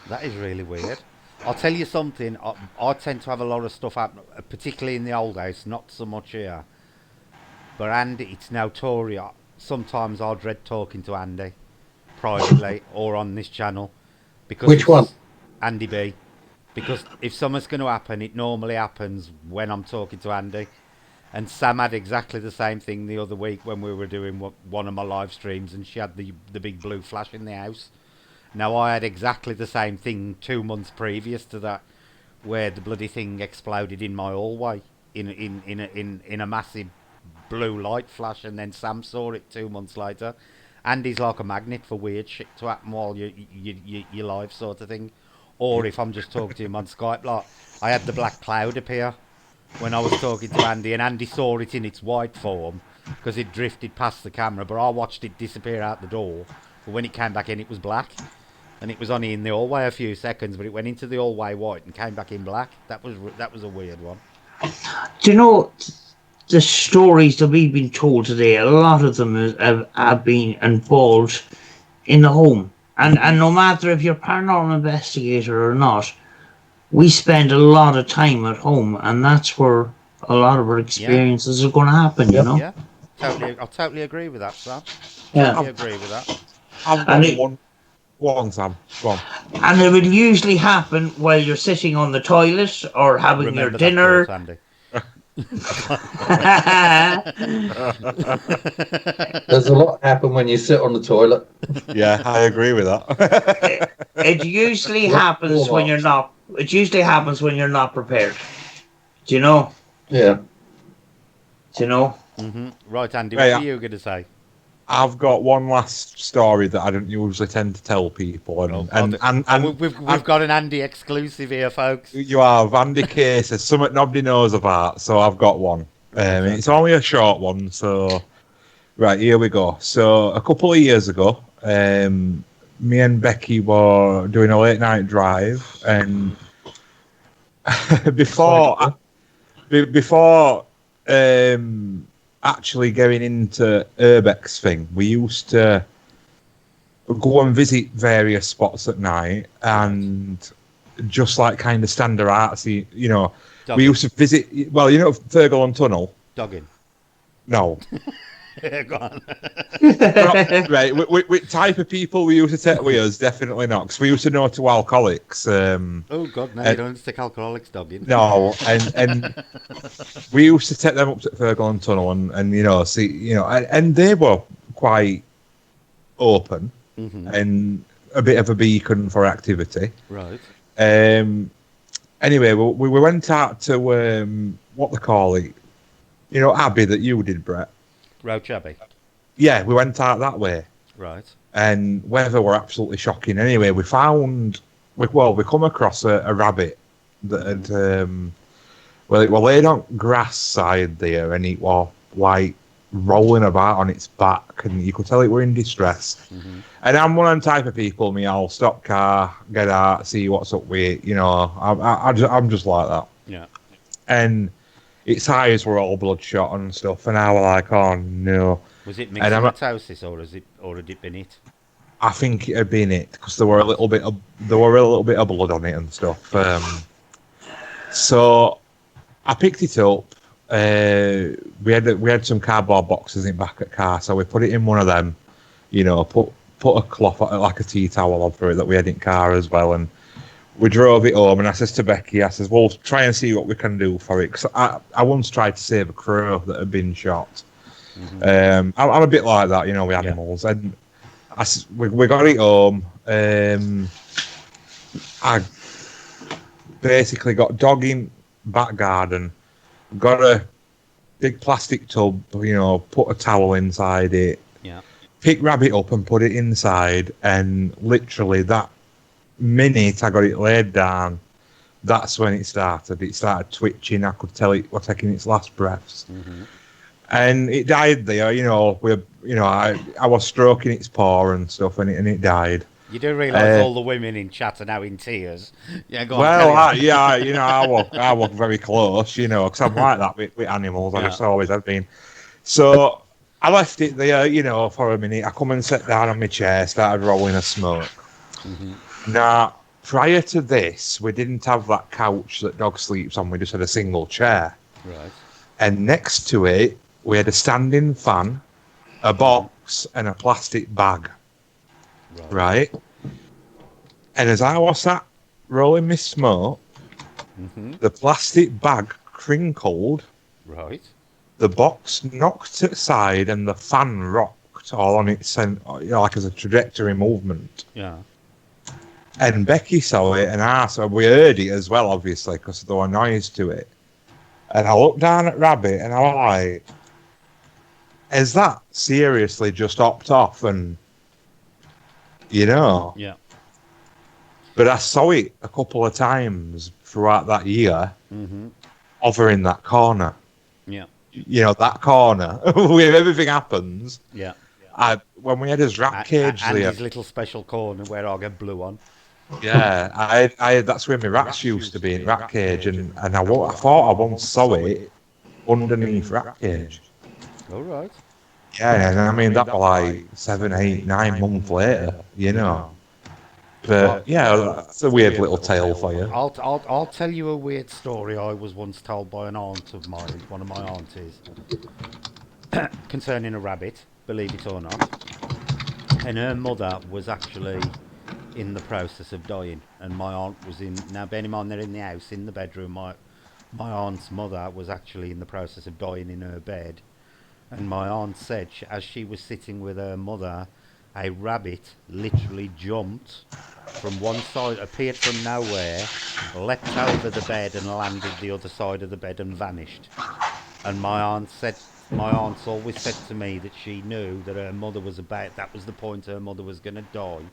That is really weird. I'll tell you something. I tend to have a lot of stuff happen, particularly in the old house, not so much here. But Andy, it's notorious. Sometimes I dread talking to Andy privately or on this channel. Because Which one? Andy B. Because if something's going to happen, it normally happens when I'm talking to Andy. And Sam had exactly the same thing the other week when we were doing one of my live streams, and she had the big blue flash in the house. Now I had exactly the same thing 2 months previous to that, where the bloody thing exploded in my hallway in a massive blue light flash, and then Sam saw it 2 months later. Andy's like a magnet for weird shit to happen while you're live, sort of thing. Or if I'm just talking to him on Skype, like I had the black cloud appear when I was talking to Andy, and Andy saw it in its white form because it drifted past the camera, but I watched it disappear out the door. But when it came back in, it was black, and it was only in the hallway a few seconds, but it went into the hallway white and came back in black. That was a weird one. Do you know the stories that we've been told today? A lot of them have been involved in the home, and no matter if you're a paranormal investigator or not, we spend a lot of time at home, and that's where a lot of our experiences are going to happen. You know. Yeah, I totally agree with that, Sam. Yeah. Totally agree with that. I've got one. Go on, Sam. Go on. And it will usually happen while you're sitting on the toilet or having your dinner. Thought, Andy. There's a lot happen when you sit on the toilet. Yeah, I agree with that. It usually happens when you're not. It usually happens when you're not prepared. Do you know? Yeah. Do you know? Mm-hmm. Right, Andy. What are you going to say? I've got one last story that I don't usually tend to tell people, and we've got an Andy exclusive here, folks. You have Andy cases, something nobody knows about, so I've got one. It's only a short one, so right, here we go. So a couple of years ago, me and Becky were doing a late night drive, and before actually going into Urbex thing, we used to go and visit various spots at night, and just like kind of standard artsy, Dogging. We used to visit, Thurgoland Tunnel. Dogging. No. Go on. Right, with type of people we used to take with us, definitely not, because we used to know to alcoholics. Oh God, no, you don't stick alcoholics dogging. No, and we used to take them up to Thurgoland Tunnel and see, and they were quite open and a bit of a beacon for activity. Right. Anyway, we went out to what they call it, Abbey that you did, Brett. Roach Abbey. Yeah, we went out that way. Right. And weather were absolutely shocking. Anyway, we come across a rabbit that had, it was laid on grass side there, and it was like rolling about on its back, and you could tell it were in distress. Mm-hmm. And I'm one of the type of people, me, I'll stop car, get out, see what's up with it, you know. I'm just like that. Yeah. And its eyes were all bloodshot and stuff, and I was like, oh no. Was it And myxomatosis or had it been it? I think it had been it, because there were a little bit of blood on it and stuff. So I picked it up. We had some cardboard boxes in the back of the car, so we put it in one of them. You know, put a cloth, like a tea towel, over it that we had in the car as well, and we drove it home. And I says to Becky, I says, "Well, try and see what we can do for it." Because I once tried to save a crow that had been shot. Mm-hmm. I'm a bit like that, you know, with animals, and we got it home. I basically got dog in back garden, got a big plastic tub, you know, put a towel inside it, Yeah. pick rabbit up and put it inside, and literally that minute I got it laid down, that's when it started. It started twitching. I could tell it was taking its last breaths. Mm-hmm. And it died there, you know. I was stroking its paw and stuff, and it died. You do realise all the women in chat are now in tears. Yeah, go on. Well, you know, I walk very close, you know, because I'm like that with animals. I just always have been. So I left it there, you know, for a minute. I come and sat down on my chair, started rolling a smoke. Mm-hmm. Now, prior to this, we didn't have that couch that dog sleeps on. We just had a single chair. Right. And next to it, we had a standing fan, a box, and a plastic bag. Right? And as I was sat rolling my smoke, the plastic bag crinkled. Right. The box knocked aside, and the fan rocked all on its, you know, like as a trajectory movement. Yeah. And Becky saw it, and so we heard it as well, obviously, because there was noise to it. And I looked down at Rabbit, and I was like, "Is that seriously just hopped off?" And you know, Yeah. But I saw it a couple of times throughout that year, over in that corner. Yeah. You know, that corner where everything happens. Yeah. When we had his rat cage and there. his little special corner where I get blue on. Yeah, I that's where my rats used to be, in rat cage, and I thought I once saw it underneath rat cage. All right. Yeah, and I mean that was like 7, 8, 9 months later, you know. But yeah, that's a weird little tale for you. I'll tell you a weird story I was once told by an aunt of mine, one of my aunties, concerning a rabbit, believe it or not. And her mother was actually in the process of dying, and my aunt was in. Now, bear in mind, they're in the house, in the bedroom. My aunt's mother was actually in the process of dying in her bed, and my aunt said, as she was sitting with her mother, a rabbit literally jumped from one side, appeared from nowhere, leapt over the bed and landed the other side of the bed and vanished. And my aunt's always said to me that she knew that her mother was that was the point her mother was going to die,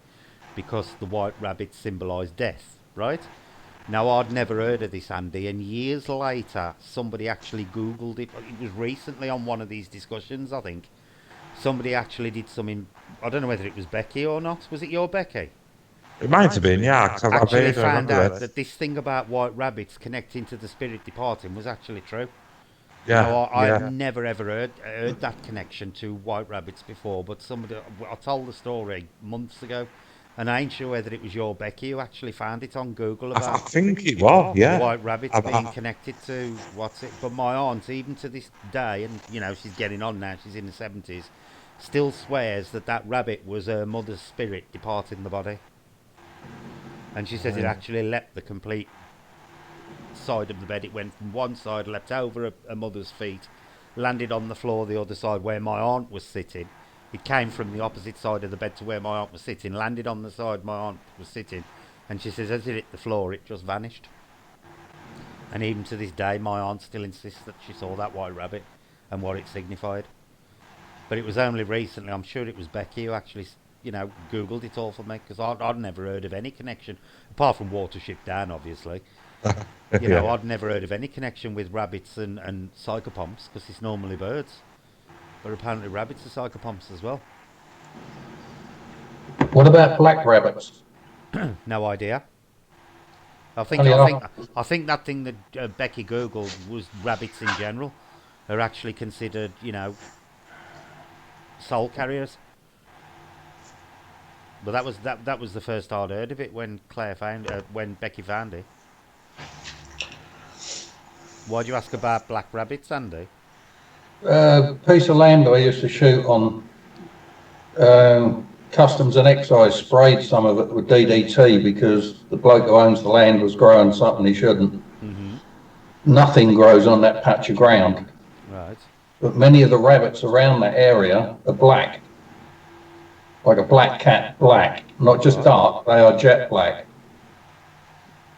because the white rabbit symbolised death, right? Now, I'd never heard of this, Andy, and years later, somebody actually Googled it. It was recently on one of these discussions, I think. Somebody actually did something. I don't know whether it was Becky or not. Was it your Becky? It might have been, yeah. Cause I've actually heard, found out that this thing about white rabbits connecting to the spirit departing was actually true. Yeah, now, I've never ever heard that connection to white rabbits before, but I told the story months ago, and I ain't sure whether it was your Becky who actually found it on Google about I think it was, yeah. white rabbits being connected to what's it. But my aunt, even to this day, and you know she's getting on now, she's in the 70s, still swears that rabbit was her mother's spirit departing the body. And she says it actually leapt the complete side of the bed. It went from one side, leapt over a mother's feet, landed on the floor the other side where my aunt was sitting. It came from the opposite side of the bed to where my aunt was sitting, landed on the side my aunt was sitting, and she says as it hit the floor, it just vanished. And even to this day, my aunt still insists that she saw that white rabbit and what it signified. But it was only recently, I'm sure it was Becky who actually, you know, Googled it all for me, because I'd never heard of any connection, apart from Watership Down, obviously. You know, I'd never heard of any connection with rabbits and psychopomps, because it's normally birds. But apparently rabbits are psychopomps as well. What about black rabbits? No idea. I think Funny I enough. think I think that thing that Becky googled was rabbits in general are actually considered, soul carriers. But that was the first I'd heard of it when when Becky found it. Why'd you ask about black rabbits, Andy? Piece of land I used to shoot on, Customs and Excise sprayed some of it with DDT because the bloke who owns the land was growing something he shouldn't. Mm-hmm. Nothing grows on that patch of ground, Right. but many of the rabbits around that area are black, like a black cat black, not just dark, they are jet black.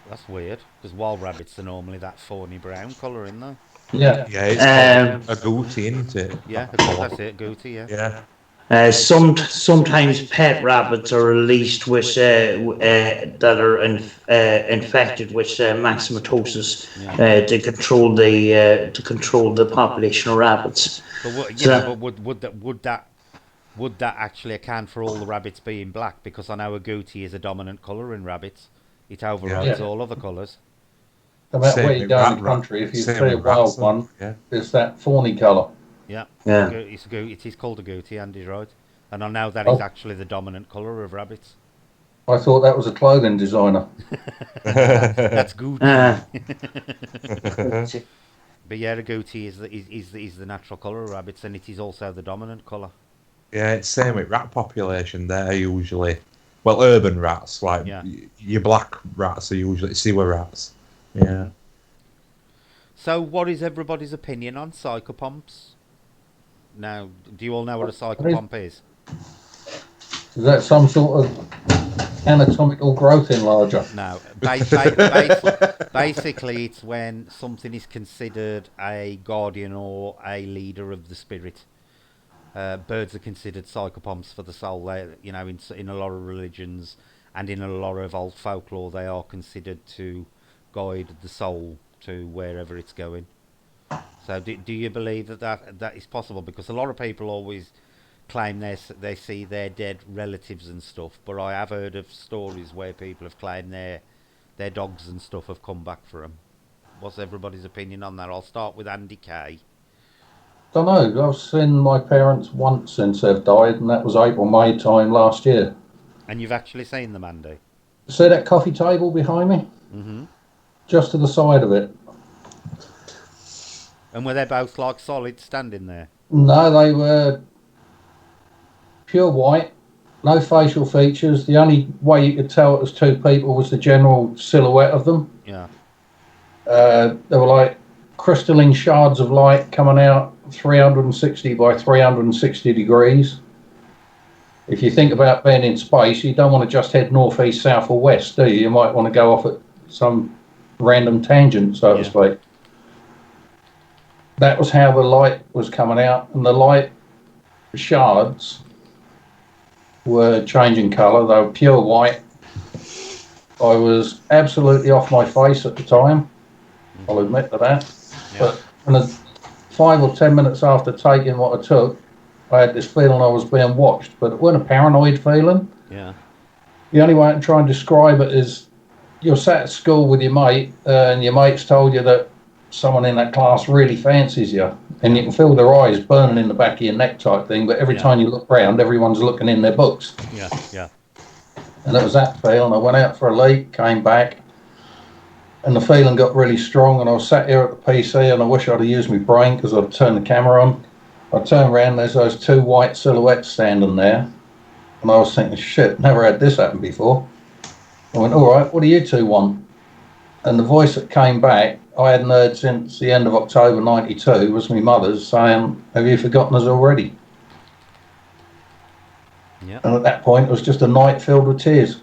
That's weird, because wild rabbits are normally that fawny brown colour, isn't they? Yeah. Yeah, it's called a goatee, isn't it? Yeah, that's it, goatee, yeah. Yeah. Sometimes pet rabbits are released with that are infected with maximatosis to control the population of rabbits. But would that actually account for all the rabbits being black? Because I know a goatee is a dominant colour in rabbits. It overrides all other colours. No matter where you go in the country, if you see a wild one, it's that fawny colour. Yeah. Yeah. It is called a goatee, Andy's right. And I know that is actually the dominant colour of rabbits. I thought that was a clothing designer. That's Gucci. But yeah, the goatee is the natural colour of rabbits, and it is also the dominant colour. Yeah, it's same with rat population. They're usually, well, urban rats. Like your black rats are usually sewer rats. Yeah. So, what is everybody's opinion on psychopomps? Now, do you all know what a psychopomp is? Is that some sort of anatomical growth enlarger? No. Basically, it's when something is considered a guardian or a leader of the spirit. Birds are considered psychopomps for the soul. They, in a lot of religions and in a lot of old folklore, they are considered to guide the soul to wherever it's going. So, do you believe that is possible? Because a lot of people always claim they see their dead relatives and stuff, but I have heard of stories where people have claimed their dogs and stuff have come back for them. What's everybody's opinion on that? I'll start with Andy Kay. Don't know. I've seen my parents once since they've died, and that was April, May time last year. And you've actually seen them, Andy? See that coffee table behind me? Mm-hmm. Just to the side of it. And were they both like solid standing there? No, they were pure white, no facial features. The only way you could tell it was two people was the general silhouette of them. Yeah. They were like crystalline shards of light coming out 360 by 360 degrees. If you think about being in space, you don't want to just head north, east, south or west, do you? You might want to go off at some random tangent, so to speak. That was how the light was coming out, and the light shards were changing colour. They were pure white. I was absolutely off my face at the time. I'll admit to that. Yeah. But 5 or 10 minutes after taking what I took, I had this feeling I was being watched, but it wasn't a paranoid feeling. Yeah. The only way I can try and describe it is you're sat at school with your mate, and your mate's told you that someone in that class really fancies you, and you can feel their eyes burning in the back of your neck type thing, but every time you look round, everyone's looking in their books. Yeah, yeah. And it was that feeling. I went out for a leak, came back, and the feeling got really strong, and I was sat here at the PC, and I wish I'd have used my brain because I'd turned the camera on. I turned around, there's those two white silhouettes standing there, and I was thinking, shit, never had this happen before. I went, all right, what do you two want? And the voice that came back, I hadn't heard since the end of October 92, was my mother's saying, have you forgotten us already? Yeah. And at that point, it was just a night filled with tears.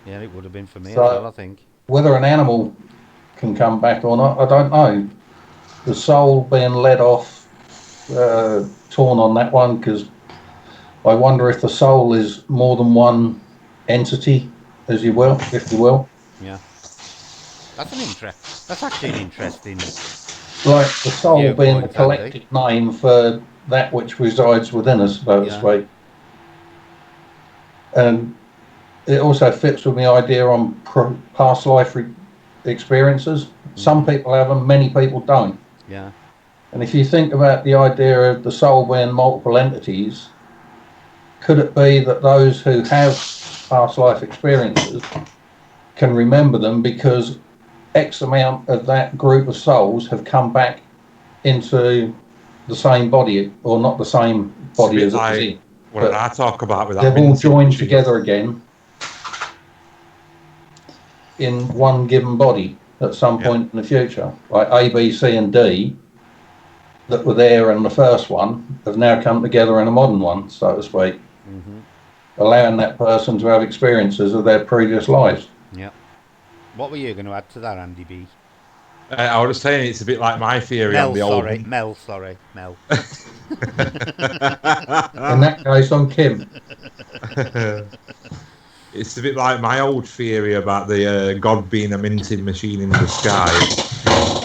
Yeah, it would have been for me as well, I think. Whether an animal can come back or not, I don't know. The soul being let off, torn on that one, because I wonder if the soul is more than one entity, as you will, if you will. Yeah. That's actually an interesting. Like the soul being the collective name for that which resides within us, so to speak. And it also fits with the idea on past life experiences. Some people have them, many people don't. Yeah. And if you think about the idea of the soul being multiple entities, could it be that those who have past life experiences can remember them because X amount of that group of souls have come back into the same body, or not the same body as it was in? What I talk about with that, they've all joined together again in one given body at some point in the future. Like A, B, C, and D that were there in the first one have now come together in a modern one, so to speak, allowing that person to have experiences of their previous lives. Yeah. What were you going to add to that, Andy B? I was saying it's a bit like my theory on the old. Mel. In that case, I'm Kim. It's a bit like my old theory about the God being a minting machine in the sky,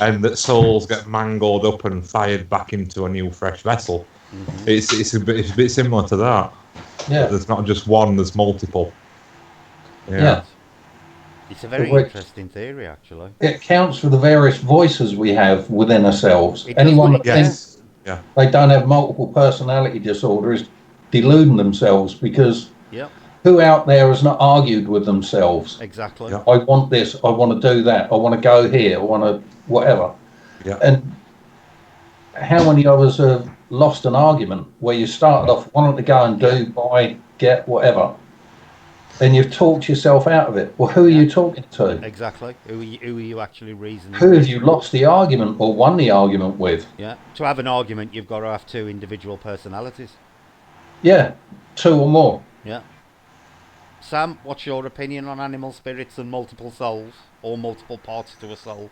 and that souls get mangled up and fired back into a new, fresh vessel. It's a bit similar to that. Yeah. There's not just one; there's multiple. Yeah. It's a very interesting theory, actually. It counts for the various voices we have within ourselves. Anyone that thinks they don't have multiple personality disorder is deluding themselves, because who out there has not argued with themselves? Exactly. I want this, I want to do that, I want to go here, I want to whatever. And how many of us have lost an argument where you started off wanting to go and do, buy, get, whatever, and you've talked yourself out of it? Well, who are you talking to? Exactly. Who are you actually reasoning Who with? have you lost the argument or won the argument with? Yeah. To have an argument, you've got to have two individual personalities. Yeah, two or more. Yeah. Sam, what's your opinion on animal spirits and multiple souls, or multiple parts to a soul?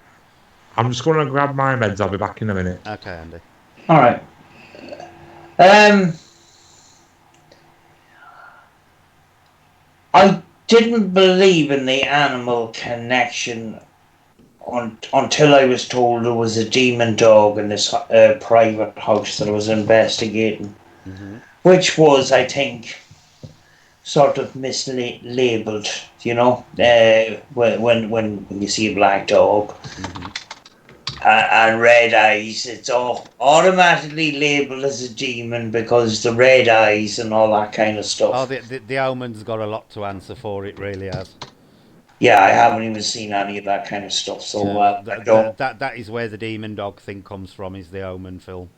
I'm just going to grab my meds. I'll be back in a minute. Okay, Andy. All right. I didn't believe in the animal connection until I was told there was a demon dog in this private house that I was investigating, which was, I think, sort of mislabeled, you know, when you see a black dog and red eyes, it's all automatically labeled as a demon because the red eyes and all that kind of stuff. Oh, the omen's got a lot to answer for, it really has. Yeah, I haven't even seen any of that kind of stuff, so I don't. That is where the demon dog thing comes from, is the Omen film.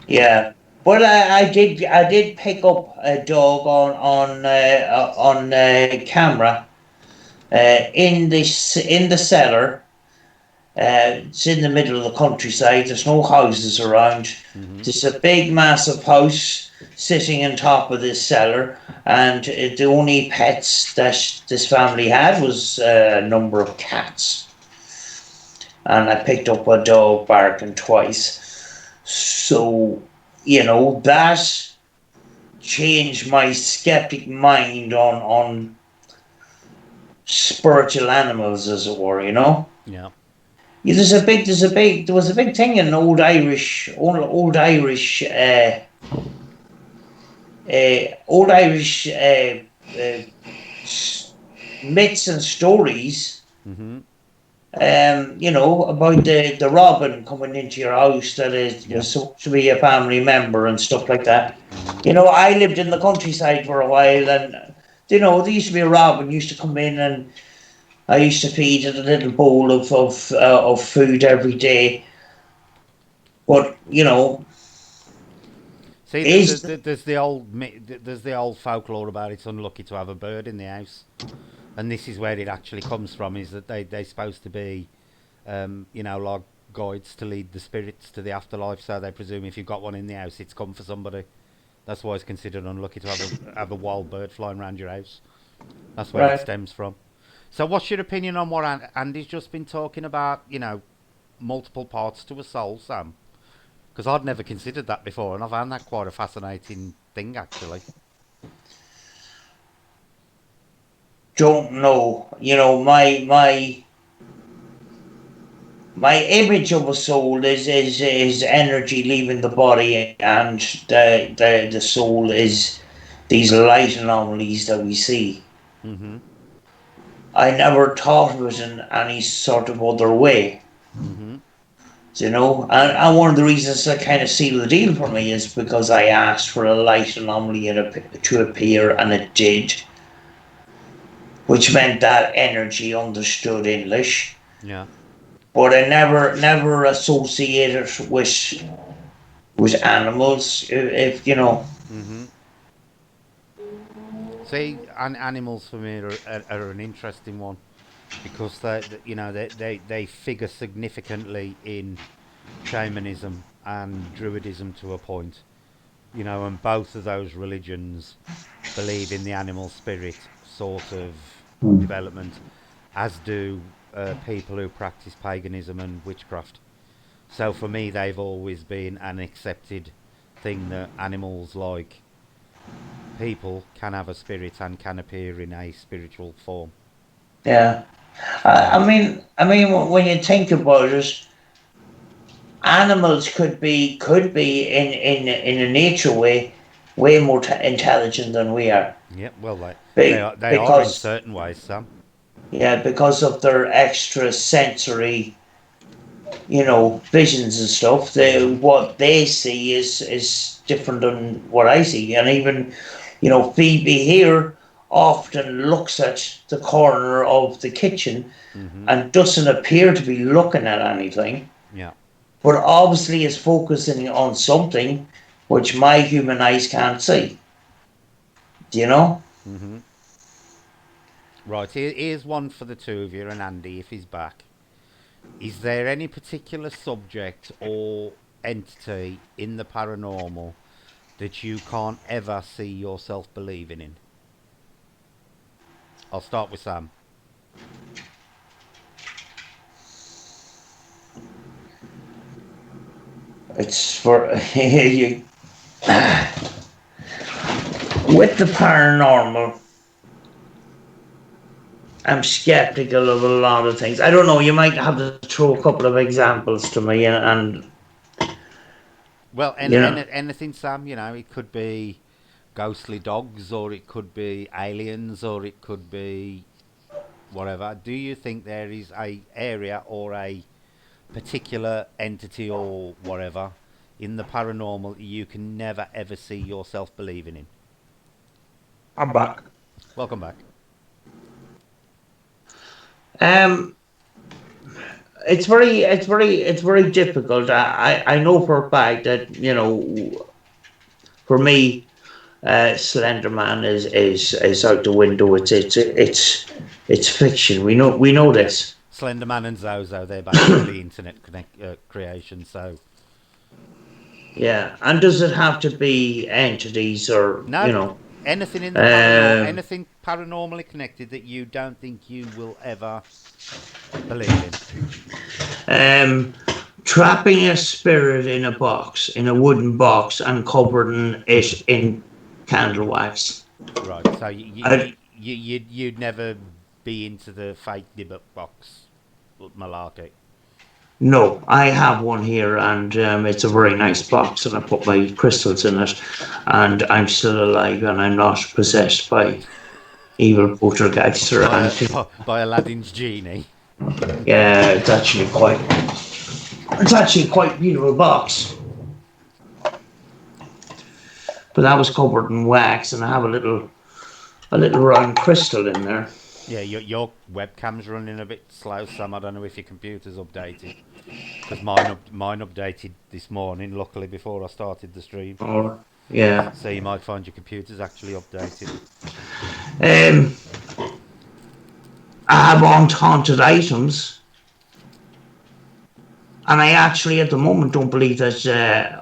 Yeah. But I did pick up a dog on camera in the cellar. It's in the middle of the countryside. There's no houses around. There's a big, massive house sitting on top of this cellar, and the only pets that this family had was a number of cats. And I picked up a dog barking twice. So, you know, that changed my skeptic mind on spiritual animals, as it were, you know? Yeah. Yeah, there was a big thing in old Irish myths and stories. You know, about the robin coming into your house that was supposed to be a family member and stuff like that. You know, I lived in the countryside for a while, and you know, there used to be a robin used to come in, and I used to feed it a little bowl of food every day. But you know, see, there's the old folklore about it's unlucky to have a bird in the house, and this is where it actually comes from. Is that they're supposed to be, you know, like guides to lead the spirits to the afterlife. So they presume if you've got one in the house, it's come for somebody. That's why it's considered unlucky to have a wild bird flying around your house. That's where it stems from. So what's your opinion on what Andy's just been talking about, you know, multiple parts to a soul, Sam? Because I'd never considered that before, and I found that quite a fascinating thing, actually. Don't know. You know, my image of a soul is energy leaving the body, and the soul is these light anomalies that we see. Mm-hmm. I never thought of it in any sort of other way. Mm-hmm. You know, and one of the reasons that kind of sealed the deal for me is because I asked for a light anomaly to appear, and it did, which meant that energy understood English. Yeah. But I never associated with animals, if you know. Mm-hmm. See, animals for me are an interesting one because they figure significantly in shamanism and druidism to a point. And both of those religions believe in the animal spirit sort of development, as do people who practice paganism and witchcraft. So for me, they've always been an accepted thing that animals, like people, can have a spirit and can appear in a spiritual form. Yeah, So, I mean, when you think about it, animals could be in a nature way more intelligent than we are. yeah, well, they are in Because certain ways, Sam. yeah, because of their extra sensory, visions and stuff. Hmm. What they see is different than what I see, and even, Phoebe here often looks at the corner of the kitchen Hmm. and doesn't appear to be looking at anything, Yeah. but obviously is focusing on something which my human eyes can't see. Do you know? Hmm. Right, here's one for the two of you and Andy if he's back. Is there any particular subject or entity in the paranormal that you can't ever see yourself believing in? I'll start with Sam. It's for you with the paranormal. I'm skeptical of a lot of things. I don't know. You might have to throw a couple of examples to me, and Well, you know, anything, Sam. It could be ghostly dogs, or it could be aliens, or it could be whatever. Do you think there is a area or a particular entity or whatever in the paranormal you can never ever see yourself believing in? I'm back. Welcome back. um, it's very difficult. I know for a fact that for me, Slender Man is out the window. It's fiction. We know Yeah. this. Slenderman and Zozo, they're basically internet creations. So Yeah, and does it have to be entities or no, anything in the paranormal, Um, anything paranormally connected that you don't think you will ever believe in. um, trapping a spirit in a box, in a wooden box, and covering it in candle wax. Right. So I, you'd never be into the fake debug box malarkey. no, I have one here, and it's a very nice box, and I put my crystals in it, and I'm still alive, and I'm not possessed by evil poltergeists or by anything. by Aladdin's genie. Yeah, it's actually quite beautiful box, but that was covered in wax, and I have a little round crystal in there. Yeah, your webcam's running a bit slow, Sam. I don't know if your computer's updated because mine updated this morning. Luckily, before I started the stream, Or yeah. so you might find your computer's actually updated. Um, I have haunted items, and I actually, at the moment, don't believe that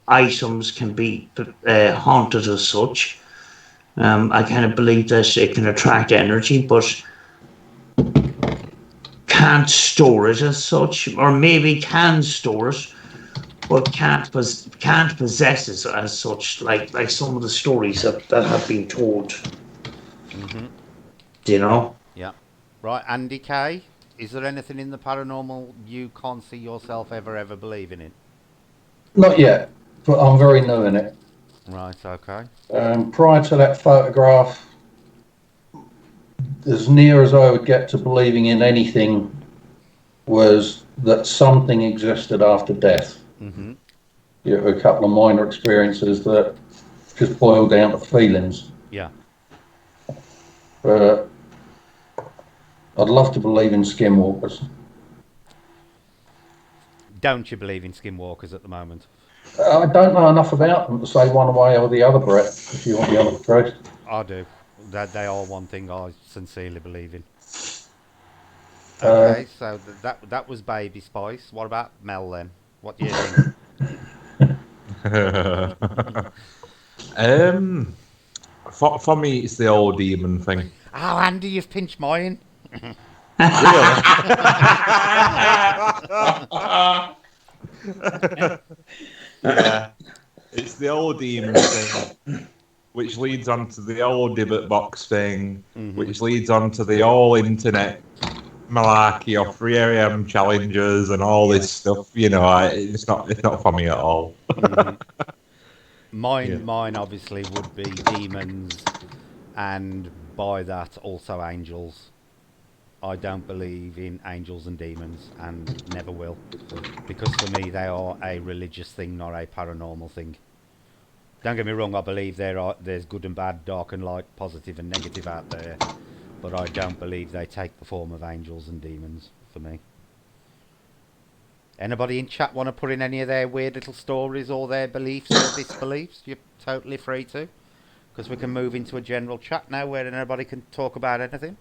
items can be haunted as such. I kind of believe that it can attract energy, but can't store it as such, or maybe can store it, but can't possess it as such. Like some of the stories that have been told. Mm-hmm. Do you know? Yeah. Right, Andy K. Is there anything in the paranormal you can't see yourself ever believing in? Not yet, but I'm very new in it. Right, okay. Prior to that photograph, as near as I would get to believing in anything was that something existed after death. Mm-hmm. A couple of minor experiences that just boil down to feelings. Yeah. But I'd love to believe in skinwalkers. Don't you believe in skinwalkers at the moment? I don't know enough about them to say one way or the other, Brett, if you want the honest truth. I do. That they are one thing I sincerely believe in. Uh, Okay, so that was Baby Spice. What about Mel then? What do you think? For me, it's the old demon thing. Oh, Andy, you've pinched mine. Yeah, it's the old demon thing, which leads on to the old Dibbit box thing, which leads on to the all internet malarkey of 3 a.m. challenges and all this stuff. It's not for me at all. Mine obviously would be demons, and by that also angels. I don't believe in angels and demons, and never will, because for me they are a religious thing, not a paranormal thing. Don't get me wrong, I believe there's good and bad, dark and light, positive and negative out there, but I don't believe they take the form of angels and demons for me. Anybody in chat want to put in any of their weird little stories or their beliefs or disbeliefs? You're totally free to, because we can move into a general chat now where anybody can talk about anything.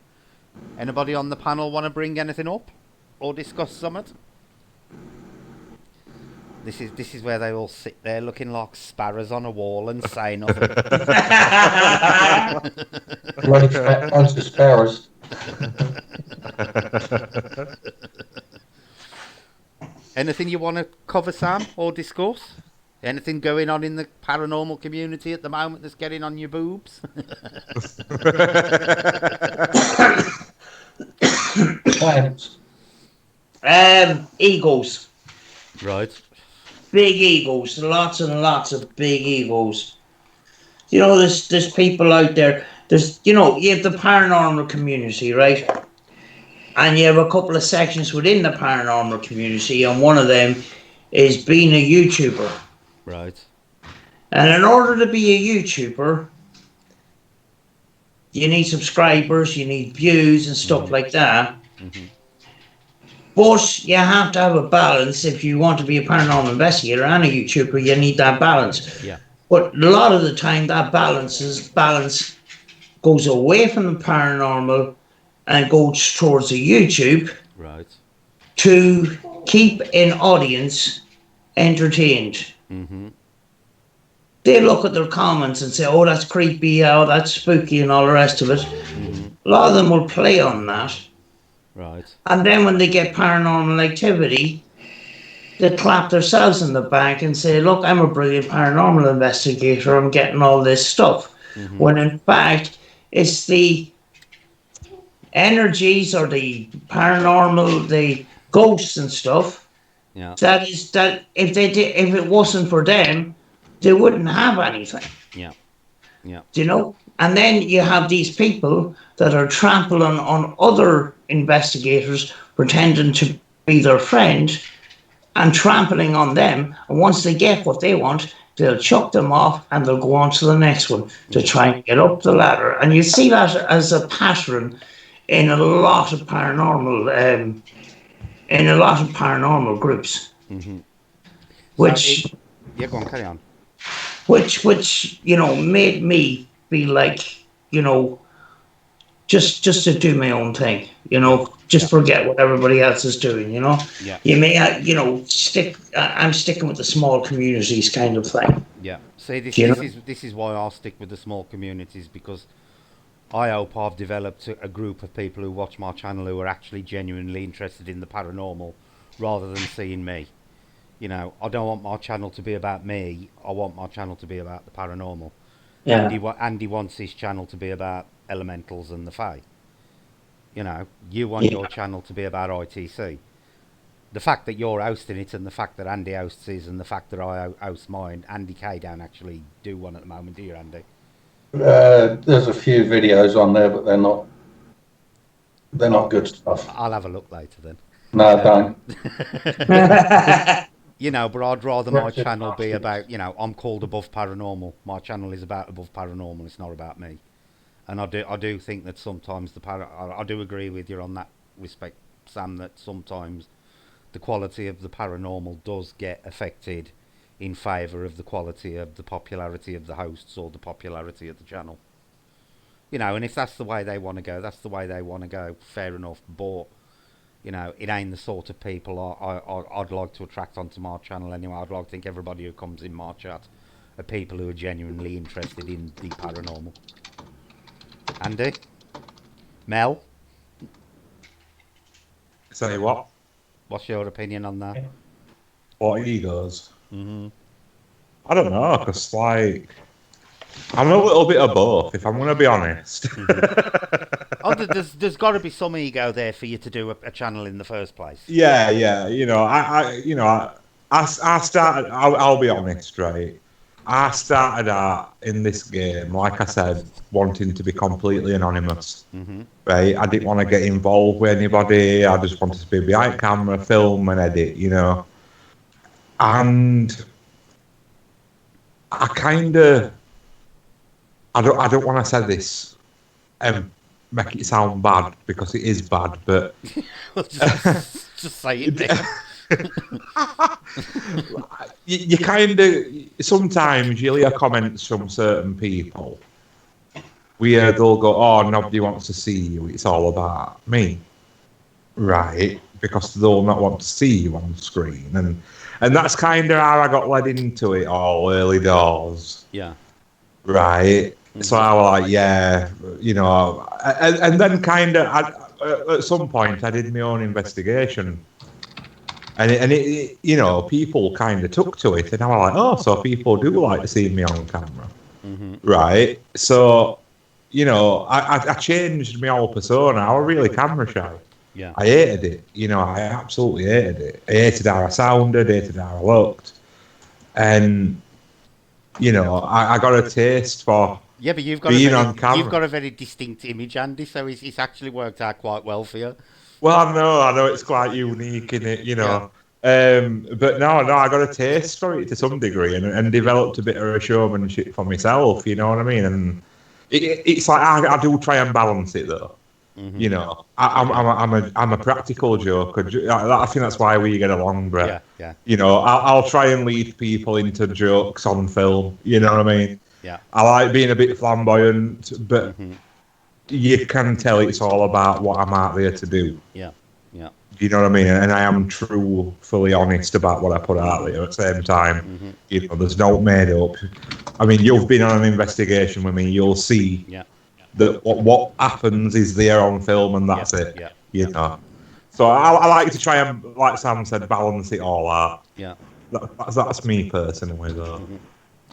Anybody on the panel want to bring anything up or discuss something? This is where they all sit there looking like sparrows on a wall and say nothing. bloody fat bunch of sparrows. Anything you want to cover, Sam, or discuss? Anything going on in the paranormal community at the moment that's getting on your boobs? Plants. Eagles. Right. Big eagles. Lots and lots of big eagles. There's people out there. You have the paranormal community, right? And you have a couple of sections within the paranormal community, and one of them is being a YouTuber. Right. And in order to be a YouTuber, you need subscribers, you need views and stuff like that. But you have to have a balance. If you want to be a paranormal investigator and a YouTuber, you need that balance. Yeah. But a lot of the time, that balance goes away from the paranormal and goes towards the YouTube. Right. To keep an audience entertained. They look at their comments and say, oh, that's creepy, oh, that's spooky, and all the rest of it. A lot of them will play on that. Right. And then when they get paranormal activity, they clap themselves in the back and say, look, I'm a brilliant paranormal investigator, I'm getting all this stuff. When in fact, it's the energies or the paranormal, the ghosts and stuff. Yeah. That if it wasn't for them, they wouldn't have anything. Yeah. Yeah. Do you know? And then you have these people that are trampling on other investigators, pretending to be their friend, and trampling on them. And once they get what they want, they'll chuck them off and they'll go on to the next one to try and get up the ladder. And you see that as a pattern in a lot of paranormal groups. Which So yeah, go on, carry on. which made me be like, just to do my own thing, forget what everybody else is doing, Yeah. You may I'm sticking with the small communities kind of thing. Yeah. See, this is why I'll stick with the small communities, because I hope I've developed a group of people who watch my channel who are actually genuinely interested in the paranormal rather than seeing me. I don't want my channel to be about me. I want my channel to be about the paranormal. Yeah. Andy wants his channel to be about elementals and the fae. You know, you want your channel to be about ITC. The fact that you're hosting it, and the fact that Andy hosts his, and the fact that I host mine, Andy K don't actually do one at the moment, do you, Andy? There's a few videos on there, but they're not good stuff. I'll have a look later then. No, don't. You know, but I'd rather my channel be about, you know, I'm called Above Paranormal. My channel is about Above Paranormal. It's not about me. And I do think that sometimes I do agree with you on that respect, Sam, that sometimes the quality of the paranormal does get affected in favour of the quality of the popularity of the hosts or the popularity of the channel. You know, and if that's the way they want to go, that's the way they want to go. Fair enough, but you know, it ain't the sort of people I'd like to attract onto my channel anyway. I'd like to think everybody who comes in my chat are people who are genuinely interested in the paranormal. Andy? Mel? Say what? What's your opinion on that? What he does? Mm-hmm. I don't know, because, like, I'm a little bit of both, if I'm going to be honest. Oh, there's got to be some ego there for you to do a channel in the first place. Yeah, you know, I started. I'll be honest, right? I started out in this game, like I said, wanting to be completely anonymous. Mm-hmm. Right? I didn't want to get involved with anybody. I just wanted to be behind camera, film, and edit. You know, and I kind of, I don't want to say this and make it sound bad because it is bad, but just say it then. you kind of sometimes you hear comments from certain people where they'll go, "Oh, nobody wants to see you. It's all about me," right? Because they'll not want to see you on screen, and that's kind of how I got led into it all early doors. Yeah. Right. Mm-hmm. So I was like, yeah, you know, and then kind of at some point I did my own investigation. And it, you know, people kind of took to it, and I was like, oh, so people do like to see me on camera, Mm-hmm. right? So, you know, I changed my whole persona. I was really camera shy. Yeah. I hated it. You know, I absolutely hated it. I hated how I sounded, hated how I looked, and you know, I got a taste for Yeah, but you've got you've got a very distinct image, Andy. So it's actually worked out quite well for you. Well, I know it's quite unique in it, you know. But no, I got a taste for it to some degree, and developed a bit of a showmanship for myself. You know what I mean? And it's like I do try and balance it though. Mm-hmm. You know, I'm a practical joker. I think that's why we get along, Brett. Yeah. You know, I'll try and lead people into jokes on film. You know what I mean? Yeah. I like being a bit flamboyant, but you can tell it's all about what I'm out there to do. Yeah. You know what I mean? And I am truthfully honest about what I put out there at the same time. You know, there's no made up. I mean, you've been on an investigation with me. You'll see that what happens is there on film, and that's it. Yeah. You know. So I like to try and, like Sam said, balance it all out. Yeah. That's me personally, though.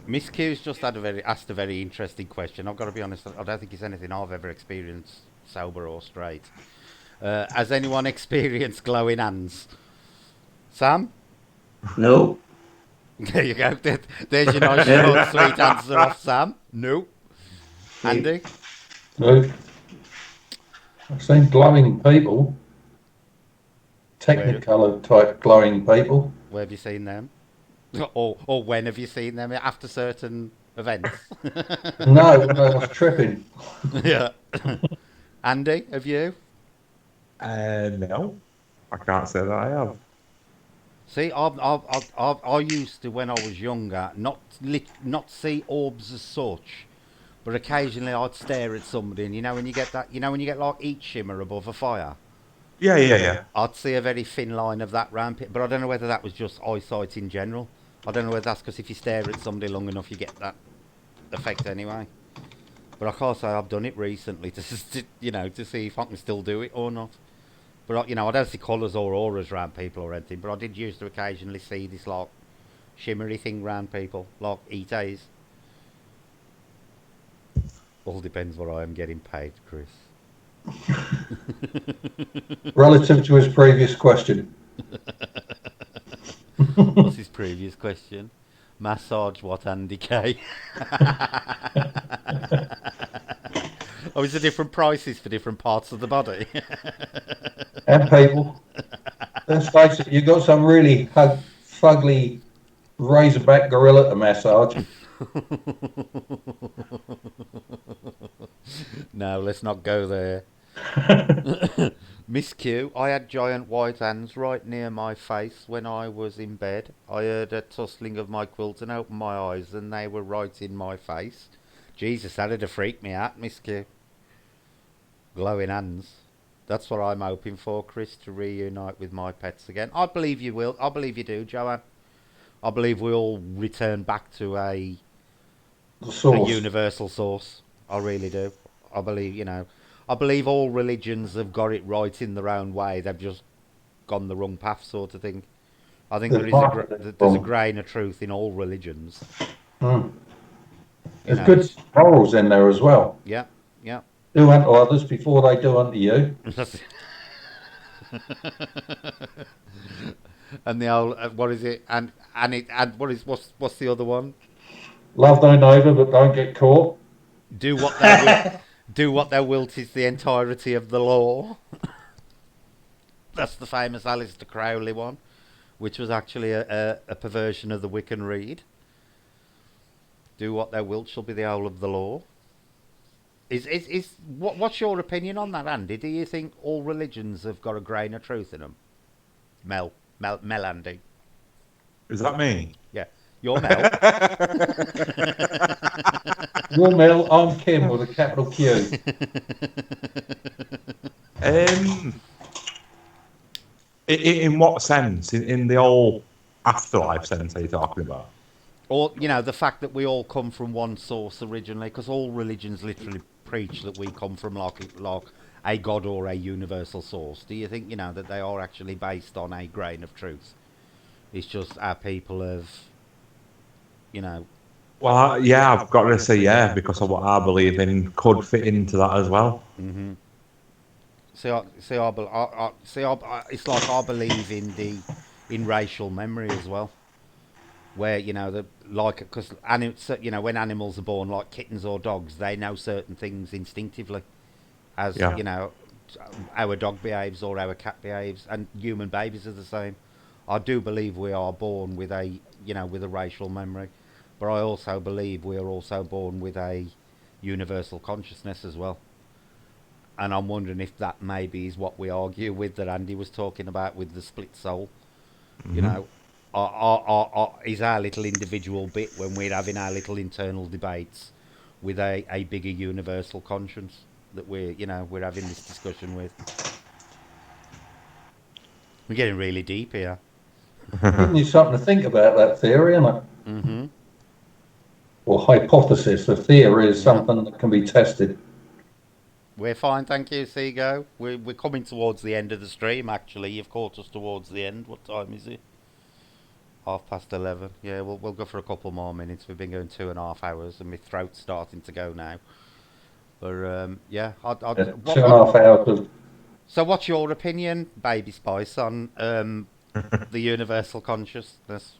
Miss Q's just asked a very interesting question. I've got to be honest, I don't think it's anything I've ever experienced, sober or straight. Has anyone experienced glowing hands? Sam? No. There you go. There's your nice short, sweet answer off Sam. No. Andy? No. I've seen glowing people. Technicolor type glowing people. Where have you seen them? Or when have you seen them? After certain events? No, when I was tripping. Yeah. Andy, have you? No, I can't say that I have. See, I used to, when I was younger, not see orbs as such, but occasionally I'd stare at somebody, and you know when you get like heat shimmer above a fire. Yeah. I'd see a very thin line of that round it, but I don't know whether that was just eyesight in general. I don't know whether that's because if you stare at somebody long enough, you get that effect anyway. But I can't say I've done it recently to see if I can still do it or not. But I don't see colours or auras around people or anything. But I did used to occasionally see this like shimmery thing around people, like ETs. All depends what I am getting paid, Chris. Relative to his previous question. What's his previous question? Massage what, Andy K? Oh, is there different prices for different parts of the body? And people, let's face it, you've got some really fugly razorback gorilla to massage. No, let's not go there. Miss Q, I had giant white hands right near my face when I was in bed. I heard a tussling of my quilt and opened my eyes and they were right in my face. Jesus, that'd have freaked me out, Miss Q. Glowing hands. That's what I'm hoping for, Chris, to reunite with my pets again. I believe you will. I believe you do, Joanne. I believe we all return back to a universal source. I really do. I believe, I believe all religions have got it right in their own way. They've just gone the wrong path, sort of thing. I think there's a grain of truth in all religions. There's good morals in there as well. Yeah, yeah. Do unto others before they do unto you. And the old what is it? And what's the other one? Love thy neighbour, but don't get caught. Do what thou wilt. Do what thou wilt is the entirety of the law. That's the famous Aleister Crowley one, which was actually a perversion of the Wiccan Rede. Do what thou wilt shall be the whole of the law. What's your opinion on that, Andy? Do you think all religions have got a grain of truth in them? Mel, Andy. Is that me? Yeah, you're Mel. You're Mel, I'm Kim with a capital Q. In what sense? In the whole afterlife sense are you talking about? Or, the fact that we all come from one source originally, because all religions literally preach that we come from like a god or a universal source. Do you think, that they are actually based on a grain of truth? It's just our people have, Well, yeah, I've got to say yeah, because of what I believe in could fit into that as well. Mm-hmm. It's like I believe in racial memory as well, where because when animals are born, like kittens or dogs, they know certain things instinctively, as our dog behaves or our cat behaves, and human babies are the same. I do believe we are born with a racial memory, but I also believe we are also born with a universal consciousness as well. And I'm wondering if that maybe is what we argue with, that Andy was talking about with the split soul. Mm-hmm. Is our little individual bit when we're having our little internal debates with a bigger universal conscience that we're having this discussion with. We're getting really deep here. Giving you something to think about, that theory, isn't it? Mm-hmm. Or hypothesis. The theory is something that can be tested. We're fine, thank you, Seago. We're coming towards the end of the stream, actually. You've caught us towards the end. What time is it? 11:30. Yeah, we'll go for a couple more minutes. We've been going 2.5 hours, and my throat's starting to go now. But, yeah. 2.5 hours. So what's your opinion, Baby Spice, on the universal consciousness?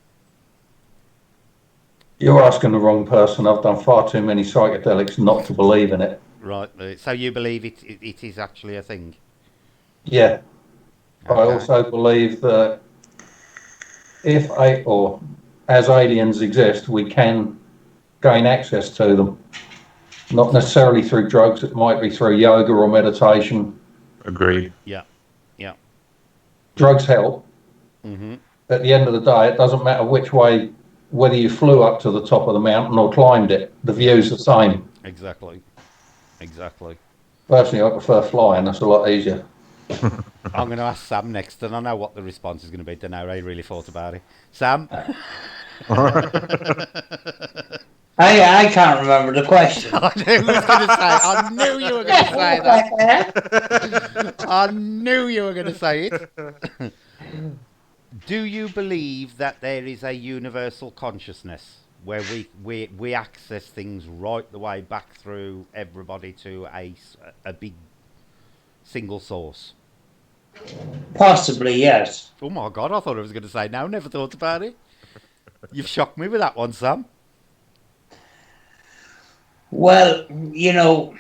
You're asking the wrong person. I've done far too many psychedelics not to believe in it. Right. So you believe it is actually a thing? Yeah. Okay. I also believe that as aliens exist, we can gain access to them. Not necessarily through drugs. It might be through yoga or meditation. Agreed. Yeah. Drugs help. Mm-hmm. At the end of the day, it doesn't matter which way, whether you flew up to the top of the mountain or climbed it. The view's the same. Exactly. Personally, I prefer flying. That's a lot easier. I'm going to ask Sam next, and I know what the response is going to be. Don't know. I really thought about it. Sam? I can't remember the question. I knew you were going to say that. I knew you were going to say it. Do you believe that there is a universal consciousness where we access things right the way back through everybody to a big single source? Possibly, yes. Oh my god, I thought I was going to say no, never thought about it. You've shocked me with that one, Sam. Well, you know,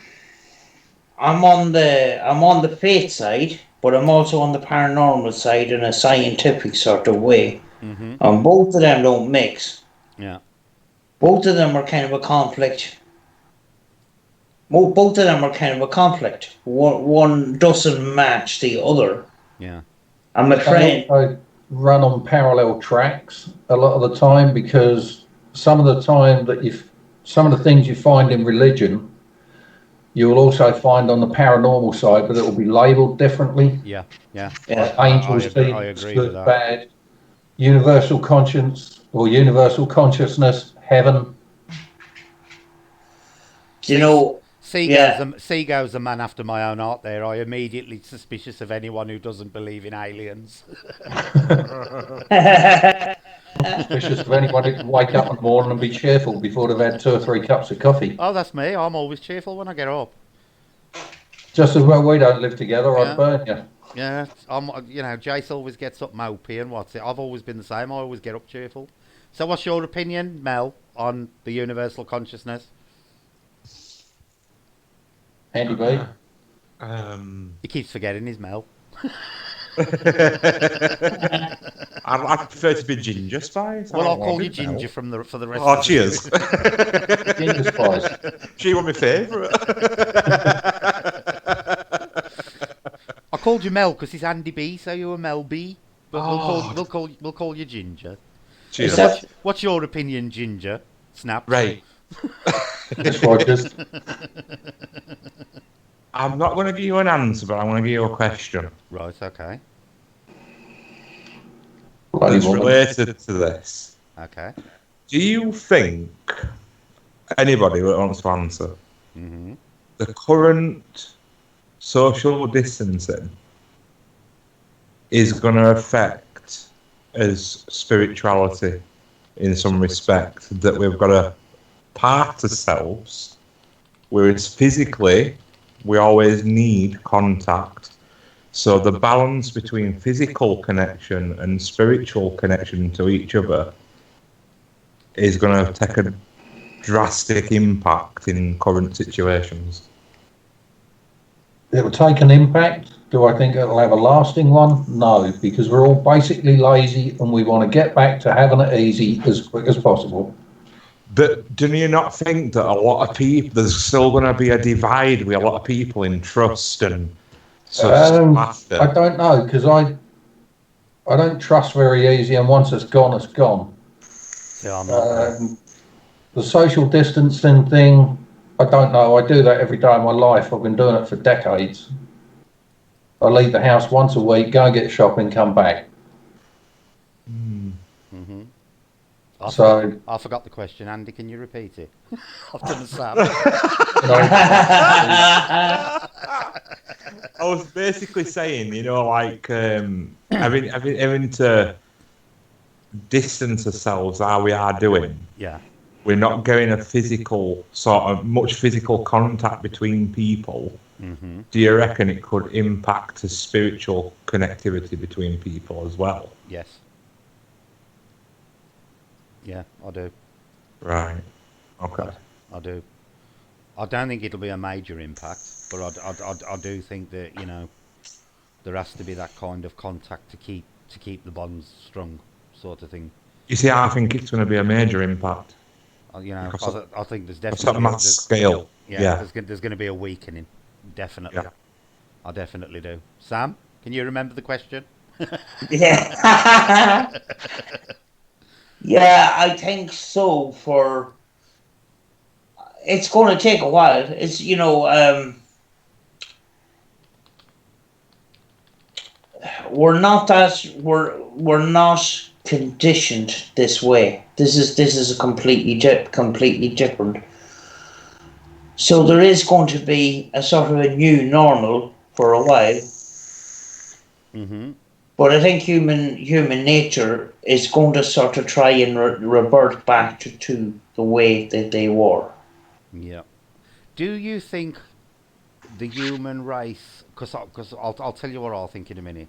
I'm on the faith side, but I'm also on the paranormal side in a scientific sort of way. Mm-hmm. And both of them don't mix. Yeah. Both of them are kind of a conflict. Both of them are kind of a conflict. One doesn't match the other. Yeah. I'm afraid. I run on parallel tracks a lot of the time, because some of the things you find in religion, you will also find on the paranormal side, but it will be labelled differently. Yeah. Yeah. Yeah. Like angels, I demons, agree with good, that. bad, universal conscience or universal consciousness, heaven. You know, yeah. See goes a man after my own heart there. I immediately suspicious of anyone who doesn't believe in aliens. Suspicious of anyone who can wake up in the morning and be cheerful before they've had 2 or 3 cups of coffee. Oh, that's me. I'm always cheerful when I get up. Just as well we don't live together, Yeah. I'd burn you. Yeah, Jace always gets up mopey and what's it. I've always been the same. I always get up cheerful. So what's your opinion, Mel, on the universal consciousness? Andy B. He keeps forgetting his Mel. I prefer to be ginger spice. Well, I'll call you Ginger for the rest Oh, of the cheers. Ginger spice. She was my favourite. I called you Mel because he's Andy B, so you're Mel B. But Oh. we'll call you Ginger. Cheers. Is that- What's your opinion, Ginger? Snap. Right. Yes, Rogers. I'm not going to give you an answer, but I'm going to give you a question. Right. Okay. Bloody It's woman. related to this. Okay. Do you think anybody that wants to answer Mm-hmm. the current social distancing is going to affect as spirituality in some respect, that we've got to part ourselves, whereas physically we always need contact? So the balance between physical connection and spiritual connection to each other is going to take a drastic impact in current situations. It will take an impact. Do I think it'll have a lasting one? No, because we're all basically lazy and we want to get back to having it easy as quick as possible. But do you not think that a lot of people, there's still going to be a divide with a lot of people in trust and after? I don't know, because I don't trust very easy, and once it's gone, it's gone. Yeah, I'm not. The social distancing thing, I don't know. I do that every day of my life. I've been doing it for decades. I leave the house once a week, go and get shopping, come back. Mm-hmm. I forgot the question, Andy. Can you repeat it? I've done the Sam. I was basically saying, like having to distance ourselves how we are doing. Yeah. We're not getting a physical much physical contact between people. Mm-hmm. Do you reckon it could impact the spiritual connectivity between people as well? Yes. Yeah, I do. Right. Okay. I do. I don't think it'll be a major impact, but I do think that there has to be that kind of contact to keep the bonds strong, sort of thing. You see, I think it's going to be a major impact. I think there's It's definitely a mass scale. Yeah. There's going to be a weakening, definitely. Yeah. I definitely do. Sam, can you remember the question? Yeah. Yeah, I think so. It's going to take a while. It's we're not conditioned this way. This is a completely different. So there is going to be a sort of a new normal for a while. Mm-hmm. But I think human nature is going to sort of try and revert back to the way that they were. Yeah. Do you think the human race, because I'll tell you what I think in a minute.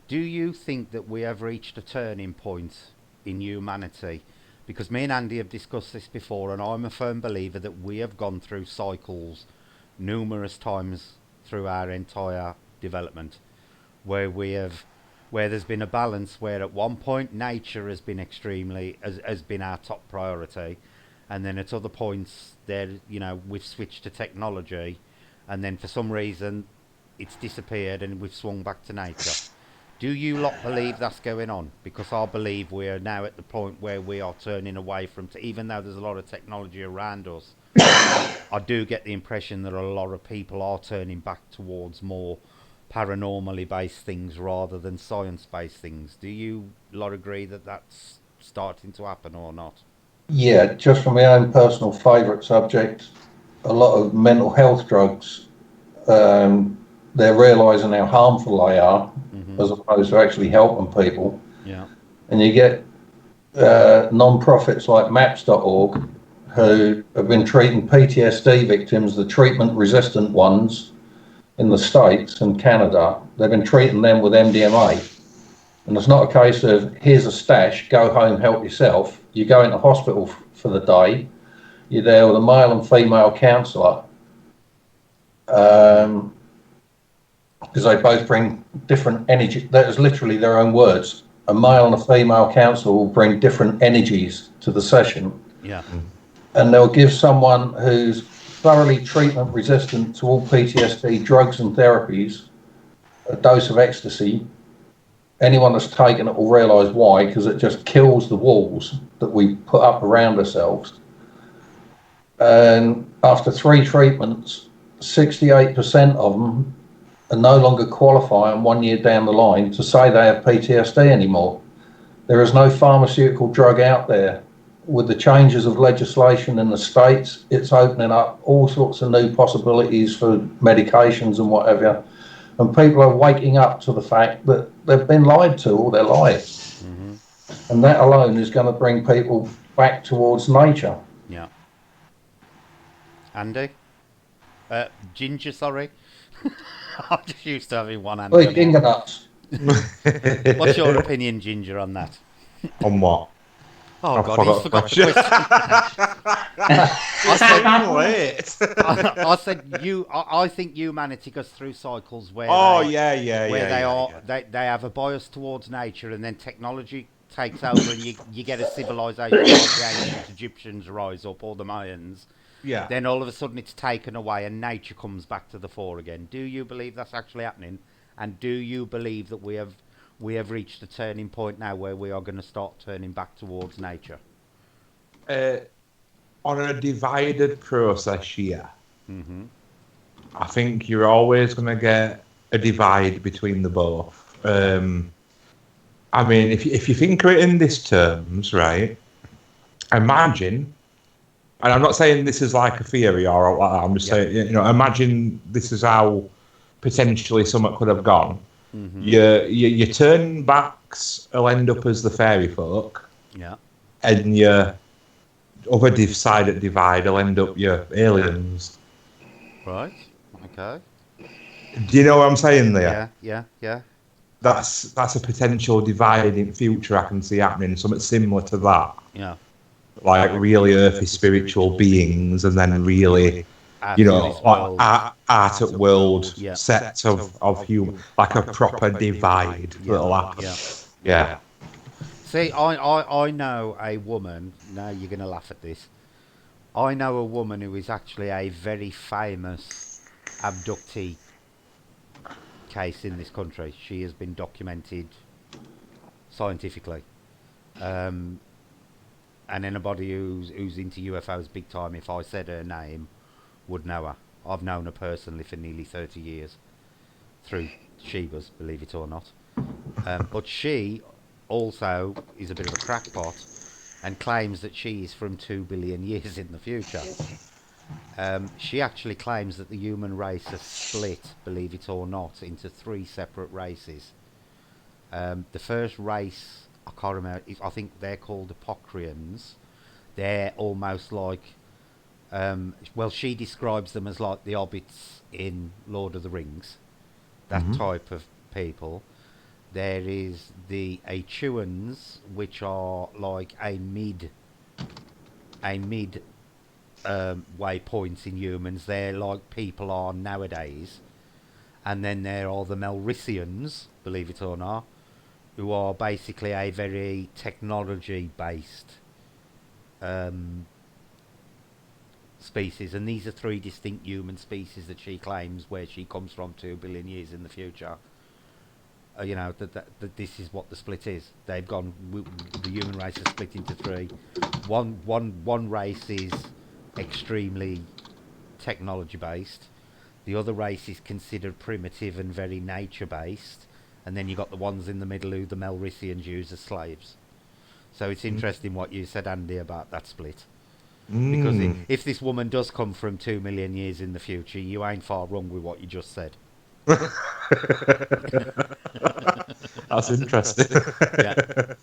Do you think that we have reached a turning point in humanity? Because me and Andy have discussed this before, and I'm a firm believer that we have gone through cycles numerous times through our entire development, where there's been a balance where at one point nature has been has been our top priority, and then at other points there, we've switched to technology, and then for some reason it's disappeared and we've swung back to nature. Do you lot believe that's going on? Because I believe we are now at the point where we are turning away from, even though there's a lot of technology around us, I do get the impression that a lot of people are turning back towards more paranormally based things rather than science based things. Do you lot agree that that's starting to happen or not? Yeah, just from my own personal favourite subject, a lot of mental health drugs, they're realising how harmful they are, as opposed to actually helping people. Yeah. And you get non-profits like maps.org who have been treating PTSD victims, the treatment-resistant ones in the States and Canada. They've been treating them with MDMA. And it's not a case of, here's a stash, go home, help yourself. You go into hospital for the day. You're there with a male and female counsellor, because they both bring different energy. That is literally their own words. A male and a female counsellor will bring different energies to the session. Yeah. And they'll give someone who's thoroughly treatment resistant to all PTSD drugs and therapies a dose of ecstasy. Anyone that's taken it will realise why, because it just kills the walls that we put up around ourselves. And after 3 treatments, 68% of them are no longer qualifying 1 year down the line to say they have PTSD anymore. There is no pharmaceutical drug out there. With the changes of legislation in the States, it's opening up all sorts of new possibilities for medications and whatever. And people are waking up to the fact that they've been lied to all their lives. And that alone is going to bring people back towards nature. Yeah. Andy? Ginger, sorry. I'm just used to having one Andy. Hey, finger nuts. What's your opinion, Ginger, on that? On what? Oh, I God, forgot he's forgot the question. I said, I think humanity goes through cycles where they have a bias towards nature, and then technology takes over, and you get a civilization like the ancient Egyptians rise up, or the Mayans. Yeah. Then all of a sudden it's taken away, and nature comes back to the fore again. Do you believe that's actually happening? And do you believe that we have reached a turning point now where we are going to start turning back towards nature? On a divided process, yeah. I think you're always going to get a divide between the both. I mean, if you think of it in these terms, right? Imagine, and I'm not saying this is like a theory or like that, I'm just saying, imagine this is how potentially something could have gone. Your turn backs will end up as the fairy folk. Yeah. And your other side at divide will end up your aliens. Right. Okay. Do you know what I'm saying there? Yeah. That's a potential divide in future I can see happening, something similar to that. Yeah. Like really earthy spiritual beings, and then really, art at world sets of human, like a proper divide that'll happen. Yeah. See, I know a woman. Now you're going to laugh at this. I know a woman who is actually a very famous abductee case in this country. She has been documented scientifically. And anybody who's into UFOs big time, if I said her name, would know her. I've known her personally for nearly 30 years through Shebas, believe it or not. But she also is a bit of a crackpot and claims that she is from 2 billion years in the future. She actually claims that the human race has split, believe it or not, into 3 separate races. The first race, I can't remember, I think they're called Apocrians. They're almost like Well, she describes them as like the hobbits in Lord of the Rings, that type of people. There is the Achuans, which are like a mid waypoint in humans. They're like people are nowadays. And then there are the Melricians, believe it or not, who are basically a very technology-based species. And these are three distinct human species that she claims where she comes from 2 billion years in the future. You know, that this is what the split is. They've gone, the human race is split into three. One race is extremely technology-based. The other race is considered primitive and very nature-based. And then you got the ones in the middle who the Melricians use as slaves. So it's interesting what you said, Andy, about that split. Because if this woman does come from 2 million years in the future, you ain't far wrong with what you just said. That's interesting. Yeah.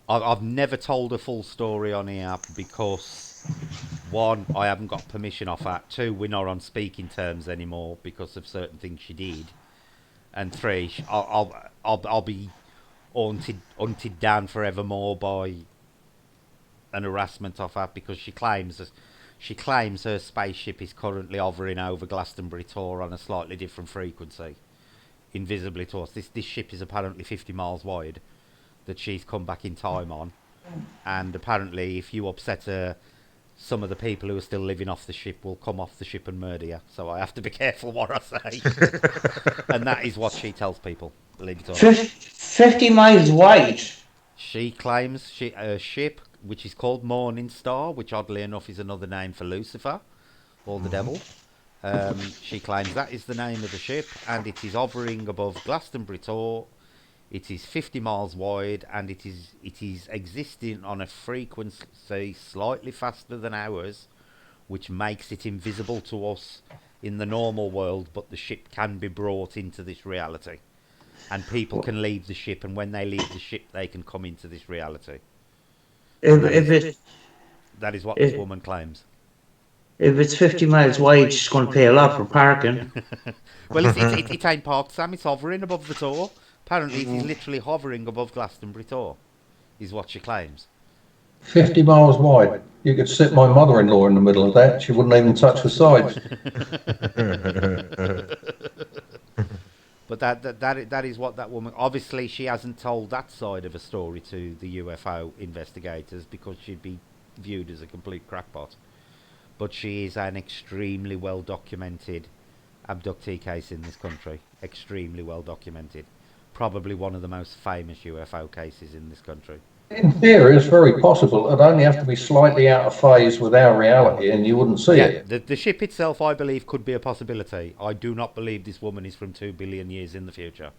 I've never told a full story on here because, one, I haven't got permission off her. Two, we're not on speaking terms anymore because of certain things she did. And three, I'll be hunted down forevermore by an harassment off her because she claims her spaceship is currently hovering over Glastonbury Tor on a slightly different frequency, invisibly to us. This ship is apparently 50 miles wide that she's come back in time on, and apparently if you upset her, some of the people who are still living off the ship will come off the ship and murder you. So I have to be careful what I say. And that is what she tells people, believe it or not. 50 miles wide. She claims her ship, which is called Morning Star, which oddly enough is another name for Lucifer, or the devil. She claims that is the name of the ship, and it is hovering above Glastonbury Tor. It is 50 miles wide, and it is existing on a frequency slightly faster than ours, which makes it invisible to us in the normal world, but the ship can be brought into this reality. And people can leave the ship, and when they leave the ship, they can come into this reality. That is what this woman claims. If it's 50 miles wide, she's going to pay a lot for parking. Well, it ain't parked, Sam. It's hovering above the Tor. Apparently, it is literally hovering above Glastonbury Tor, is what she claims. 50 miles wide. You could sit my mother-in-law in the middle of that. She wouldn't even touch the sides. But that is what that woman... Obviously, she hasn't told that side of a story to the UFO investigators because she'd be viewed as a complete crackpot. But she is an extremely well-documented abductee case in this country. Extremely well-documented. Probably one of the most famous UFO cases in this country. In theory, it's very possible. It'd only have to be slightly out of phase with our reality and you wouldn't see it. The ship itself, I believe, could be a possibility. I do not believe this woman is from 2 billion years in the future.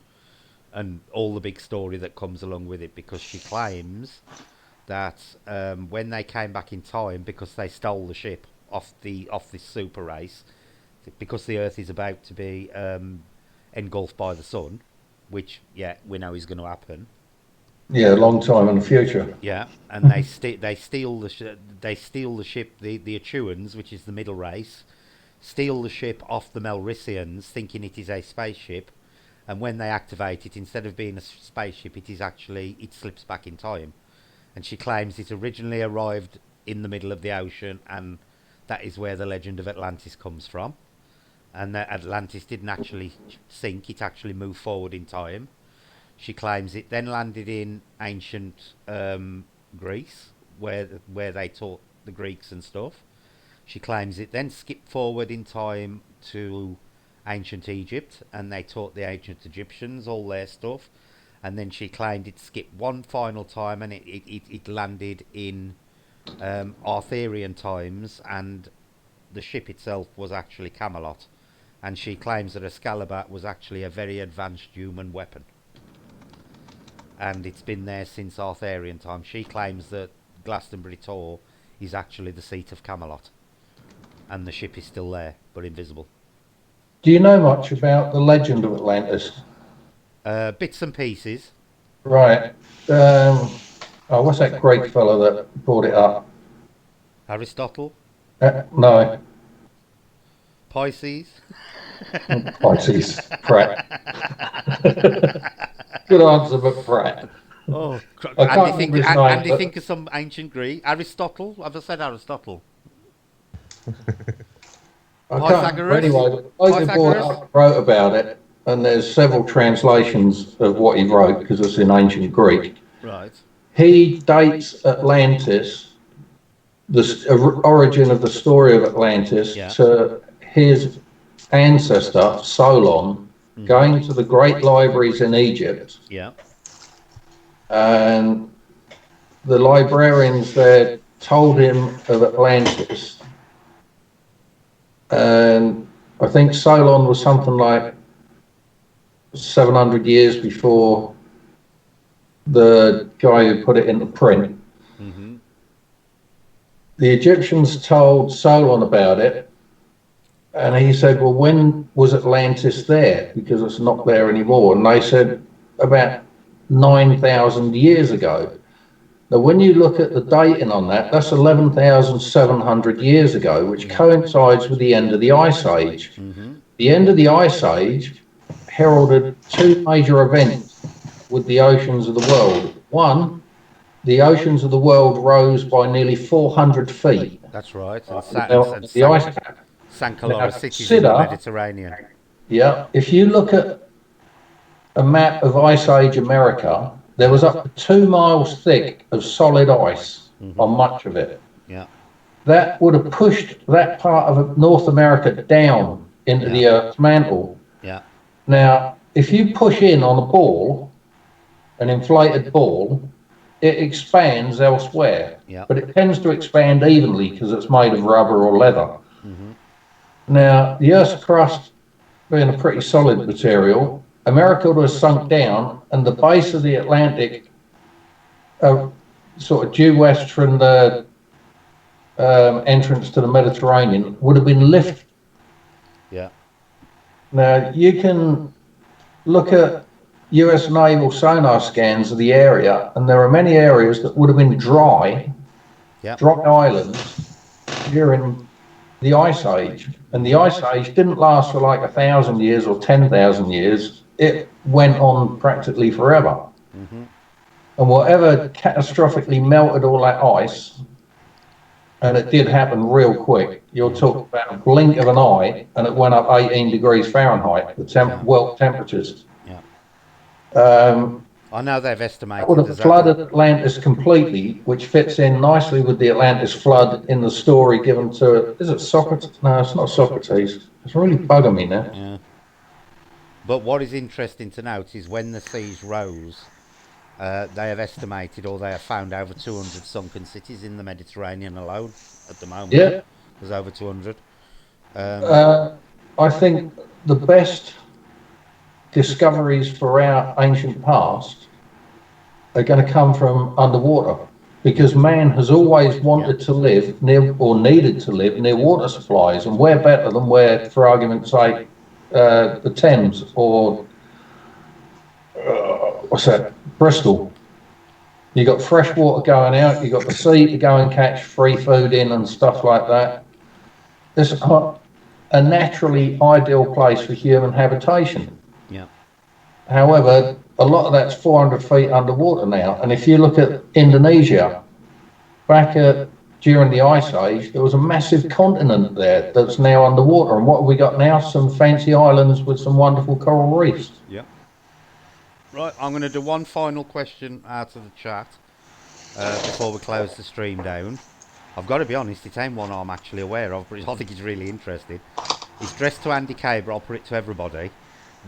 And all the big story that comes along with it, because she claims that when they came back in time, because they stole the ship off this super race, because the Earth is about to be engulfed by the sun, which, we know is going to happen. Yeah, a long time in the future. Yeah, and they steal the ship. The Achuans, which is the middle race, steal the ship off the Melricians, thinking it is a spaceship. And when they activate it, instead of being a spaceship, it slips back in time. And she claims it originally arrived in the middle of the ocean, and that is where the legend of Atlantis comes from. And that Atlantis didn't actually sink; it actually moved forward in time. She claims it then landed in ancient Greece, where they taught the Greeks and stuff. She claims it then skipped forward in time to ancient Egypt, and they taught the ancient Egyptians all their stuff. And then she claimed it skipped one final time, and it landed in Arthurian times, and the ship itself was actually Camelot. And she claims that Excalibur was actually a very advanced human weapon. And it's been there since Arthurian time. She claims that Glastonbury Tor is actually the seat of Camelot. And the ship is still there, but invisible. Do you know much about the legend of Atlantis? Bits and pieces. Right. What's that Greek fellow that brought it up? Aristotle? No, Pisces? Pisces. Pratt. Good answer, but Pratt. Oh, I can't remember his name, Andy, but think of some ancient Greek. Aristotle? Have I said Aristotle? I can't remember Pythagoras? anyway. The bloke who brought it Pythagoras? up wrote about it, and there's several translations of what he wrote because it's in ancient Greek. Right. He dates Atlantis, the origin of the story of Atlantis, Yeah. to his ancestor, Solon, going to the great libraries in Egypt. Yeah. And the librarians there told him of Atlantis. And I think Solon was something like 700 years before the guy who put it into print. Mm-hmm. The Egyptians told Solon about it, and he said, well, when was Atlantis there? Because it's not there anymore. And they said, about 9,000 years ago. Now, when you look at the dating on that, that's 11,700 years ago, which coincides with the end of the Ice Age. Mm-hmm. The end of the Ice Age heralded two major events with the oceans of the world. One, the oceans of the world rose by nearly 400 feet. That's right. And The ice cap. sank a lot Now, of cities in the consider- Mediterranean. Yeah, if you look at a map of Ice Age America, there was up to 2 miles thick of solid ice on much of it. Yeah. That would have pushed that part of North America down into the Earth's mantle. Yeah. Now, if you push in on a ball, an inflated ball, it expands elsewhere, Yeah. but it tends to expand evenly because it's made of rubber or leather. Now, the Earth's crust being a pretty solid material, America would have sunk down, and the base of the Atlantic, sort of due west from the entrance to the Mediterranean, would have been lifted. Yeah. Now, you can look at US naval sonar scans of the area, and there are many areas that would have been dry islands during the Ice Age. And the Ice Age didn't last for like 1,000 years or 10,000 years. It went on practically forever. And whatever catastrophically melted all that ice, and it did happen real quick, you're talking about a blink of an eye, and it went up 18 degrees Fahrenheit, the world temperatures. I know they've estimated. Would have flooded Atlantis completely, which fits in nicely with the Atlantis flood in the story given to, is it Socrates? No, it's not Socrates. It's really bugging me now. Yeah. But what is interesting to note is when the seas rose, they have estimated, or they have found, over 200 sunken cities in the Mediterranean alone at the moment. Yeah. There's over 200. I think the best discoveries for our ancient past are going to come from underwater, because man has always wanted to live near, or needed to live near, water supplies, and we're better than where, for argument's sake, the Thames or what's that, Bristol. You got fresh water going out, you got the sea to go and catch free food in and stuff like that. It's a naturally ideal place for human habitation. Yeah. However, a lot of that's 400 feet underwater now. And if you look at Indonesia, during the Ice Age, there was a massive continent there that's now underwater. And what have we got now? Some fancy islands with some wonderful coral reefs. Yeah. Right, I'm going to do one final question out of the chat before we close the stream down. I've got to be honest, it ain't one I'm actually aware of, but I think it's really interesting. It's addressed to Andy Kay, but I'll put it to everybody.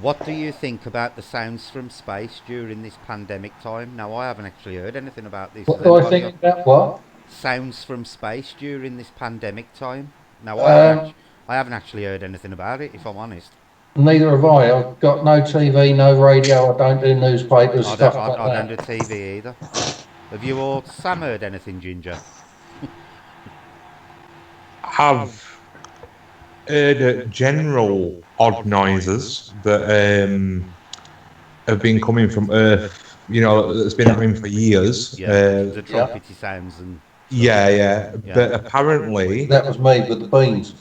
What do you think about the sounds from space during this pandemic time? Now, I haven't actually heard anything about this. What do I think about what? Sounds from space during this pandemic time. Now, I haven't actually heard anything about it, if I'm honest. Neither have I. I've got no TV, no radio. I don't do newspapers, stuff like that. I don't do TV either. Have you or Sam heard anything, Ginger? Have heard general odd noises that have been coming from Earth, you know, that's been happening for years. Yeah, the trumpety sounds and Yeah. Yeah. But apparently, That was made with the beans.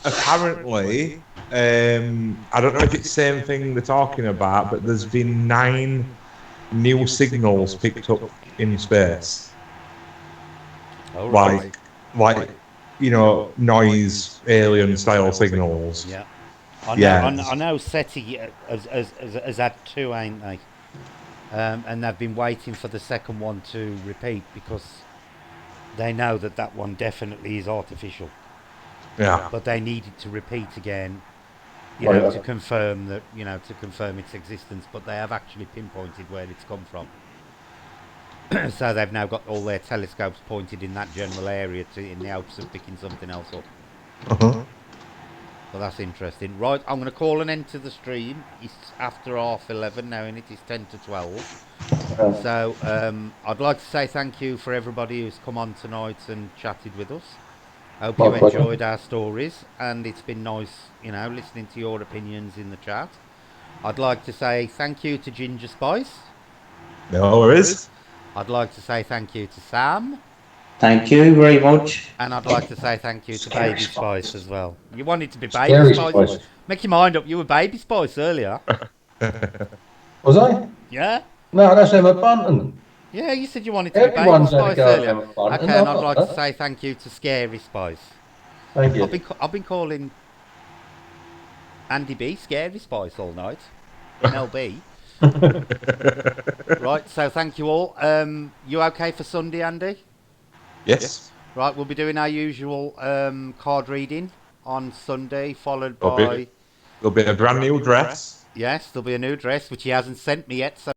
apparently, I don't know if it's the same thing they're talking about, but there's been 9 new signals picked up in space. Oh, right. Like, noise, alien style signals. Yeah. I know. Yeah. I know. SETI has had 2, ain't they? And they've been waiting for the second one to repeat because they know that one definitely is artificial. Yeah. But they needed to repeat again, Right. to confirm that, to confirm its existence. But they have actually pinpointed where it's come from. So they've now got all their telescopes pointed in that general area in the hopes of picking something else up. Uh-huh. So that's interesting. Right, I'm going to call an end to the stream. It's after 11:30 now, and it is 10 to 12. So I'd like to say thank you for everybody who's come on tonight and chatted with us. Hope you enjoyed our stories, and it's been nice, listening to your opinions in the chat. I'd like to say thank you to Ginger Spice. No worries. I'd like to say thank you to Sam. Thank you very much. And I'd like to say thank you to Scary Baby Spice as well. You wanted to be Baby Scary Spice? Spice. Make your mind up. You were Baby Spice earlier. Was I? Yeah? No, that's Emma Bunton. Yeah, you said you wanted to be Baby Everyone's had a Spice go at earlier. Emma Bunton. Okay, and I'd I've like got to say thank you to Scary Spice. Thank you. I've been calling Andy B Scary Spice all night. LB. Right, so thank you all. You okay for Sunday, Andy? Yes. Right, we'll be doing our usual card reading on Sunday, followed by... There'll be a brand new dress. Yes, there'll be a new dress, which he hasn't sent me yet, so